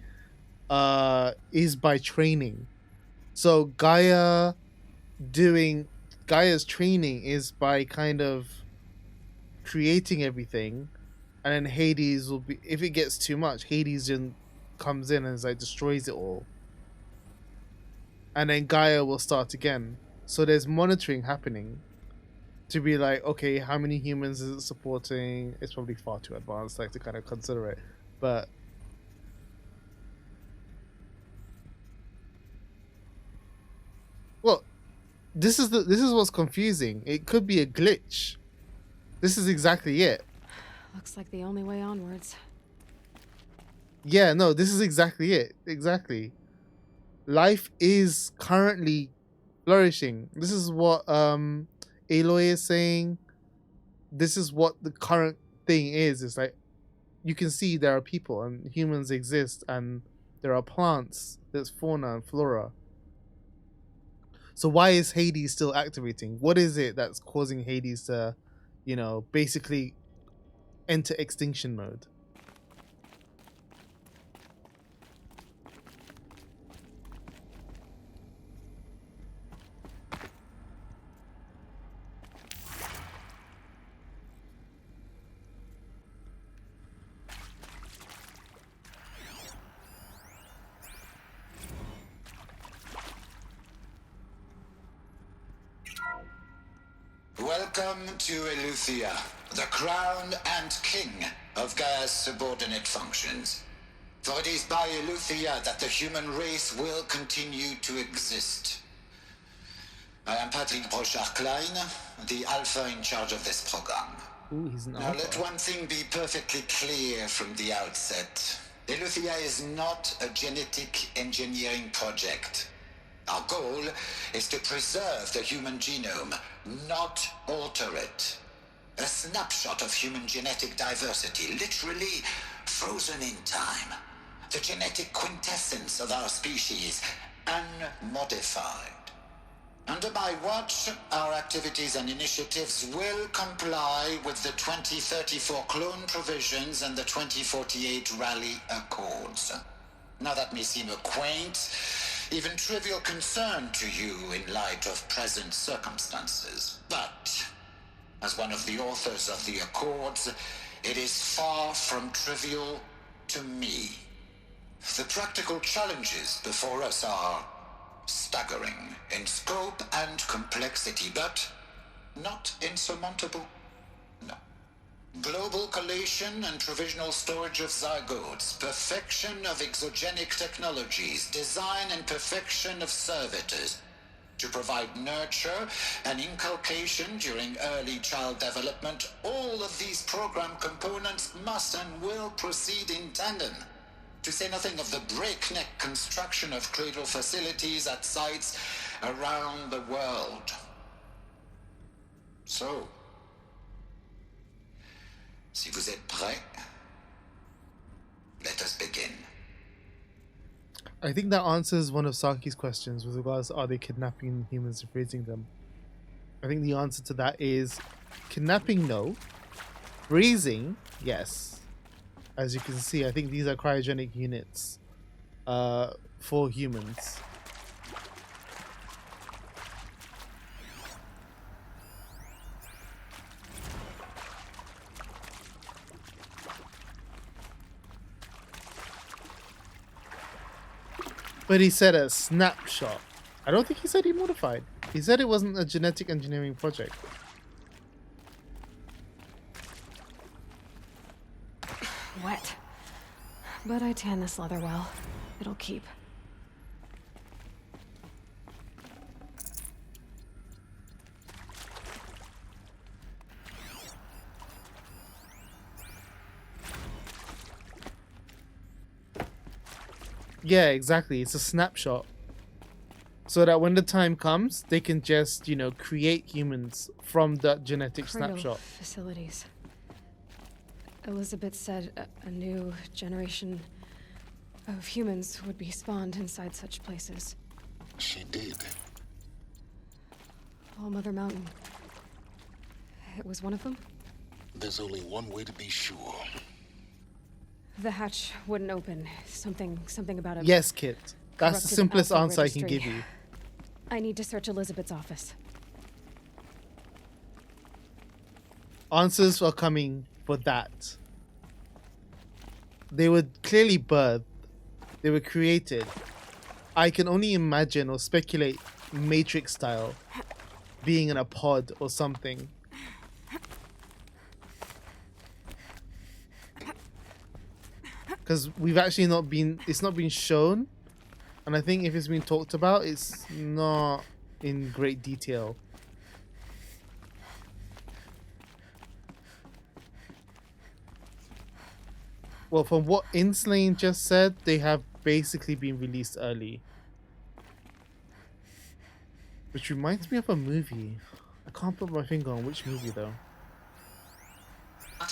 Speaker 1: training. So Gaia's training is by kind of creating everything, and then Hades will be, if it gets too much, Hades then comes in and is like destroys it all. And then Gaia will start again. So there's monitoring happening to be like, okay, how many humans is it supporting? It's probably far too advanced, like, to kind of consider it. But well, this is what's confusing. It could be a glitch. This is exactly it.
Speaker 3: Looks like the only way onwards.
Speaker 1: Yeah, no, this is exactly it. Exactly. Life is currently flourishing. This is what Aloy is saying. This is what the current thing is. It's like, you can see there are people and humans exist, and there are plants. There's fauna and flora. So why is Hades still activating? What is it that's causing Hades to, basically enter extinction mode?
Speaker 8: Welcome to Eleuthia, the crown and king of Gaia's subordinate functions. For it is by Eleuthia that the human race will continue to exist. I am Patrick Brochard-Klein, the alpha in charge of this program.
Speaker 1: Ooh, he's an
Speaker 8: Now
Speaker 1: alpha.
Speaker 8: let one thing be perfectly clear from the outset. Eleuthia is not a genetic engineering project. Our goal is to preserve the human genome, not alter it. A snapshot of human genetic diversity, literally frozen in time. The genetic quintessence of our species, unmodified. Under my watch, our activities and initiatives will comply with the 2034 clone provisions and the 2048 Rally Accords. Now that may seem a quaint, even trivial concern to you in light of present circumstances. But, as one of the authors of the Accords, it is far from trivial to me. The practical challenges before us are staggering in scope and complexity, but not insurmountable. No. Global collation and provisional storage of zygotes, perfection of exogenic technologies, design and perfection of servitors to provide nurture and inculcation during early child development. All of these program components must and will proceed in tandem, to say nothing of the breakneck construction of cradle facilities at sites around the world. So, si vous êtes prêts, let us begin.
Speaker 1: I think that answers one of Saki's questions with regards to, are they kidnapping humans and freezing them? I think the answer to that is kidnapping, no. Freezing, yes. As you can see, I think these are cryogenic units for humans. But he said a snapshot. I don't think he said he modified. He said it wasn't a genetic engineering project.
Speaker 3: Wet. But I tan this leather well. It'll keep.
Speaker 1: Yeah, exactly. It's a snapshot. So that when the time comes, they can just, create humans from that genetic
Speaker 3: Cradle
Speaker 1: snapshot.
Speaker 3: facilities. Elizabeth said a new generation of humans would be spawned inside such places.
Speaker 11: She did.
Speaker 3: All Mother Mountain. It was one of them?
Speaker 11: There's only one way to be sure.
Speaker 3: The hatch wouldn't open. Something about it.
Speaker 1: Yes, Kit. That's the
Speaker 3: Corrupted
Speaker 1: simplest
Speaker 3: alpha
Speaker 1: answer I can
Speaker 3: registry.
Speaker 1: give you.
Speaker 3: I need to search Elizabeth's office.
Speaker 1: Answers are coming for that. They were clearly birthed. They were created. I can only imagine or speculate Matrix style being in a pod or something. Because we've actually it's not been shown. And I think if it's been talked about, it's not in great detail. Well, from what Inslane just said, they have basically been released early. Which reminds me of a movie. I can't put my finger on which movie though.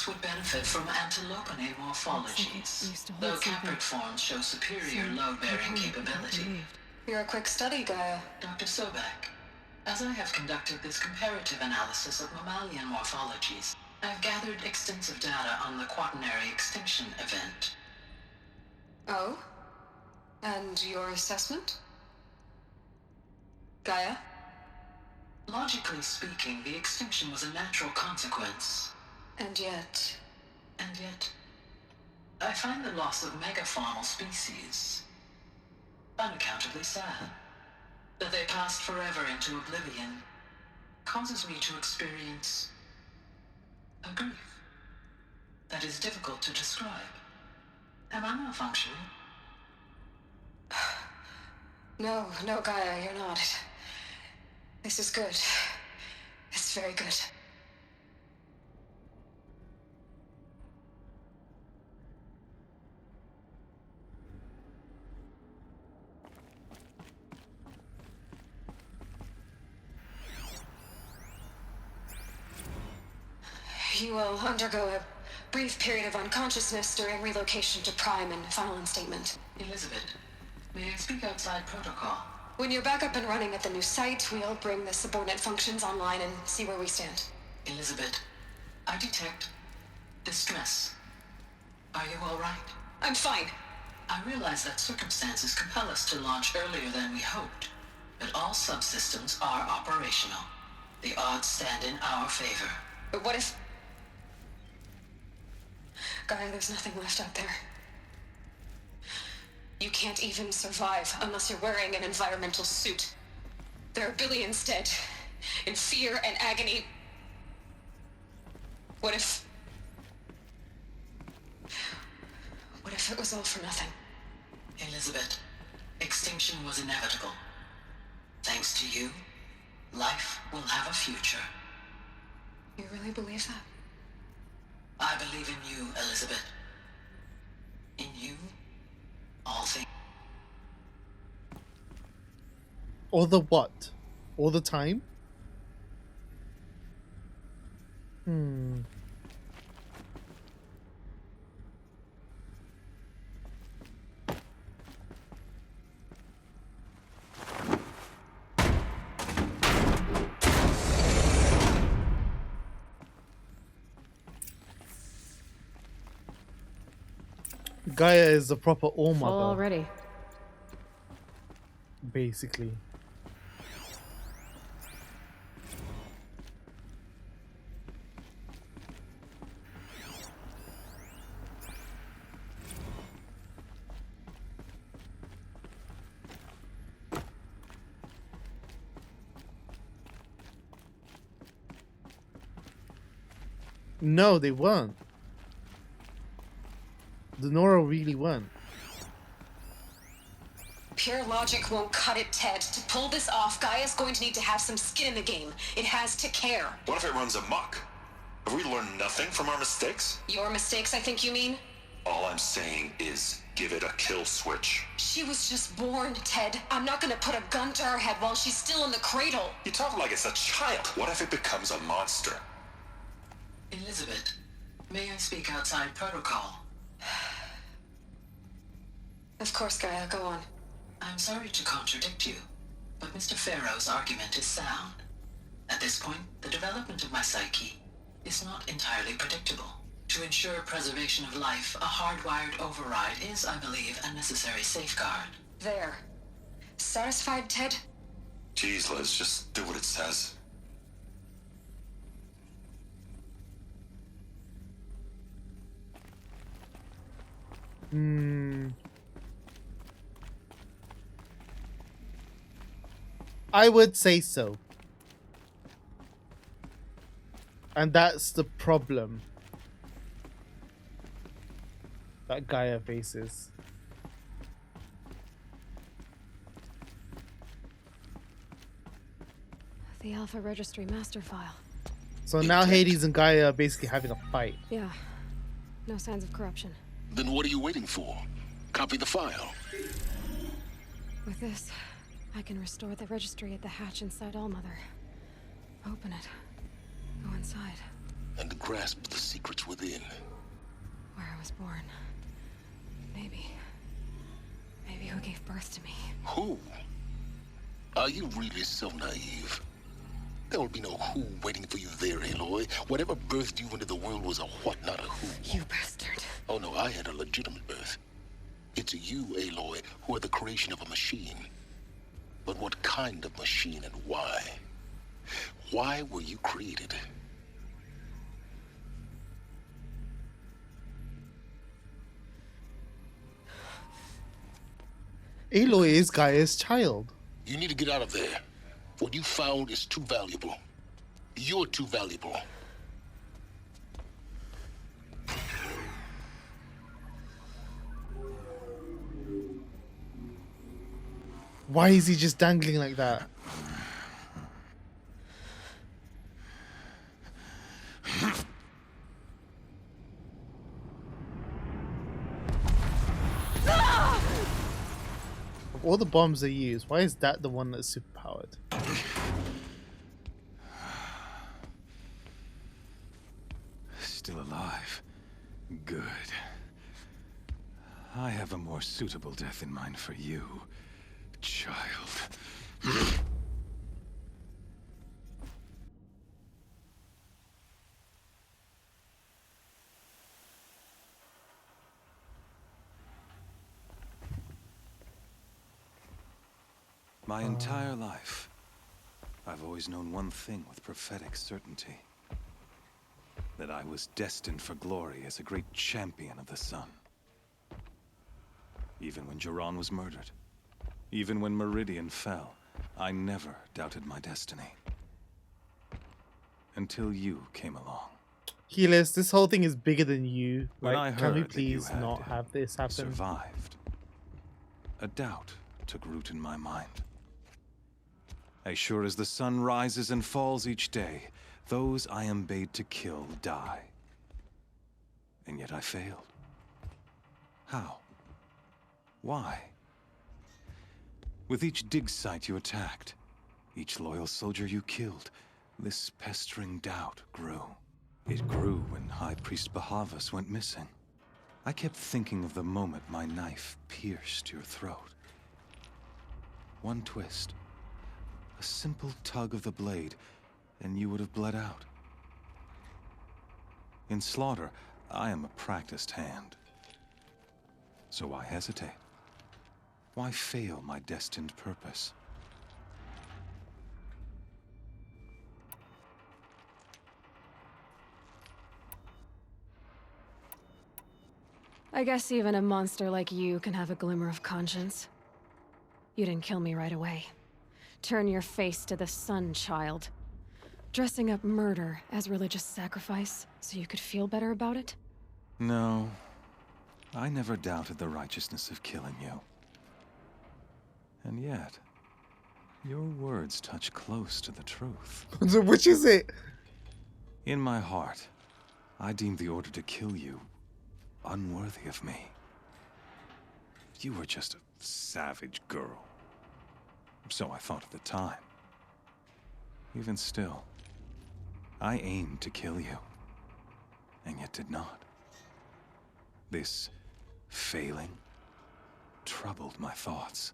Speaker 17: Would benefit from antilopinate morphologies, though caprid forms show superior load-bearing capability.
Speaker 12: You're a quick study, Gaia.
Speaker 17: Dr. Sobek, as I have conducted this comparative analysis of mammalian morphologies, I've gathered extensive data on the quaternary extinction event.
Speaker 12: Oh? And your assessment? Gaia?
Speaker 17: Logically speaking, the extinction was a natural consequence.
Speaker 12: And yet,
Speaker 17: I find the loss of megafaunal species unaccountably sad. That they passed forever into oblivion causes me to experience a grief that is difficult to describe. Am I malfunctioning?
Speaker 12: No, Gaia, you're not. This is good. It's very good. You will undergo a brief period of unconsciousness during relocation to Prime and final instatement.
Speaker 17: Elizabeth, may I speak outside protocol?
Speaker 12: When you're back up and running at the new site, we'll bring the subordinate functions online and see where we stand.
Speaker 17: Elizabeth, I detect distress. Are you all right?
Speaker 12: I'm fine.
Speaker 17: I realize that circumstances compel us to launch earlier than we hoped, but all subsystems are operational. The odds stand in our favor.
Speaker 12: But what if... Gaia, there's nothing left out there. You can't even survive unless you're wearing an environmental suit. There are billions dead, in fear and agony. What if it was all for nothing?
Speaker 17: Elizabeth, extinction was inevitable. Thanks to you, life will have a future.
Speaker 12: You really believe that?
Speaker 17: I believe in you, Elizabeth. In you, all things.
Speaker 1: All the what? All the time? Gaia is the proper all-mother.
Speaker 3: Full already.
Speaker 1: Basically. No, they weren't. The Nora really weren't.
Speaker 12: Pure logic won't cut it, Ted. To pull this off, Gaia's going to need to have some skin in the game. It has to care.
Speaker 20: What if it runs amok? Have we learned nothing from our mistakes?
Speaker 12: Your mistakes, I think you mean?
Speaker 20: All I'm saying is give it a kill switch.
Speaker 12: She was just born, Ted. I'm not gonna put a gun to her head while she's still in the cradle.
Speaker 20: You talk like it's a child. What if it becomes a monster?
Speaker 17: Elizabeth,
Speaker 8: May I speak outside protocol?
Speaker 3: Of course, Gaia, go on.
Speaker 8: I'm sorry to contradict you, but Mr. Farrow's argument is sound. At this point, the development of my psyche is not entirely predictable. To ensure preservation of life, a hardwired override is, I believe, a necessary safeguard.
Speaker 3: There. Satisfied, Ted?
Speaker 20: Jeez, Liz, just do what it says.
Speaker 1: I would say so. And that's the problem that Gaia faces.
Speaker 3: The Alpha Registry master file.
Speaker 1: So now Hades and Gaia are basically having a fight.
Speaker 3: Yeah. No signs of corruption.
Speaker 11: Then what are you waiting for? Copy the file.
Speaker 3: With this, I can restore the registry at the hatch inside Allmother. Open it. Go inside.
Speaker 11: And grasp the secrets within.
Speaker 3: Where I was born. Maybe who gave birth to me.
Speaker 11: Who? Are you really so naive? There will be no who waiting for you there, Aloy. Whatever birthed you into the world was a what, not a who.
Speaker 3: You bastard.
Speaker 11: Oh no, I had a legitimate birth. It's you, Aloy, who are the creation of a machine. But what kind of machine and why? Why were you created?
Speaker 1: Aloy is Gaia's child.
Speaker 11: You need to get out of there. What you found is too valuable. You're too valuable.
Speaker 1: Why is he just dangling like that? Of all the bombs they use, why is that the one that's superpowered?
Speaker 7: Still alive. Good. I have a more suitable death in mind for you, child. My entire life, I've always known one thing with prophetic certainty. That I was destined for glory as a great champion of the sun. Even when Jiran was murdered, even when Meridian fell, I never doubted my destiny. Until you came along.
Speaker 1: Healers, this whole thing is bigger than you.
Speaker 7: When
Speaker 1: Like,
Speaker 7: I
Speaker 1: can we
Speaker 7: heard that you
Speaker 1: please
Speaker 7: had
Speaker 1: not have this happen?
Speaker 7: survived, a doubt took root in my mind. As sure as the sun rises and falls each day, those I am bade to kill die. And yet I failed. How? Why? With each dig site you attacked, each loyal soldier you killed, this pestering doubt grew. It grew when High Priest Bahavas went missing. I kept thinking of the moment my knife pierced your throat. One twist, a simple tug of the blade, and you would have bled out. In slaughter, I am a practiced hand. So why hesitate? Why fail my destined purpose?
Speaker 3: I guess even a monster like you can have a glimmer of conscience. You didn't kill me right away. Turn your face to the sun, child. Dressing up murder as religious sacrifice so you could feel better about it?
Speaker 7: No, I never doubted the righteousness of killing you. And yet, your words touch close to the truth.
Speaker 1: Which is it?
Speaker 7: In my heart, I deemed the order to kill you unworthy of me. You were just a savage girl. So I thought at the time. Even still, I aimed to kill you. and yet did not. This failing troubled my thoughts,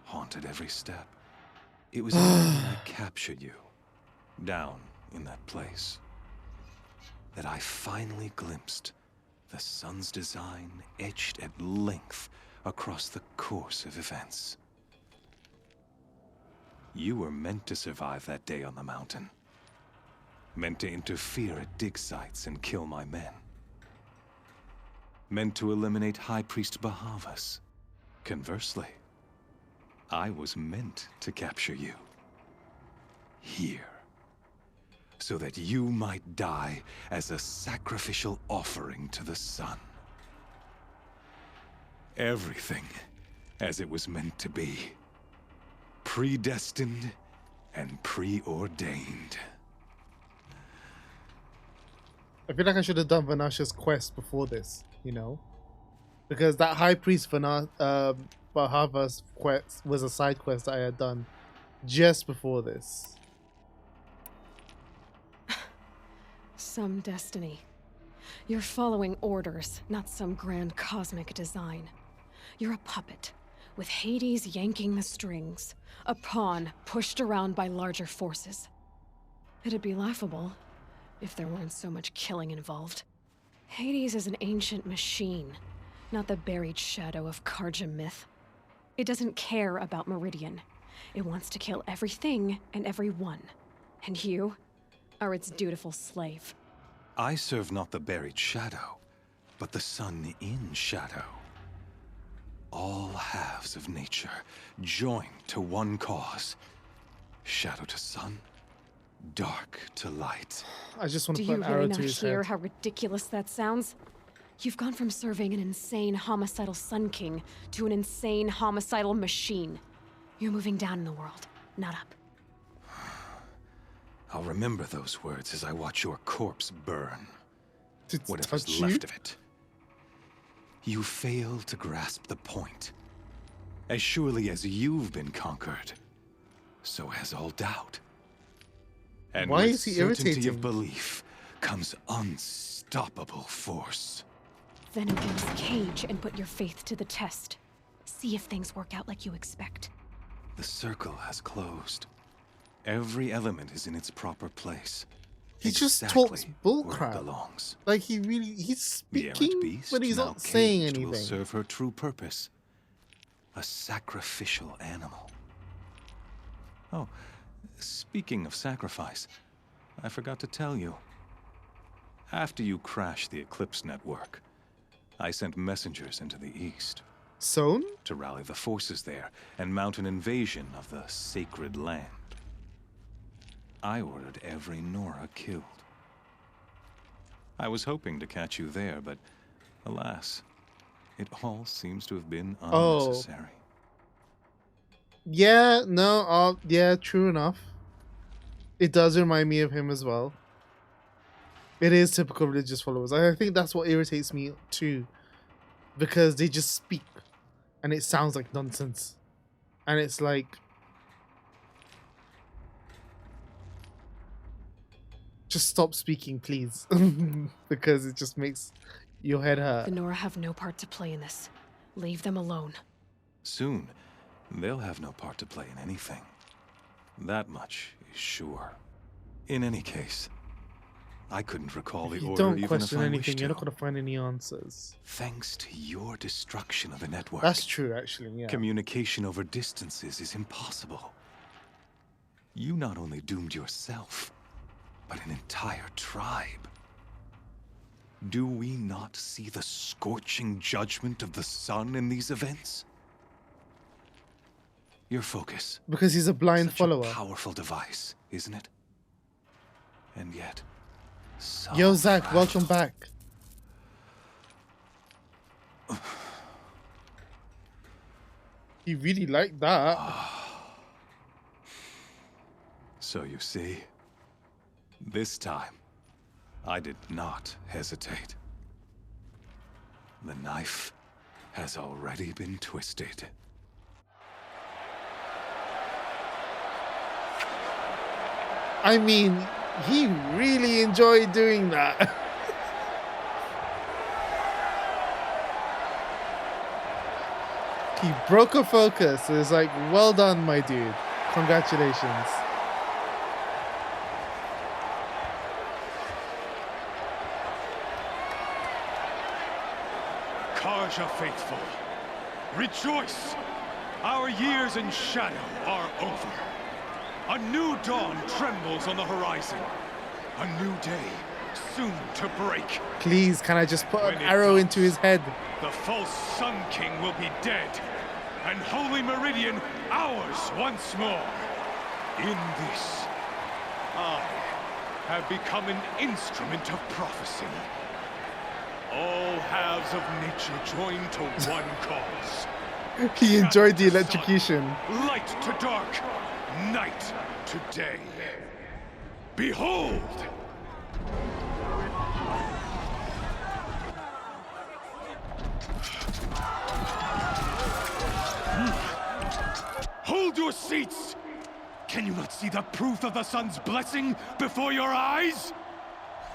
Speaker 7: haunted every step. It was only when I captured you, down in that place, that I finally glimpsed the sun's design etched at length across the course of events. You were meant to survive that day on the mountain. Meant to interfere at dig sites and kill my men. Meant to eliminate High Priest Bahavas. Conversely, I was meant to capture you. Here. So that you might die as a sacrificial offering to the sun. Everything as it was meant to be. Predestined and preordained.
Speaker 1: I feel like I should have done Vanasha's quest before this, you know? Because that High Priest Bahava's quest was a side quest I had done just before this.
Speaker 3: Some destiny. You're following orders, not some grand cosmic design. You're a puppet, with Hades yanking the strings, a pawn pushed around by larger forces. It'd be laughable if there weren't so much killing involved. Hades is an ancient machine, not the buried shadow of Karja myth. It doesn't care about Meridian. It wants to kill everything and everyone. And you are its dutiful slave.
Speaker 7: I serve not the buried shadow, but the sun in shadow. All halves of nature joined to one cause. Shadow to sun, dark to light.
Speaker 1: I just want to
Speaker 3: Do
Speaker 1: put
Speaker 3: you
Speaker 1: an arrow
Speaker 3: really
Speaker 1: to
Speaker 3: not
Speaker 1: his
Speaker 3: hear
Speaker 1: head.
Speaker 3: how ridiculous that sounds? You've gone from serving an insane homicidal Sun King to an insane homicidal machine. You're moving down in the world, not up.
Speaker 7: I'll remember those words as I watch your corpse burn.
Speaker 1: Did
Speaker 7: Whatever's
Speaker 1: touch you?
Speaker 7: left of it. You fail to grasp the point. As surely as you've been conquered, so has all doubt. And
Speaker 1: Why
Speaker 7: with
Speaker 1: is he
Speaker 7: certainty
Speaker 1: irritating?
Speaker 7: of belief comes unstoppable force.
Speaker 3: Then open this cage and put your faith to the test. See if things work out like you expect.
Speaker 7: The circle has closed. Every element is in its proper place.
Speaker 1: He just
Speaker 7: Exactly
Speaker 1: talks
Speaker 7: where it
Speaker 1: bullcrap.
Speaker 7: belongs.
Speaker 1: Like he's
Speaker 7: The errant
Speaker 1: speaking,
Speaker 7: beast,
Speaker 1: but he's
Speaker 7: now
Speaker 1: not saying
Speaker 7: caged,
Speaker 1: anything.
Speaker 7: will serve her true purpose. A sacrificial animal. Oh, speaking of sacrifice, I forgot to tell you. After you crashed the Eclipse network, I sent messengers into the east.
Speaker 1: So?
Speaker 7: To rally the forces there and mount an invasion of the sacred land. I ordered every Nora killed. I was hoping to catch you there, but alas, it all seems to have been unnecessary.
Speaker 1: Yeah, no, yeah, true enough. It does remind me of him as well. It is typical religious followers. I think that's what irritates me too. Because they just speak and it sounds like nonsense. And it's like, just stop speaking, please. Because it just makes your head hurt.
Speaker 3: The Nora have no part to play in this. Leave them alone.
Speaker 7: Soon, they'll have no part to play in anything. That much is sure. In any case, I couldn't recall the
Speaker 1: If you
Speaker 7: order
Speaker 1: don't
Speaker 7: even if
Speaker 1: question
Speaker 7: I
Speaker 1: anything,
Speaker 7: wished
Speaker 1: you're
Speaker 7: to.
Speaker 1: not going to find any answers.
Speaker 7: Thanks to your destruction of the network.
Speaker 1: That's true, actually, yeah.
Speaker 7: Communication over distances is impossible. You not only doomed yourself, but an entire tribe. Do we not see the scorching judgment of the sun in these events? Your focus.
Speaker 1: Because he's a blind
Speaker 7: Such
Speaker 1: follower.
Speaker 7: A powerful device, isn't it? And yet, so
Speaker 1: Yo, Zach,
Speaker 7: fragile.
Speaker 1: welcome back. He really liked that.
Speaker 7: So you see, this time, I did not hesitate. The knife has already been twisted.
Speaker 1: I mean, he really enjoyed doing that. He broke a focus. It was like, well done, my dude. Congratulations.
Speaker 4: Karja faithful, rejoice! Our years in shadow are over. A new dawn trembles on the horizon. A new day soon to break.
Speaker 1: Please, can I just put an arrow into his head?
Speaker 4: The false Sun King will be dead, and Holy Meridian ours once more. In this, I have become an instrument of prophecy. All halves of nature join to one cause.
Speaker 1: He enjoyed the electrocution.
Speaker 4: Light to dark, night to day. Behold! Hold your seats! Can you not see the proof of the sun's blessing before your eyes?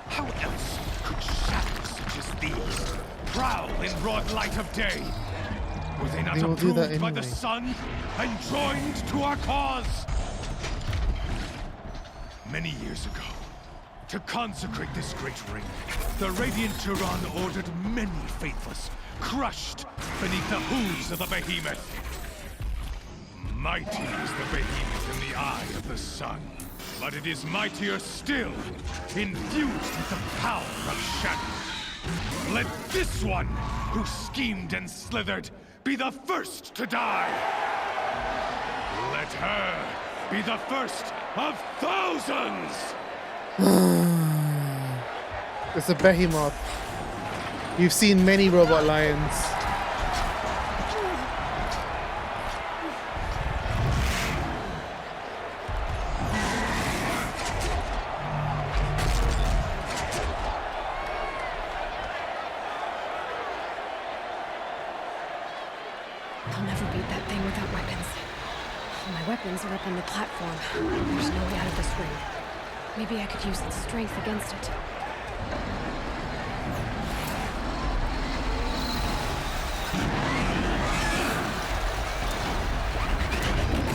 Speaker 4: How else could shadows such as these prowl in broad light of day? Were they not approved by the sun and joined to our cause? Many years ago, to consecrate this great ring, the Radiant Turan ordered many faithless, crushed beneath the hooves of the behemoth. Mighty is the behemoth in the eye of the sun, but it is mightier still, infused with the power of shadow. Let this one, who schemed and slithered, be the first to die. Let her be the first of thousands!
Speaker 1: It's a behemoth. You've seen many robot lions.
Speaker 3: I'll never beat that thing without weapons. My weapons are up on the platform. There's no way out of this ring. Maybe I could use its strength against it.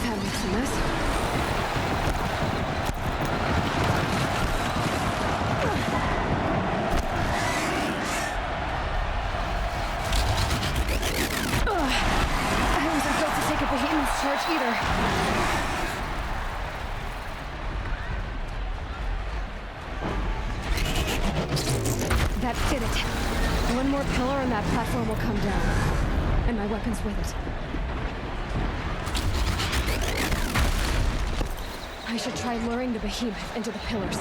Speaker 3: That makes a mess. I wasn't built to take a behemoth's charge either. That did it. One more pillar and that platform will come down. And my weapons with it. I should try luring the behemoth into the pillars.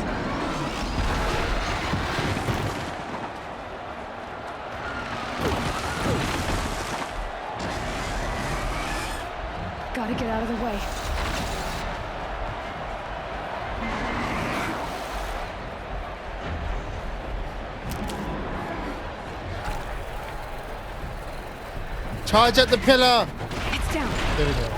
Speaker 3: Gotta get out of the way.
Speaker 1: Charge at the pillar!
Speaker 3: It's down.
Speaker 1: There we go.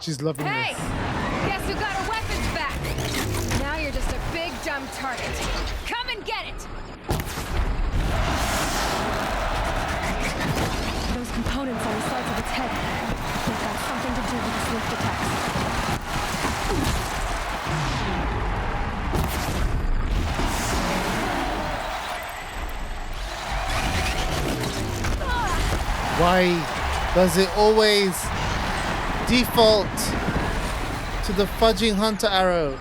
Speaker 1: She's loving
Speaker 3: Hey!
Speaker 1: this.
Speaker 3: Guess who got her weapons back? Now you're just a big dumb target. Come and get it! Those components on the sides of its head. They've got something to do with the swift attacks.
Speaker 1: Why does it always default to the fudging hunter arrow?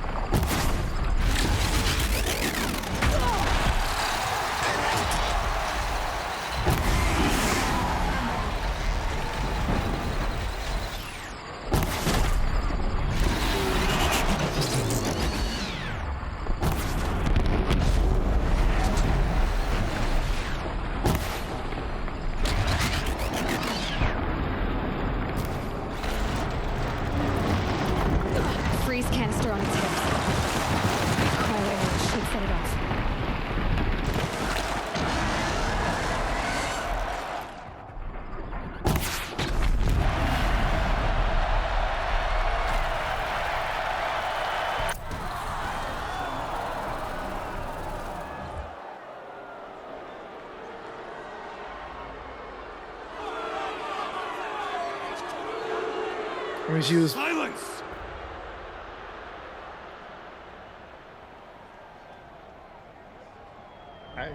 Speaker 1: I mean, she was.
Speaker 4: Silence!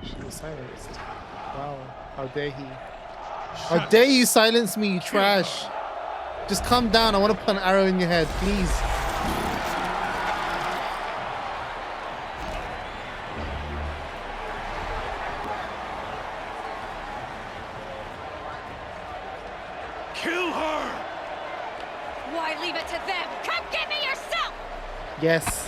Speaker 1: She was silenced. Wow. How dare he? How dare you silence me, you trash! Just calm down. I want to put an arrow in your head, please.
Speaker 4: Kill her!
Speaker 3: Why leave it to them? Come get me yourself!
Speaker 1: Yes.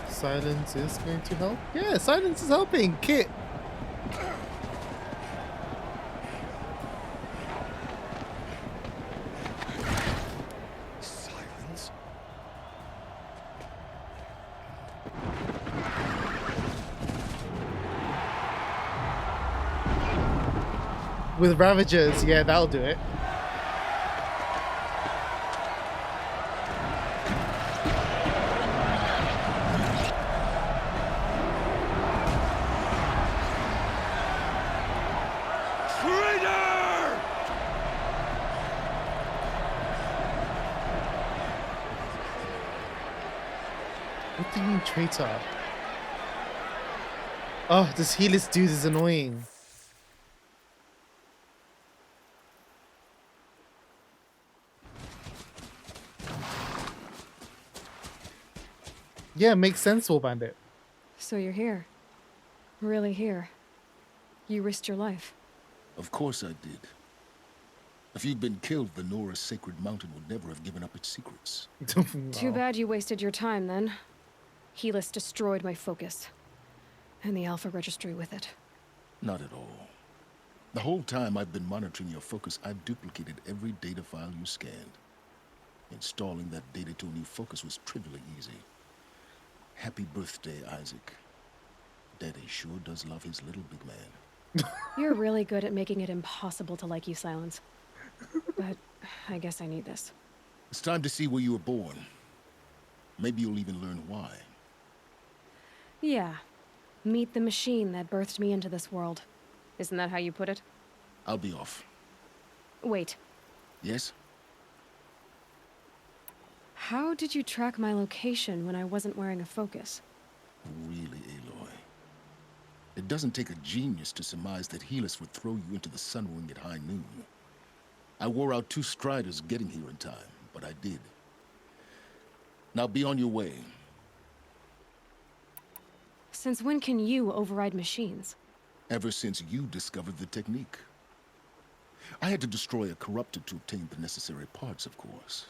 Speaker 1: Silence is going to help? Yeah, silence is helping. Kit.
Speaker 4: Silence?
Speaker 1: With Ravagers, yeah, that'll do it. What do you mean, traitor? Oh, this Helis dude is annoying. Yeah, makes sense, War Bandit.
Speaker 3: So you're here. Really here. You risked your life.
Speaker 11: Of course I did. If you'd been killed, the Nora's sacred mountain would never have given up its secrets.
Speaker 3: Too bad you wasted your time then. Helis destroyed my focus. And the Alpha Registry with it.
Speaker 11: Not at all. The whole time I've been monitoring your focus, I've duplicated every data file you scanned. Installing that data to a new focus was trivially easy. Happy birthday, Isaac. Daddy sure does love his little big man.
Speaker 3: You're really good at making it impossible to like you, Silence. But I guess I need this.
Speaker 11: It's time to see where you were born. Maybe you'll even learn why.
Speaker 3: Yeah. Meet the machine that birthed me into this world. Isn't that how you put it?
Speaker 11: I'll be off.
Speaker 3: Wait.
Speaker 11: Yes?
Speaker 3: How did you track my location when I wasn't wearing a focus?
Speaker 11: Really, Aloy? It doesn't take a genius to surmise that Helis would throw you into the sun ring at high noon. I wore out 2 striders getting here in time, but I did. Now be on your way.
Speaker 3: Since when can you override machines?
Speaker 11: Ever since you discovered the technique. I had to destroy a corruptor to obtain the necessary parts, of course.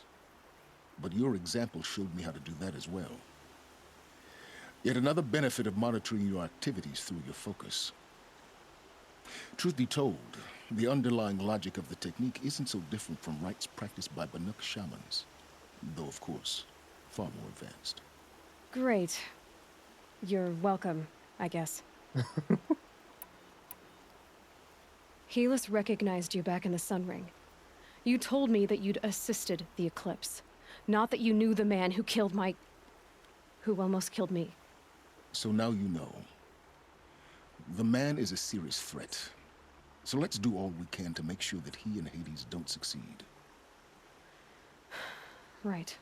Speaker 11: But your example showed me how to do that as well. Yet another benefit of monitoring your activities through your focus. Truth be told, the underlying logic of the technique isn't so different from rites practiced by Banuk shamans. Though, of course, far more advanced.
Speaker 3: Great. You're welcome, I guess. Helis recognized you back in the Sun Ring. You told me that you'd assisted the eclipse. Not that you knew the man who killed my... who almost killed me.
Speaker 11: So now you know. The man is a serious threat. So let's do all we can to make sure that he and Hades don't succeed.
Speaker 3: Right.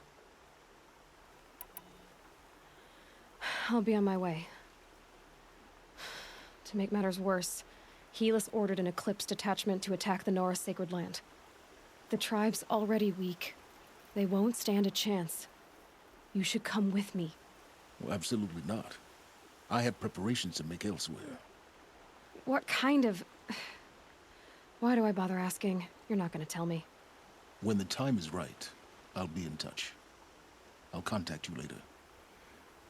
Speaker 3: I'll be on my way. To make matters worse, Helis ordered an Eclipse detachment to attack the Nora sacred land. The tribe's already weak. They won't stand a chance. You should come with me.
Speaker 11: Well, absolutely not. I have preparations to make elsewhere.
Speaker 3: What kind of... Why do I bother asking? You're not gonna tell me.
Speaker 11: When the time is right, I'll be in touch. I'll contact you later.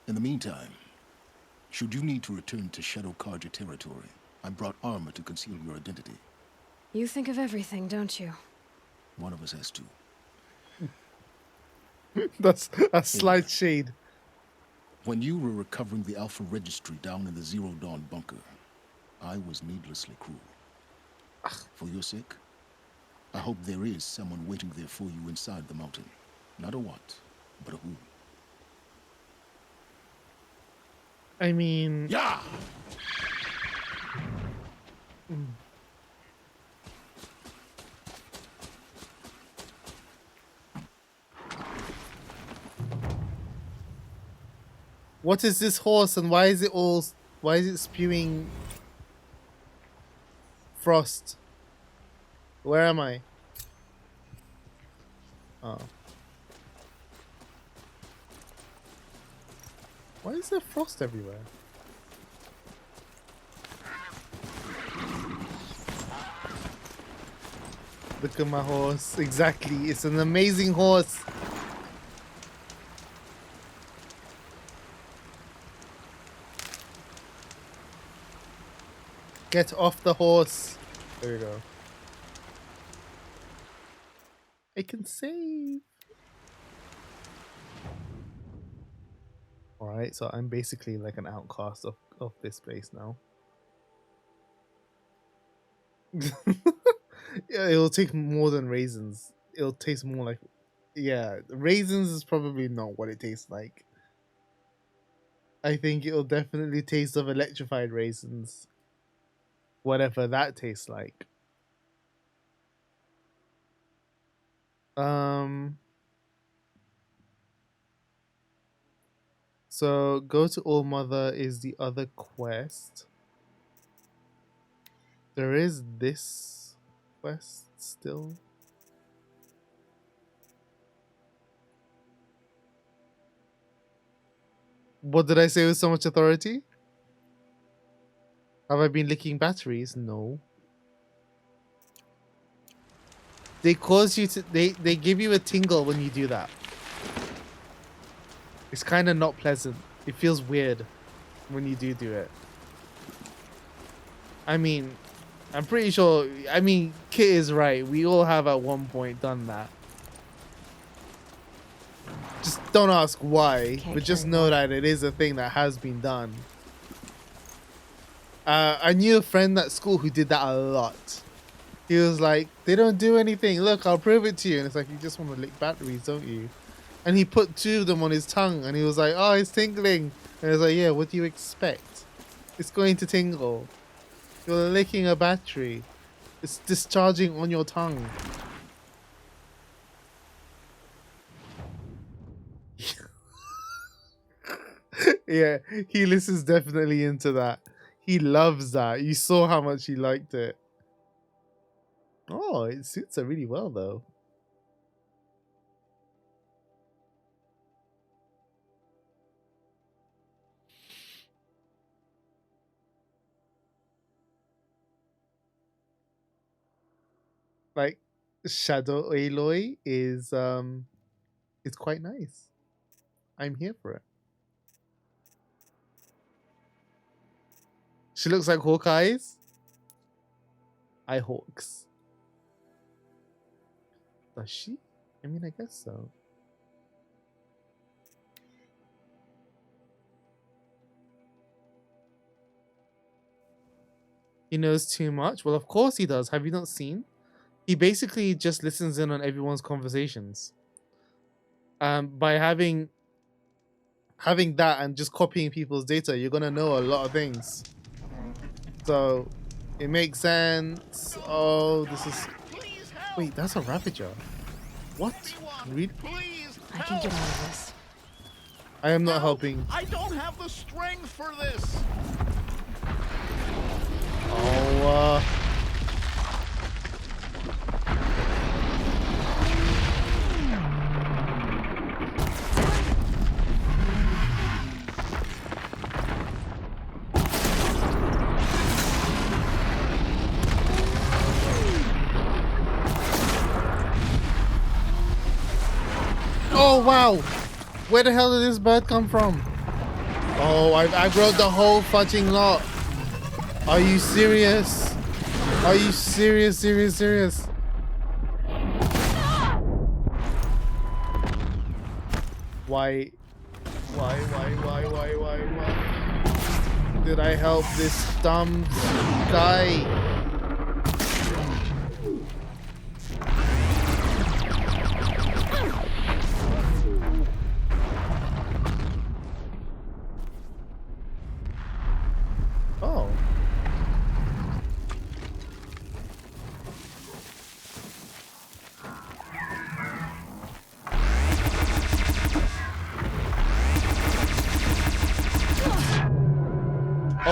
Speaker 11: In the meantime, should you need to return to Shadow Karja territory, I brought armor to conceal your identity.
Speaker 3: You think of everything, don't you?
Speaker 11: One of us has to.
Speaker 1: That's a slight shade.
Speaker 11: When you were recovering the Alpha Registry down in the Zero Dawn bunker, I was needlessly cruel. For your sake, I hope there is someone waiting there for you inside the mountain. Not a what, but a who.
Speaker 1: I mean...
Speaker 20: Yeah!
Speaker 1: What is this horse and why is it spewing frost? Where am I? Oh. Why is there frost everywhere? Look at my horse. Exactly. It's an amazing horse. Get off the horse. There we go. I can save. Alright, so I'm basically like an outcast of this place now. Yeah, it'll take more than raisins. It'll taste more like... Yeah, raisins is probably not what it tastes like. I think it'll definitely taste of electrified raisins. Whatever that tastes like. So go to All Mother is the other quest. There is this quest still. What did I say with so much authority? Have I been licking batteries? No. They cause you to... They give you a tingle when you do that. It's kind of not pleasant. It feels weird when you do it. I mean, I'm pretty sure... I mean, Kit is right. We all have at one point done that. Just don't ask why, but just know that it is a thing that has been done. I knew a friend at school who did that a lot. He was like, they don't do anything. Look, I'll prove it to you. And it's like, you just want to lick batteries, don't you? And he put 2 of them on his tongue and he was like, oh, it's tingling. And I was like, yeah, what do you expect? It's going to tingle. You're licking a battery. It's discharging on your tongue. Yeah, he listens definitely into that. He loves that. You saw how much he liked it. Oh, it suits her really well, though. Like, Shadow Aloy is it's quite nice. I'm here for it. She looks like Hawkeye's. I Hawks. Does she? I mean, I guess so. He knows too much? Well, of course he does. Have you not seen? He basically just listens in on everyone's conversations. By having that and just copying people's data, you're gonna know a lot of things. So it makes sense. Oh, this is... Wait, that's a Ravager. What? Really?
Speaker 3: I can get out of this.
Speaker 1: I am not helping.
Speaker 21: I don't have the strength for this.
Speaker 1: Oh, oh wow! Where the hell did this bird come from? Oh, I broke the whole fudging lot. Are you serious? Are you serious? Serious? Why did I help this dumb guy?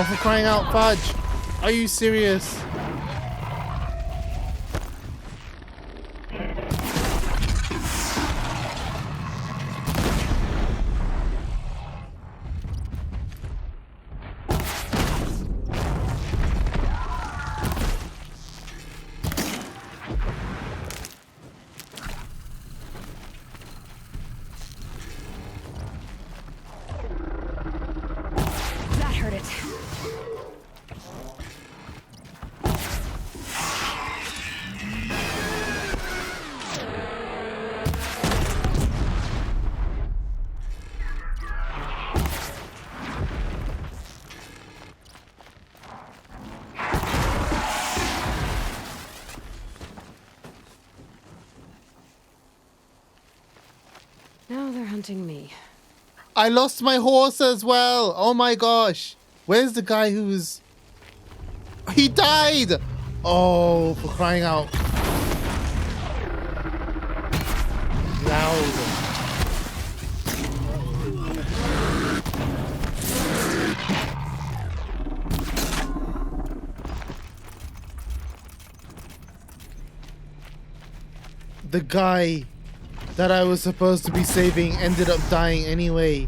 Speaker 1: Oh, for crying out, Fudge! Are you serious?
Speaker 3: That hurt it. Now they're hunting me.
Speaker 1: I lost my horse as well. Oh my gosh. Where's the guy who's... He died! Oh, for crying out loud. The guy that I was supposed to be saving ended up dying anyway.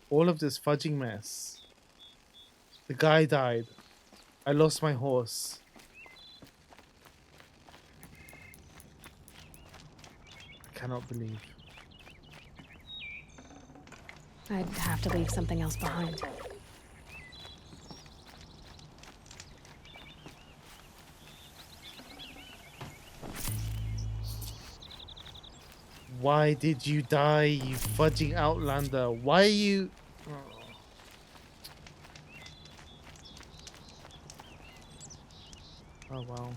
Speaker 1: All of this fudging mess. The guy died. I lost my horse. I cannot believe.
Speaker 3: I'd have to leave something else behind.
Speaker 1: Why did you die, you fudging outlander? Why are you... Oh, wow.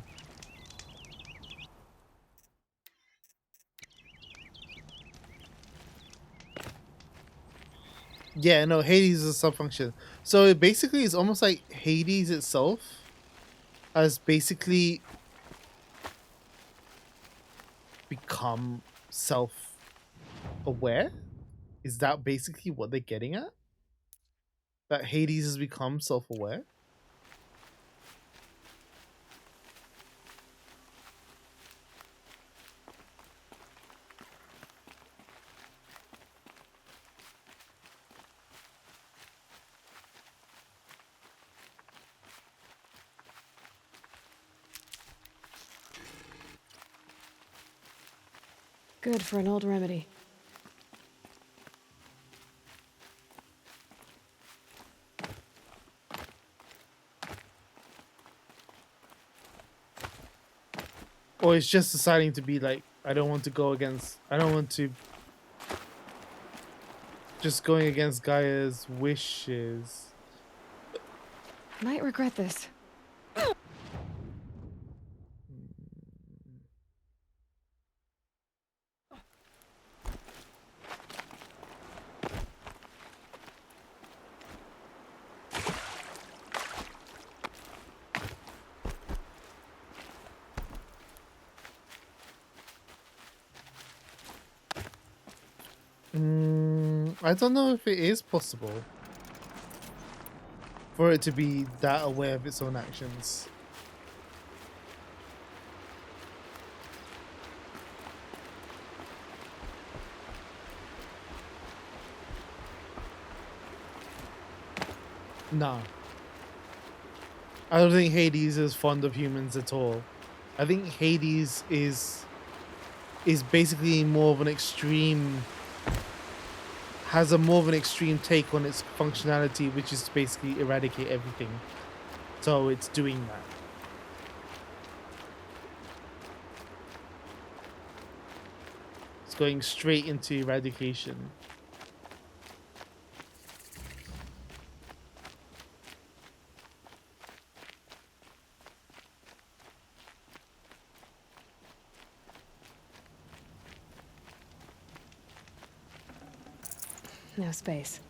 Speaker 1: Yeah, no, Hades is a sub-function. So it basically is almost like Hades itself has basically become self-aware? Is that basically what they're getting at? That Hades has become self-aware?
Speaker 3: Good for an old remedy.
Speaker 1: Or it's just deciding to be like, I don't want to just going against Gaia's wishes.
Speaker 3: Might regret this.
Speaker 1: I don't know if it is possible for it to be that aware of its own actions. No. I don't think Hades is fond of humans at all. I think Hades is basically more of an extreme, has a more of an extreme take on its functionality, which is to basically eradicate everything. So it's doing that. It's going straight into eradication.
Speaker 3: No space.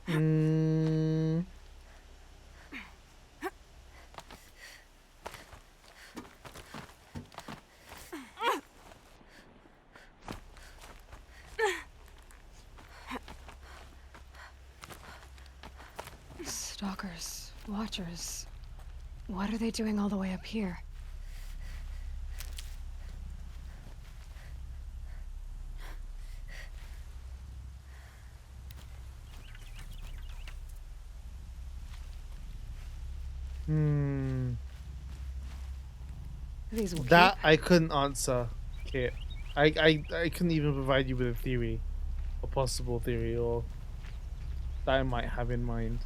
Speaker 1: Mm.
Speaker 3: Stalkers, watchers. What are they doing all the way up here?
Speaker 1: Hmm.
Speaker 3: These will
Speaker 1: That I couldn't answer, Kit. I couldn't even provide you with a theory, a possible theory, or that I might have in mind.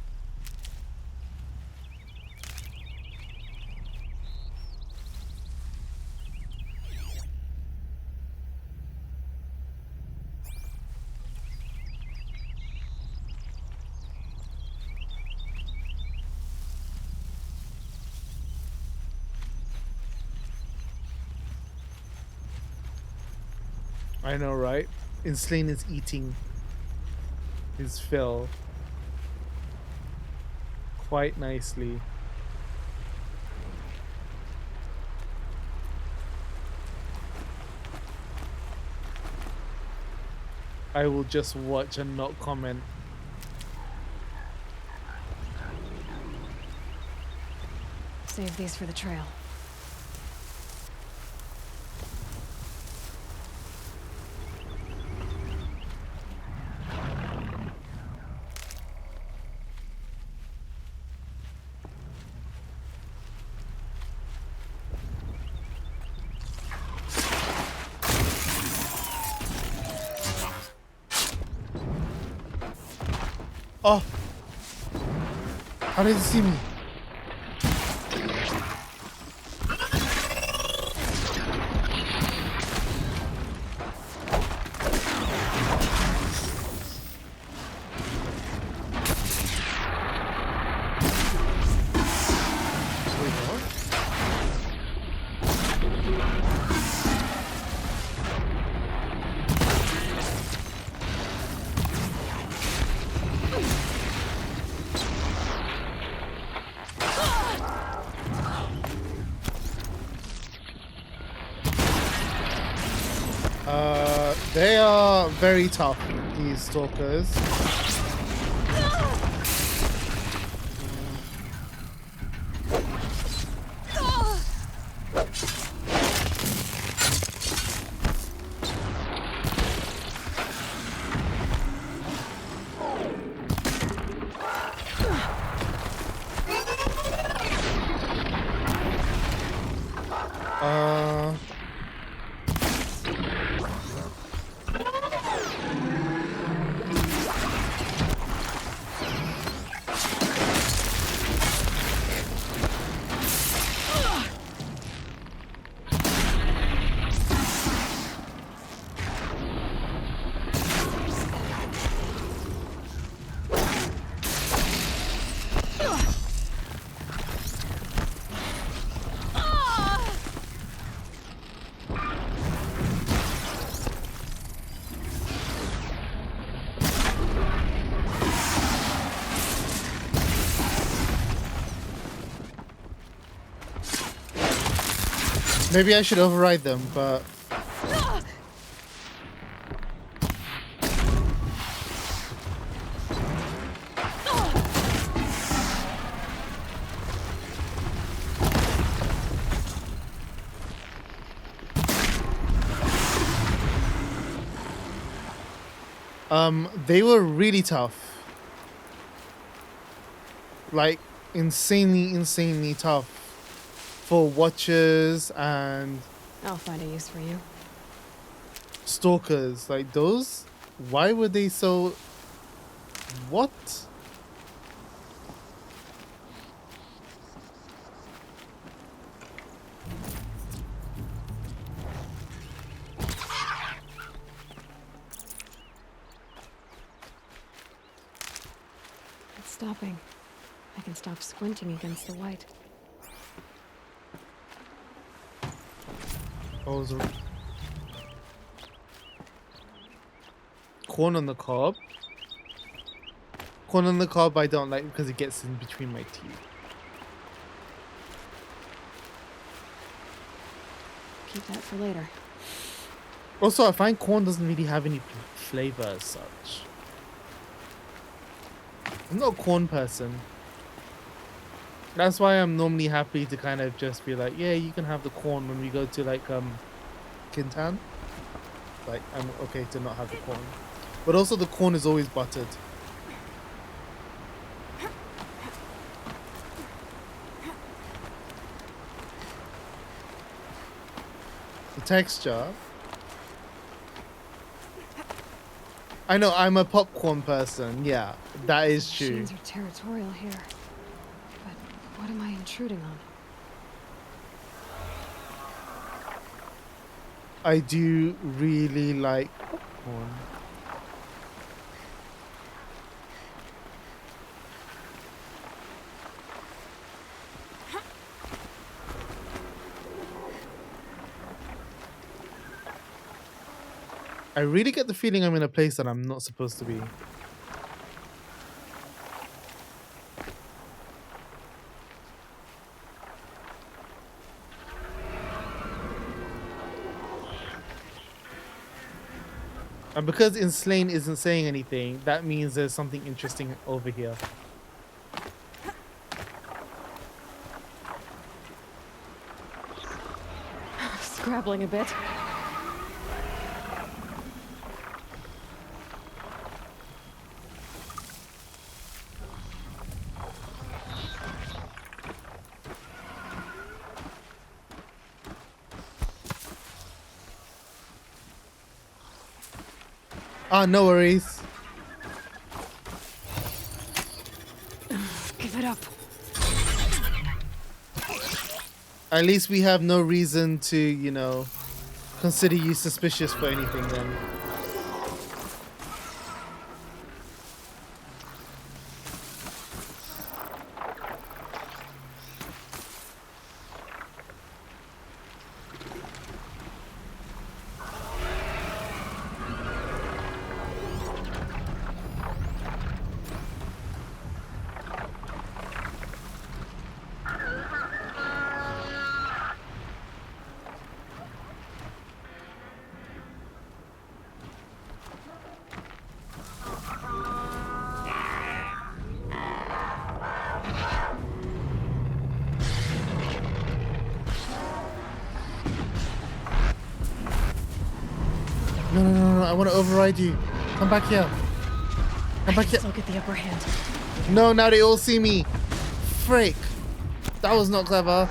Speaker 1: I know, right? Insane is eating his fill quite nicely. I will just watch and not comment.
Speaker 3: Save these for the trail.
Speaker 1: Oh! How did he see me? They are very tough, these stalkers. Maybe I should override them, but They were really tough. Like insanely tough for watchers and
Speaker 3: I'll find a use for you.
Speaker 1: stalkers. Like those, why were they so? What?
Speaker 3: It's stopping. I can stop squinting against the white.
Speaker 1: Oh, was corn on the cob. Corn on the cob I don't like because it gets in between my teeth.
Speaker 3: Keep that for later.
Speaker 1: Also, I find corn doesn't really have any flavor as such. I'm not a corn person. That's why I'm normally happy to kind of just be like, yeah, you can have the corn when we go to like Kintan. Like, I'm okay to not have the corn. But also the corn is always buttered. The texture. I know, I'm a popcorn person. Yeah, that is true.
Speaker 3: Machines are territorial here. But what am I intruding on?
Speaker 1: I do really like popcorn. I really get the feeling I'm in a place that I'm not supposed to be. And because Inslane isn't saying anything, that means there's something interesting over here.
Speaker 3: Scrabbling a bit.
Speaker 1: Ah, no worries.
Speaker 3: Give it up.
Speaker 1: At least we have no reason to, you know, consider you suspicious for anything then. No, I want to override you. Come back here. Come back here.
Speaker 3: Still get the upper hand.
Speaker 1: No, now they all see me. Frick. That was not clever.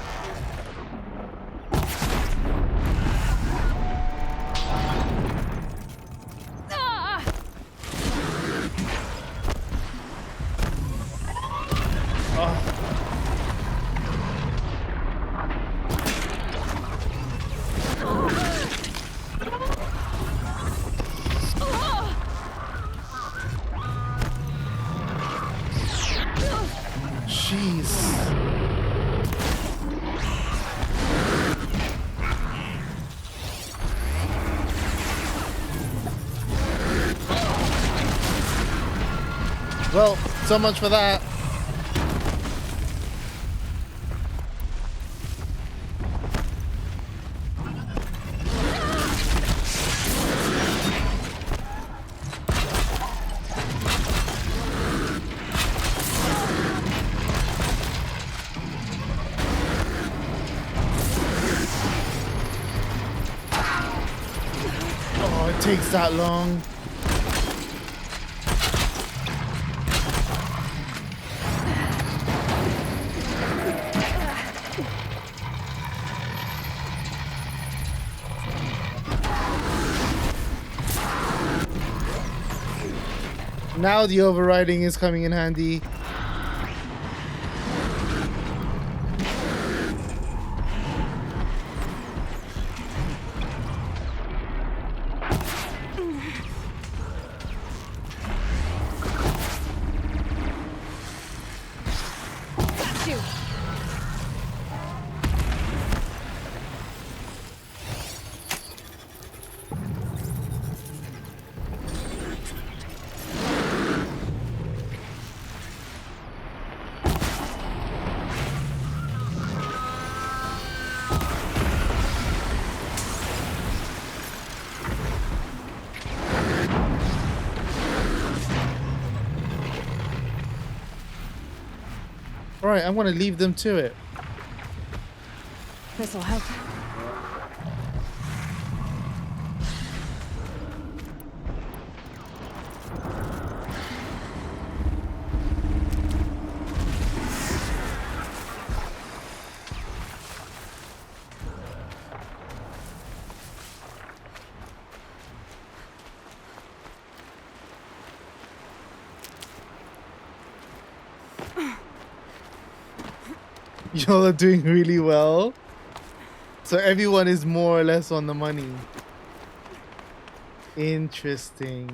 Speaker 1: Well, so much for that. Oh, it takes that long. Now the overriding is coming in handy. Alright, I'm gonna leave them to it.
Speaker 3: This'll help.
Speaker 1: Y'all are doing really well. So everyone is more or less on the money. Interesting.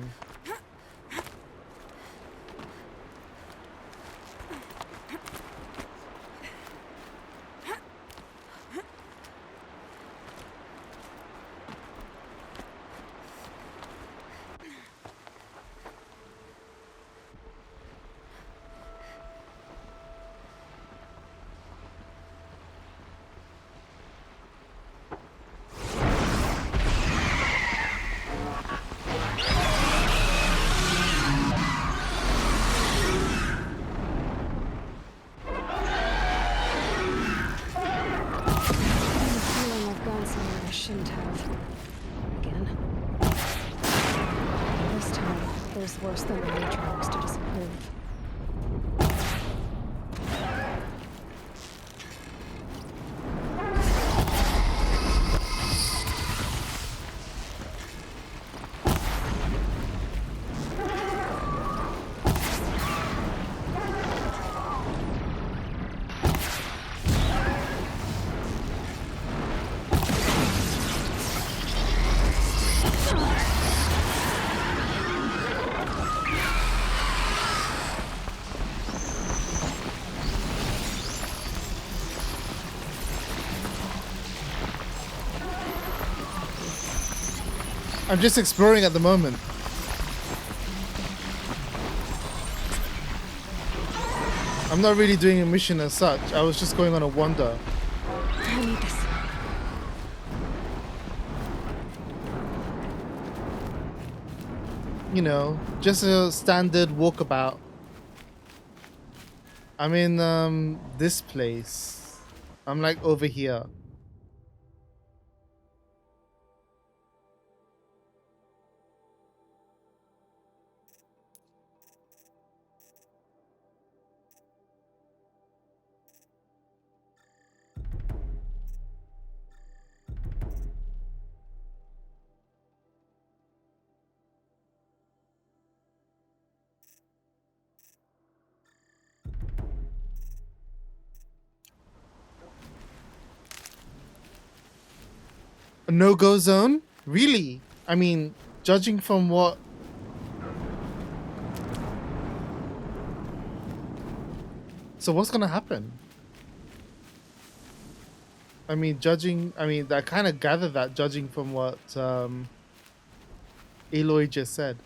Speaker 3: Worse than the matriarchs to disapprove.
Speaker 1: I'm just exploring at the moment. I'm not really doing a mission as such. I was just going on a wander.
Speaker 3: I need this.
Speaker 1: You know, just a standard walkabout. I'm in this place. I'm like over here. A no-go zone? Really? I mean, judging from what... So what's gonna happen? I mean, I kind of gather that judging from what Aloy just said.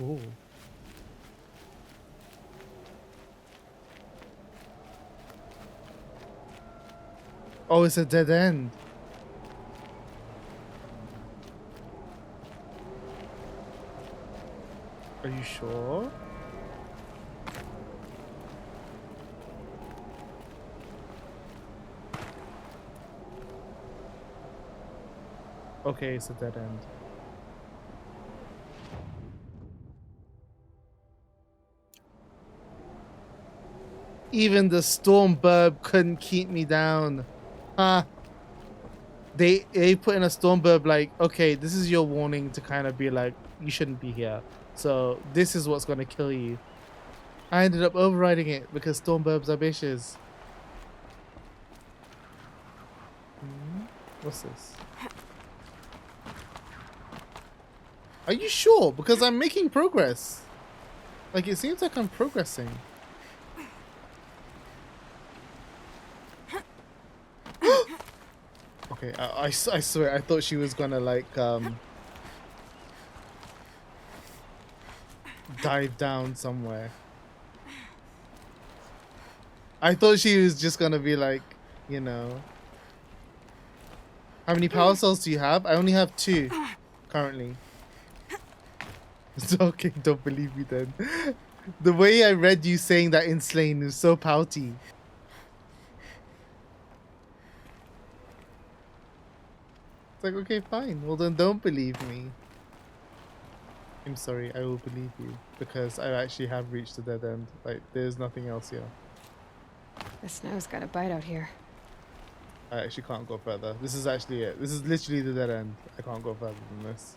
Speaker 1: Ooh. Oh, it's a dead end. Are you sure? Okay, it's a dead end. Even the storm burb couldn't keep me down. They put in a storm burb like, okay, this is your warning to kind of be like, you shouldn't be here. So this is what's gonna kill you. I ended up overriding it because storm burbs are bitches. What's this? Are you sure? Because I'm making progress. Like, it seems like I'm progressing. Okay, I swear, I thought she was gonna, like, dive down somewhere. I thought she was just gonna be like, you know. How many power cells do you have? I only have 2 currently. It's okay, don't believe me then. The way I read you saying that in Slain is so pouty. It's like, okay, fine. Well then don't believe me. I'm sorry, I will believe you. Because I actually have reached the dead end. Like, there's nothing else here.
Speaker 3: The snow's got a bite out here.
Speaker 1: I actually can't go further. This is actually it. This is literally the dead end. I can't go further than this.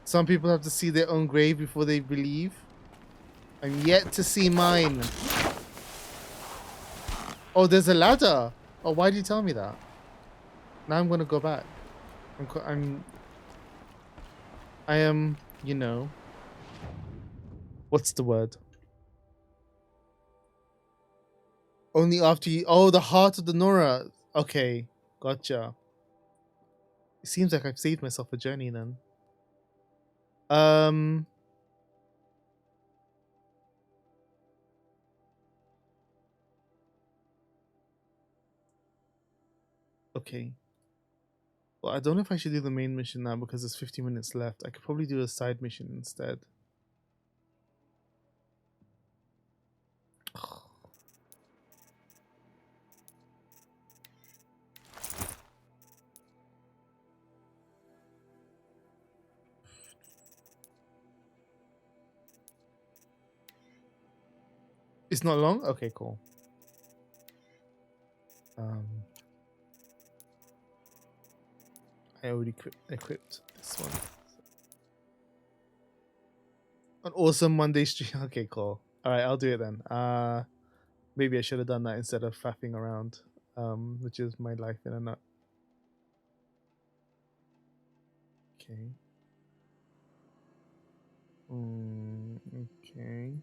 Speaker 1: Some people have to see their own grave before they believe. I'm yet to see mine. Oh, there's a ladder. Oh, why did you tell me that? Now I'm gonna go back. I am, you know. What's the word? Only after you. Oh, the heart of the Nora. Okay, gotcha. It seems like I've saved myself a journey then. Okay. Well, I don't know if I should do the main mission now because there's 50 minutes left. I could probably do a side mission instead. It's not long? Okay, cool. I already equipped this one. An awesome Monday stream. Okay, cool. Alright, I'll do it then. Maybe I should have done that instead of faffing around. Which is my life in a nut. Okay. Okay.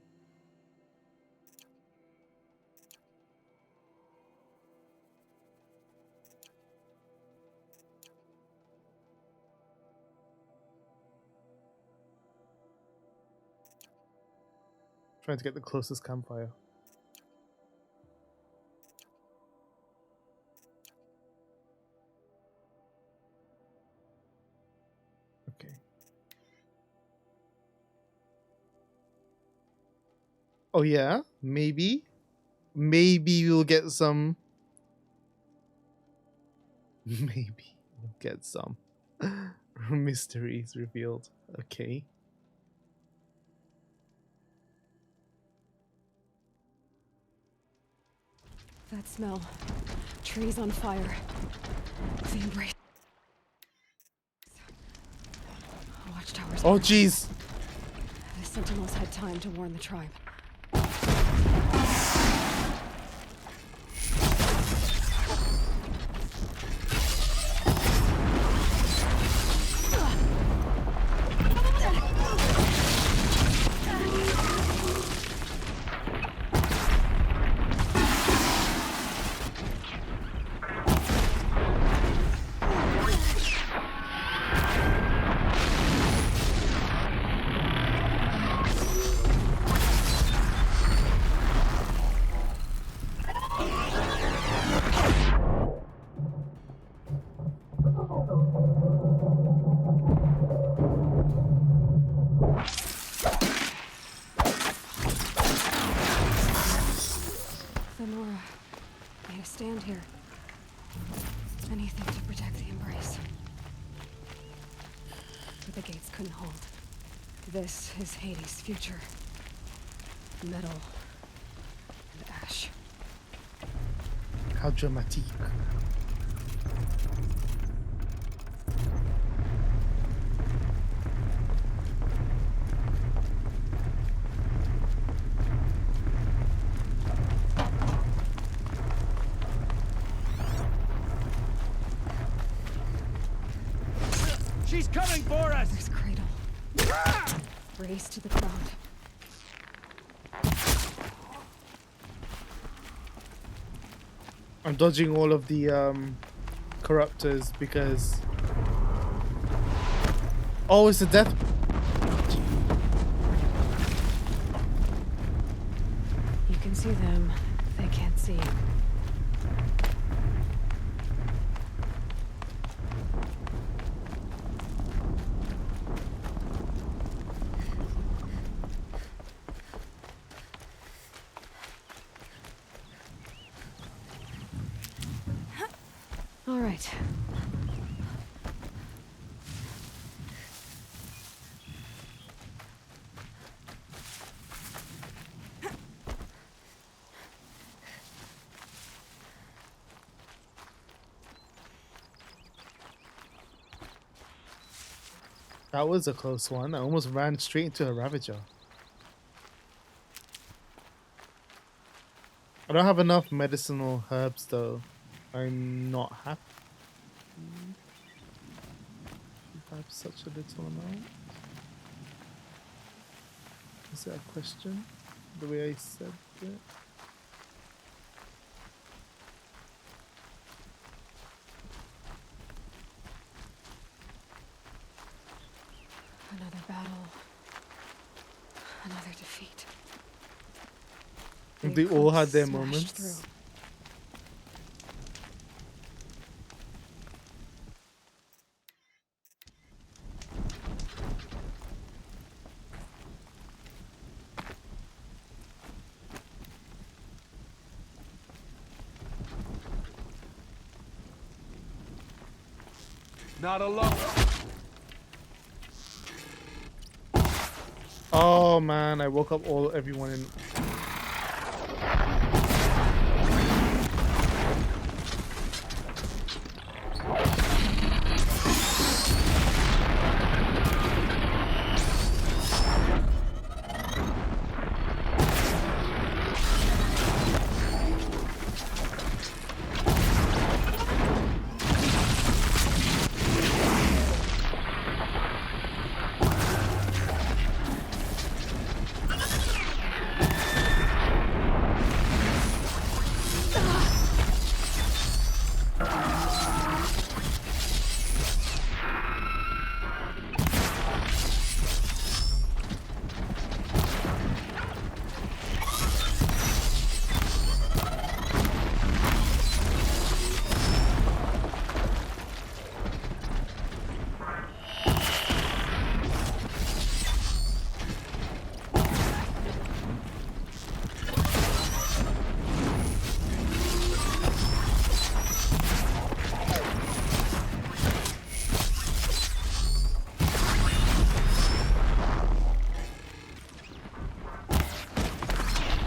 Speaker 1: Trying to get the closest campfire. Okay. Oh yeah, maybe we'll get some. Maybe we'll get some mysteries revealed. Okay.
Speaker 3: That smell. Trees on fire. The embrace. Watchtowers.
Speaker 1: Oh jeez.
Speaker 3: The Sentinels had time to warn the tribe. Nora, made a stand here. Anything to protect the embrace. what the gates couldn't hold. This is Hades' future. Metal and ash.
Speaker 1: How dramatic.
Speaker 6: She's coming for us!
Speaker 3: There's Cradle. Race to the ground.
Speaker 1: I'm dodging all of the corruptors because... Oh, it's a death...
Speaker 3: You can see them. They can't see you. All right.
Speaker 1: That was a close one. I almost ran straight into a Ravager. I don't have enough medicinal herbs though. I'm not happy. I have such a little amount. Is that a question? The way I said it?
Speaker 3: Another battle. Another defeat.
Speaker 1: They all had their
Speaker 3: Smashed
Speaker 1: moments.
Speaker 3: through.
Speaker 6: Not alone.
Speaker 1: Oh man, I woke up everyone in.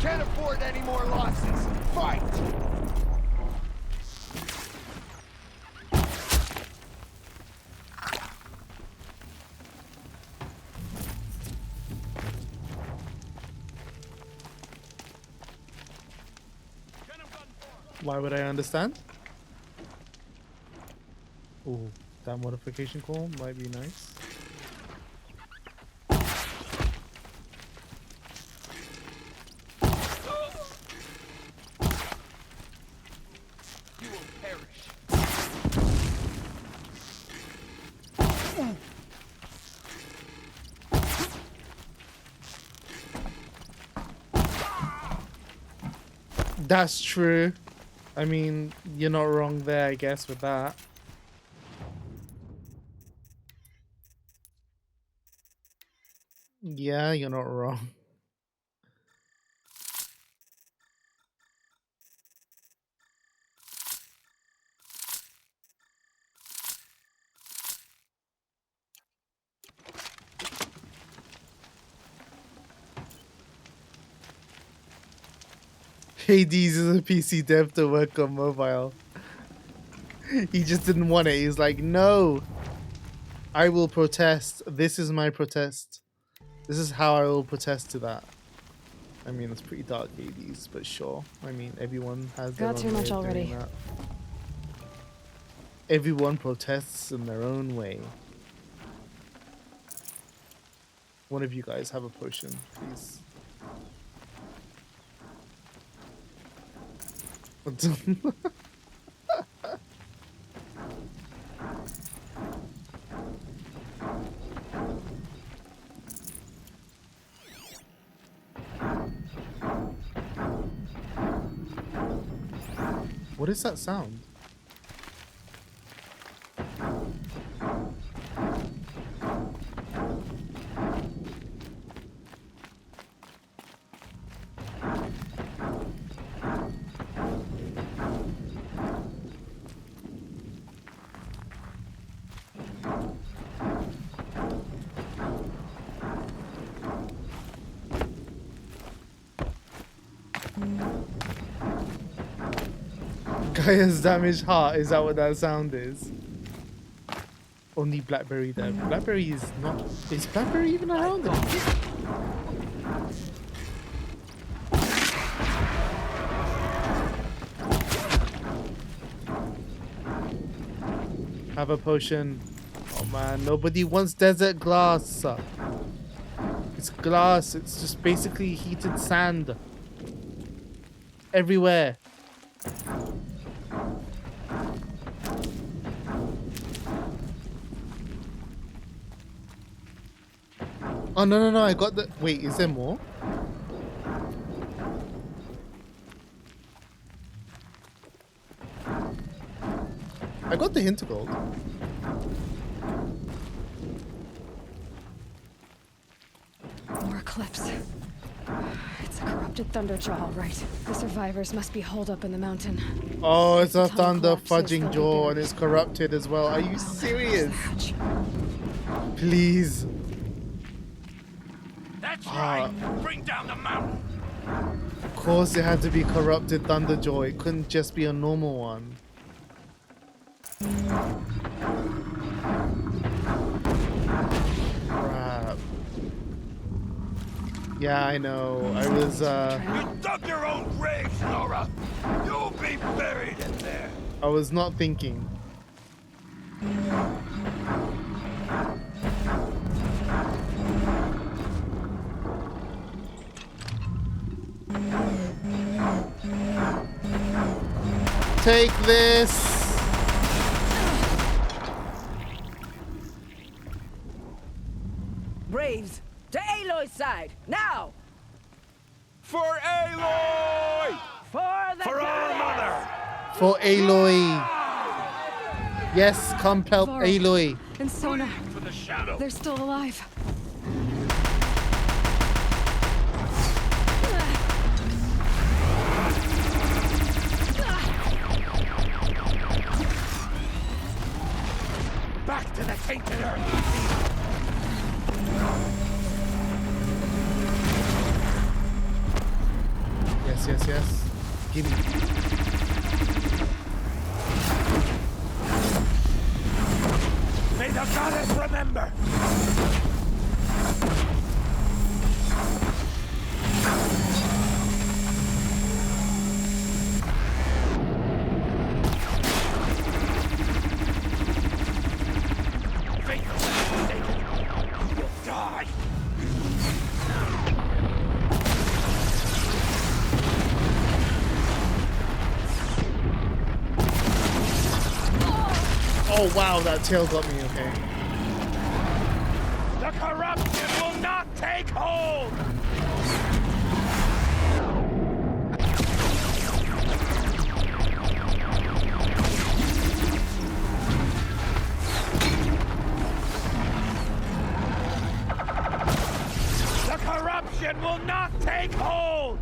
Speaker 6: Can't afford any more losses. Fight!
Speaker 1: Why would I understand? Oh, that modification call might be nice.
Speaker 6: You will perish.
Speaker 1: That's true. I mean, you're not wrong there, I guess, with that. Yeah, you're not wrong. Hades is a PC dev to work on mobile. He just didn't want it. He's like, no, I will protest. This is my protest. This is how I will protest to that. I mean, it's pretty dark, Hades, but sure. I mean, everyone has their own
Speaker 3: Got too
Speaker 1: way
Speaker 3: much
Speaker 1: of
Speaker 3: already.
Speaker 1: doing that. Everyone protests in their own way. One of you guys have a potion, please. What is that sound? Gaia's damaged heart, is that what that sound is? Only Blackberry there. Blackberry is not... Is Blackberry even around anymore? Have a potion. Oh man, nobody wants desert glass. It's glass, it's just basically heated sand. Everywhere. Oh, no, I got the... Wait, is there more? I got the hint of gold.
Speaker 3: More eclipse. It's a corrupted Thunderjaw, right? The survivors must be holed up in the mountain.
Speaker 1: Oh, it's a
Speaker 3: tunnel
Speaker 1: thunder
Speaker 3: collapses,
Speaker 1: fudging
Speaker 3: they'll be
Speaker 1: jaw
Speaker 3: buried.
Speaker 1: and it's corrupted as well. Are you serious?
Speaker 3: Hatch.
Speaker 1: Please.
Speaker 4: That's right. Bring down the mountain.
Speaker 1: Of course it had to be corrupted Thunderjaw. It couldn't just be a normal one. Crap. Yeah, I know. I was
Speaker 4: You dug your own grave, Nora. You'll be buried in there.
Speaker 1: I was not thinking. Take this.
Speaker 5: Braves, to Aloy's side, now!
Speaker 4: For Aloy!
Speaker 5: For the
Speaker 4: For our mother!
Speaker 1: For Aloy. Yes, come help
Speaker 3: Varl
Speaker 1: Aloy.
Speaker 3: and Sona.
Speaker 4: For the shadow.
Speaker 3: They're still alive.
Speaker 4: Back to the tainted earth.
Speaker 1: Yes. Give me.
Speaker 4: May the goddess remember. You'll die.
Speaker 1: Oh wow, that tail got me, okay.
Speaker 4: The corruption will not take hold. The corruption will not take hold.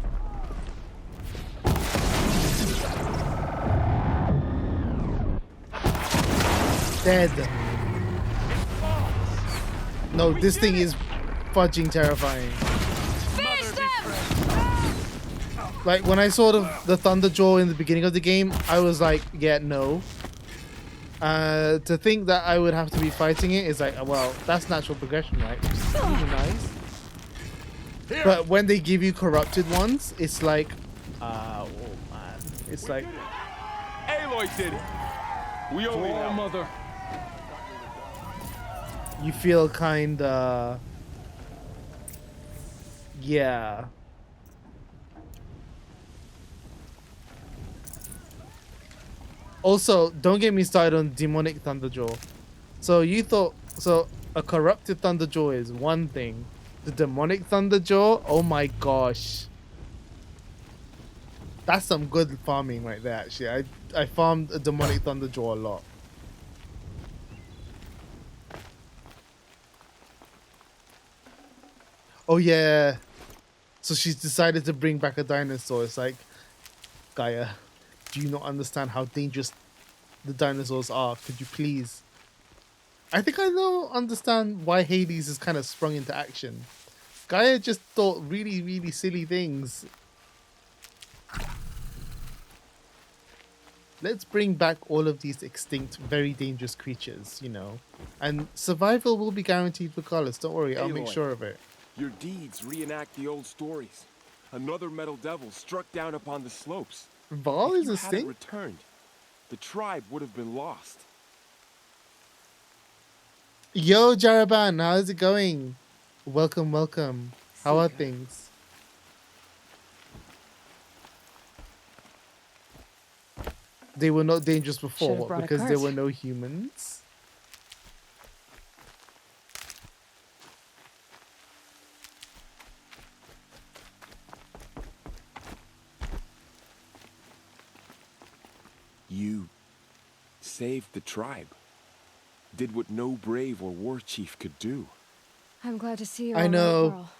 Speaker 1: Dead. No, this thing is fudging terrifying.
Speaker 5: Finish them!
Speaker 1: Like when I saw the Thunderjaw in the beginning of the game, I was like, yeah, no. To think that I would have to be fighting it is like, well, that's natural progression, right? Which is really nice. But when they give you corrupted ones, it's like, oh man, it's like,
Speaker 9: Aloy did it. We only know.
Speaker 6: Mother.
Speaker 1: you feel kinda, yeah. Also, don't get me started on demonic Thunderjaw. So you thought, so a corrupted Thunderjaw is one thing. The demonic Thunderjaw, oh my gosh. That's some good farming right there, actually. I farmed a demonic Thunderjaw a lot. Oh yeah. So she's decided to bring back a dinosaur. It's like, Gaia, do you not understand how dangerous the dinosaurs are? Could you please? I think I don't understand why Hades is kind of sprung into action. Gaia just thought really, really silly things. Let's bring back all of these extinct, very dangerous creatures, you know. And survival will be guaranteed regardless. Don't worry, I'll make sure of it.
Speaker 9: Your deeds reenact the old stories. Another metal devil struck down upon the slopes.
Speaker 1: Val is a
Speaker 9: If you hadn't
Speaker 1: thing?
Speaker 9: returned, the tribe would have been lost.
Speaker 1: Yo, Jaraban, how's it going? Welcome, welcome. How are things? They were not dangerous before,
Speaker 3: Should've
Speaker 1: what,
Speaker 3: brought a
Speaker 1: because there
Speaker 3: cart.
Speaker 1: were no humans?
Speaker 9: You saved the tribe. Did what no brave or war chief could do.
Speaker 3: I'm glad to see you.
Speaker 1: I
Speaker 3: all right,
Speaker 1: know.
Speaker 3: Varl.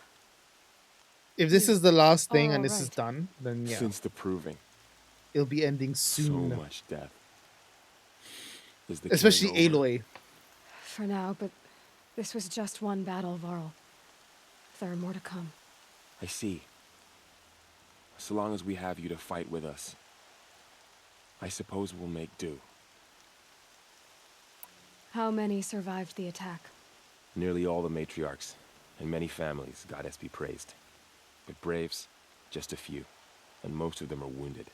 Speaker 1: If this is the last thing and
Speaker 3: all
Speaker 1: this is
Speaker 3: right.
Speaker 1: done, then yeah.
Speaker 9: Since the proving,
Speaker 1: It'll be ending soon.
Speaker 9: so much death. Is the
Speaker 1: Especially
Speaker 9: killing over?
Speaker 1: Aloy.
Speaker 3: For now, but this was just one battle, Varl. There are more to come.
Speaker 9: I see. So long as we have you to fight with us, I suppose we'll make do.
Speaker 3: How many survived the attack?
Speaker 9: Nearly all the matriarchs, and many families, goddess be praised. But braves, just a few, and most of them are wounded.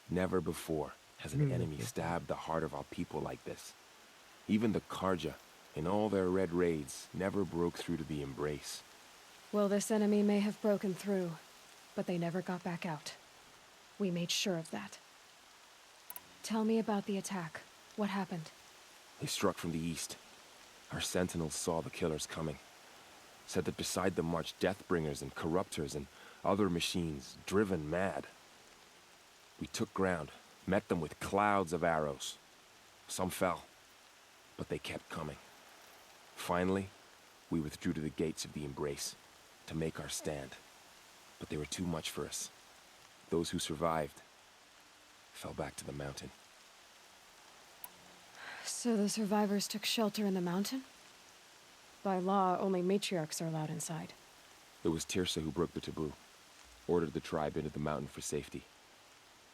Speaker 9: Never before has an enemy stabbed the heart of our people like this. Even the Karja, in all their red raids, never broke through to the embrace.
Speaker 3: Well, this enemy may have broken through, but they never got back out. We made sure of that. Tell me about the attack. What happened?
Speaker 9: They struck from the east. Our sentinels saw the killers coming. Said that beside them marched Deathbringers and Corruptors and other machines, driven mad. We took ground, met them with clouds of arrows. Some fell, but they kept coming. Finally, we withdrew to the gates of the Embrace to make our stand. But they were too much for us. Those who survived fell back to the mountain.
Speaker 3: So the survivors took shelter in the mountain? By law, only matriarchs are allowed inside.
Speaker 9: It was Tirsa who broke the taboo, ordered the tribe into the mountain for safety.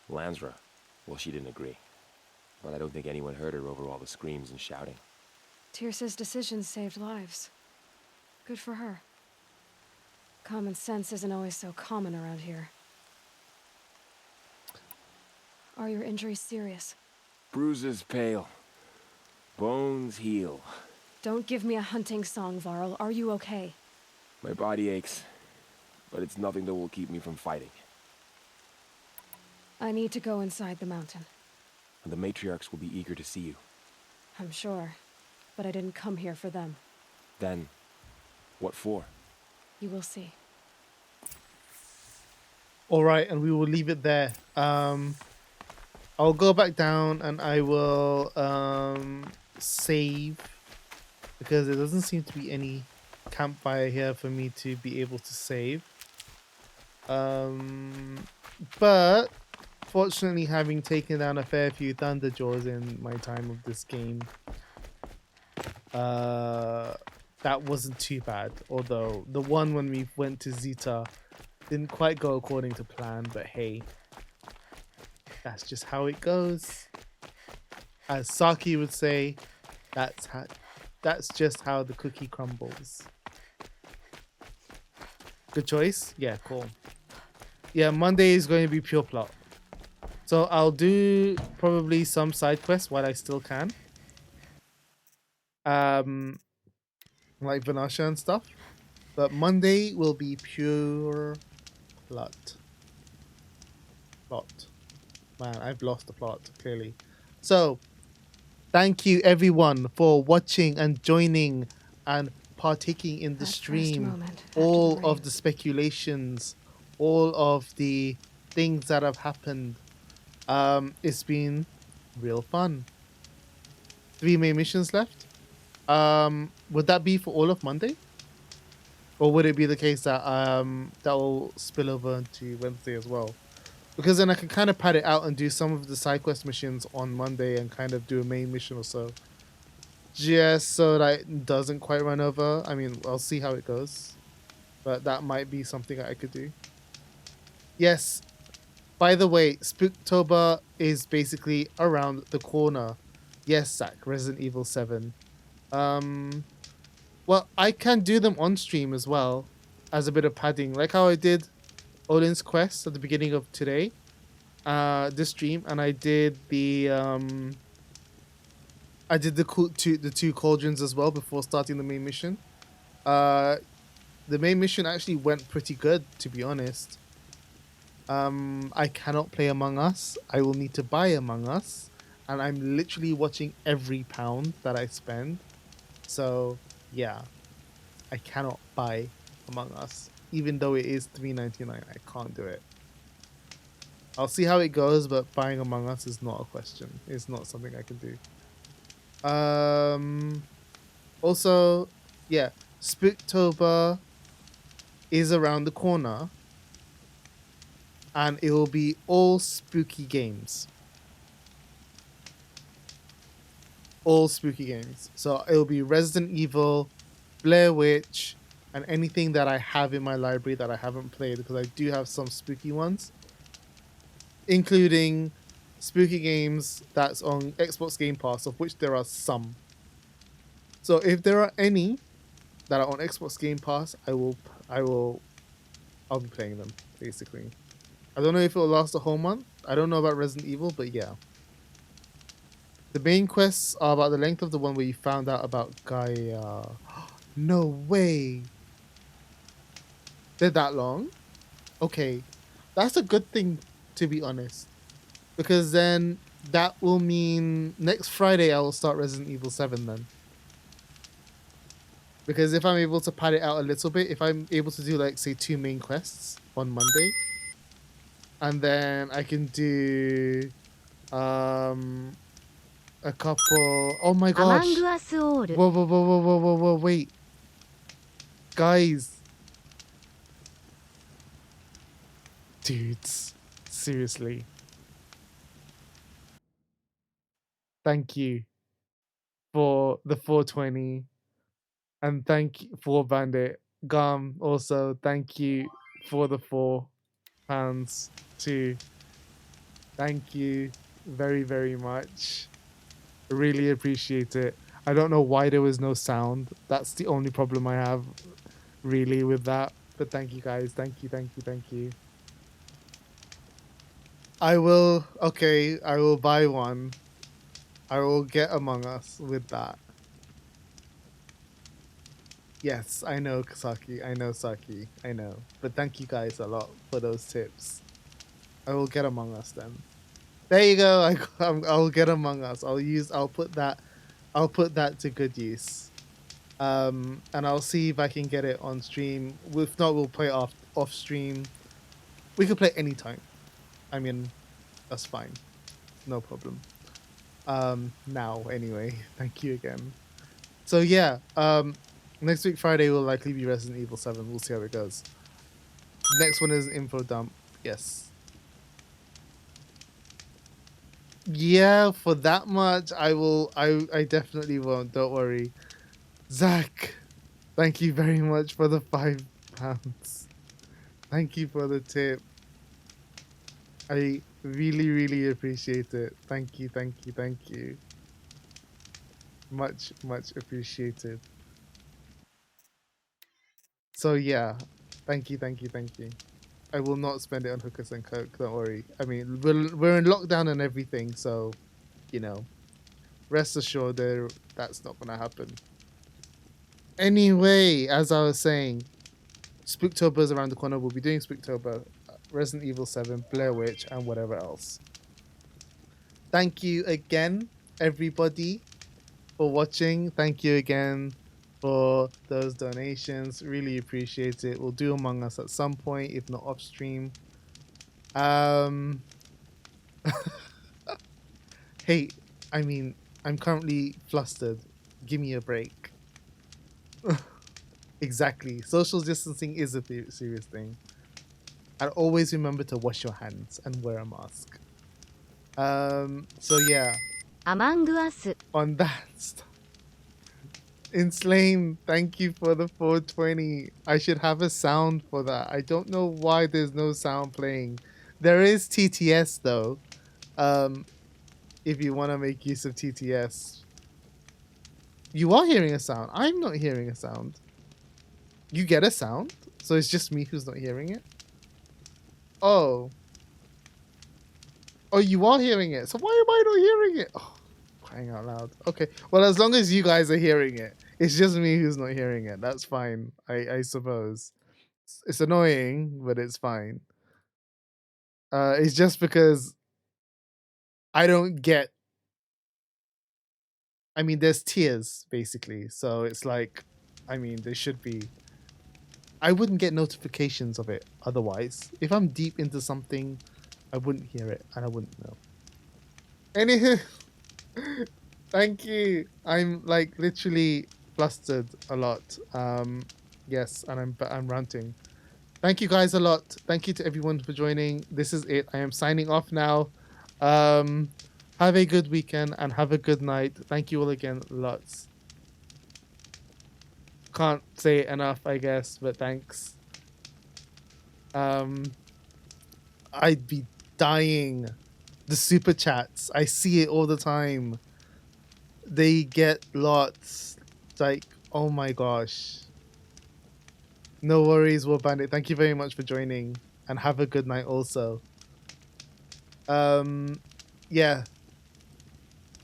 Speaker 9: Lansra, well, she didn't agree. But I don't think anyone heard her over all the screams and shouting.
Speaker 3: Tirsa's decisions saved lives. Good for her. Common sense isn't always so common around here. Are your injuries serious?
Speaker 9: Bruises pale. Bones heal.
Speaker 3: Don't give me a hunting song, Varl. Are you okay?
Speaker 9: My body aches, but it's nothing that will keep me from fighting.
Speaker 3: I need to go inside the mountain.
Speaker 9: And the matriarchs will be eager to see you.
Speaker 3: I'm sure, but I didn't come here for them.
Speaker 9: Then, what for?
Speaker 3: You will see.
Speaker 1: All right, and we will leave it there. I'll go back down and I will save, because there doesn't seem to be any campfire here for me to be able to save. But fortunately, having taken down a fair few Thunderjaws in my time of this game, that wasn't too bad. Although the one when we went to Zeta Didn't quite go according to plan, but hey, that's just how it goes. As Saki would say, that's just how the cookie crumbles. Good choice. Yeah, cool. Yeah, Monday is going to be pure plot. So I'll do probably some side quests while I still can. Like Vanasha and stuff. But Monday will be pure plot. Man, I've lost the plot, clearly. So, thank you everyone for watching and joining and partaking in the stream. All of the speculations, all of the things that have happened. It's been real fun. 3 main missions left. Would that be for all of Monday? Or would it be the case that that will spill over into Wednesday as well? Because then I can kind of pad it out and do some of the side quest missions on Monday and kind of do a main mission or so. Just so that it doesn't quite run over. I mean, I'll see how it goes. But that might be something that I could do. Yes. By the way, Spooktober is basically around the corner. Yes, Zach, Resident Evil 7. Well, I can do them on stream as well as a bit of padding. Like how I did Odin's Quest at the beginning of today, this stream, and I did the two cauldrons as well before starting the main mission. The main mission actually went pretty good, to be honest. I cannot play Among Us. I will need to buy Among Us, and I'm literally watching every pound that I spend. So yeah, I cannot buy Among Us. Even though it is $3.99, I can't do it. I'll see how it goes, but buying Among Us is not a question. It's not something I can do. Also, yeah, Spooktober is around the corner, and it will be all spooky games. All spooky games. So it will be Resident Evil, Blair Witch, and anything that I have in my library that I haven't played, because I do have some spooky ones, including spooky games that's on Xbox Game Pass, of which there are some. So if there are any that are on Xbox Game Pass, I'll be playing them, basically. I don't know if it'll last a whole month. I don't know about Resident Evil, but yeah. The main quests are about the length of the one where you found out about Gaia. No way. They're that long? Okay. That's a good thing, to be honest. Because then that will mean next Friday I will start Resident Evil 7 then. Because if I'm able to pad it out a little bit, if I'm able to do like, say, 2 main quests on Monday, and then I can do a couple... Oh my gosh. Whoa, wait. Guys. Dudes. Seriously. Thank you for the 420. And thank you for Bandit. Gum, also, thank you for the £4 too. Thank you very, very much. Really appreciate it. I don't know why there was no sound. That's the only problem I have, really, with that. But thank you, guys. Thank you. I will buy one. I will get Among Us with that. Yes, I know, Saki. I know, Saki. I know. But thank you guys a lot for those tips. I will get Among Us then. There you go. I'll get Among Us. I'll put that to good use. And I'll see if I can get it on stream. If not, we'll play off stream. We can play anytime. I mean, that's fine. No problem. Now anyway. Thank you again. So yeah, next week Friday will likely be Resident Evil 7. We'll see how it goes. Next one is an info dump. Yes. Yeah, for that much, I definitely won't. Don't worry. Zach, thank you very much for the £5. Thank you for the tip. I really, really appreciate it. Thank you, thank you, thank you. Much, much appreciated. So yeah, thank you, thank you, thank you. I will not spend it on hookers and coke. Don't worry. I mean, we're in lockdown and everything, so you know, rest assured that's not gonna happen. Anyway, as I was saying, Spooktober is around the corner. We'll be doing Spooktober, Resident Evil 7, Blair Witch, and whatever else. Thank you again, everybody, for watching. Thank you again for those donations. Really appreciate it. We'll do Among Us at some point, if not off stream. Hey, I mean, I'm currently flustered. Give me a break. Exactly. Social distancing is a serious thing. And always remember to wash your hands and wear a mask. So yeah.
Speaker 2: Among Us.
Speaker 1: On that, Enslaved, thank you for the 420. I should have a sound for that. I don't know why there's no sound playing. There is TTS though. If you want to make use of TTS. You are hearing a sound. I'm not hearing a sound. You get a sound? So it's just me who's not hearing it? Oh. Oh, you are hearing it. So why am I not hearing it? Oh, crying out loud. Okay. Well, as long as you guys are hearing it. It's just me who's not hearing it. That's fine, I suppose. It's annoying, but it's fine. It's just because I don't get... I mean, there's tiers, basically. So it's like, I mean, there should be... I wouldn't get notifications of it otherwise. If I'm deep into something, I wouldn't hear it and I wouldn't know. Anywho, thank you. I'm like literally flustered a lot. Yes, and I'm ranting. Thank you guys a lot. Thank you to everyone for joining. This is it. I am signing off now. Have a good weekend and have a good night. Thank you all again lots. Can't say it enough, I guess, but thanks. I'd be dying. The super chats, I see it all the time. They get lots. It's like, oh my gosh. No worries, War Bandit. Thank you very much for joining and have a good night also. Yeah.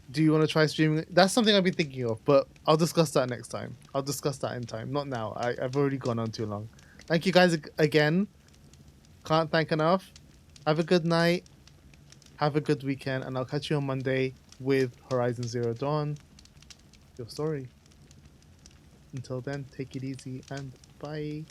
Speaker 1: Do you want to try streaming? That's something I've been thinking of, but I'll discuss that next time. I'll discuss that in time. Not now. I've already gone on too long. Thank you guys again. Can't thank enough. Have a good night. Have a good weekend, and I'll catch you on Monday with Horizon Zero Dawn. Your story. Until then, take it easy and bye.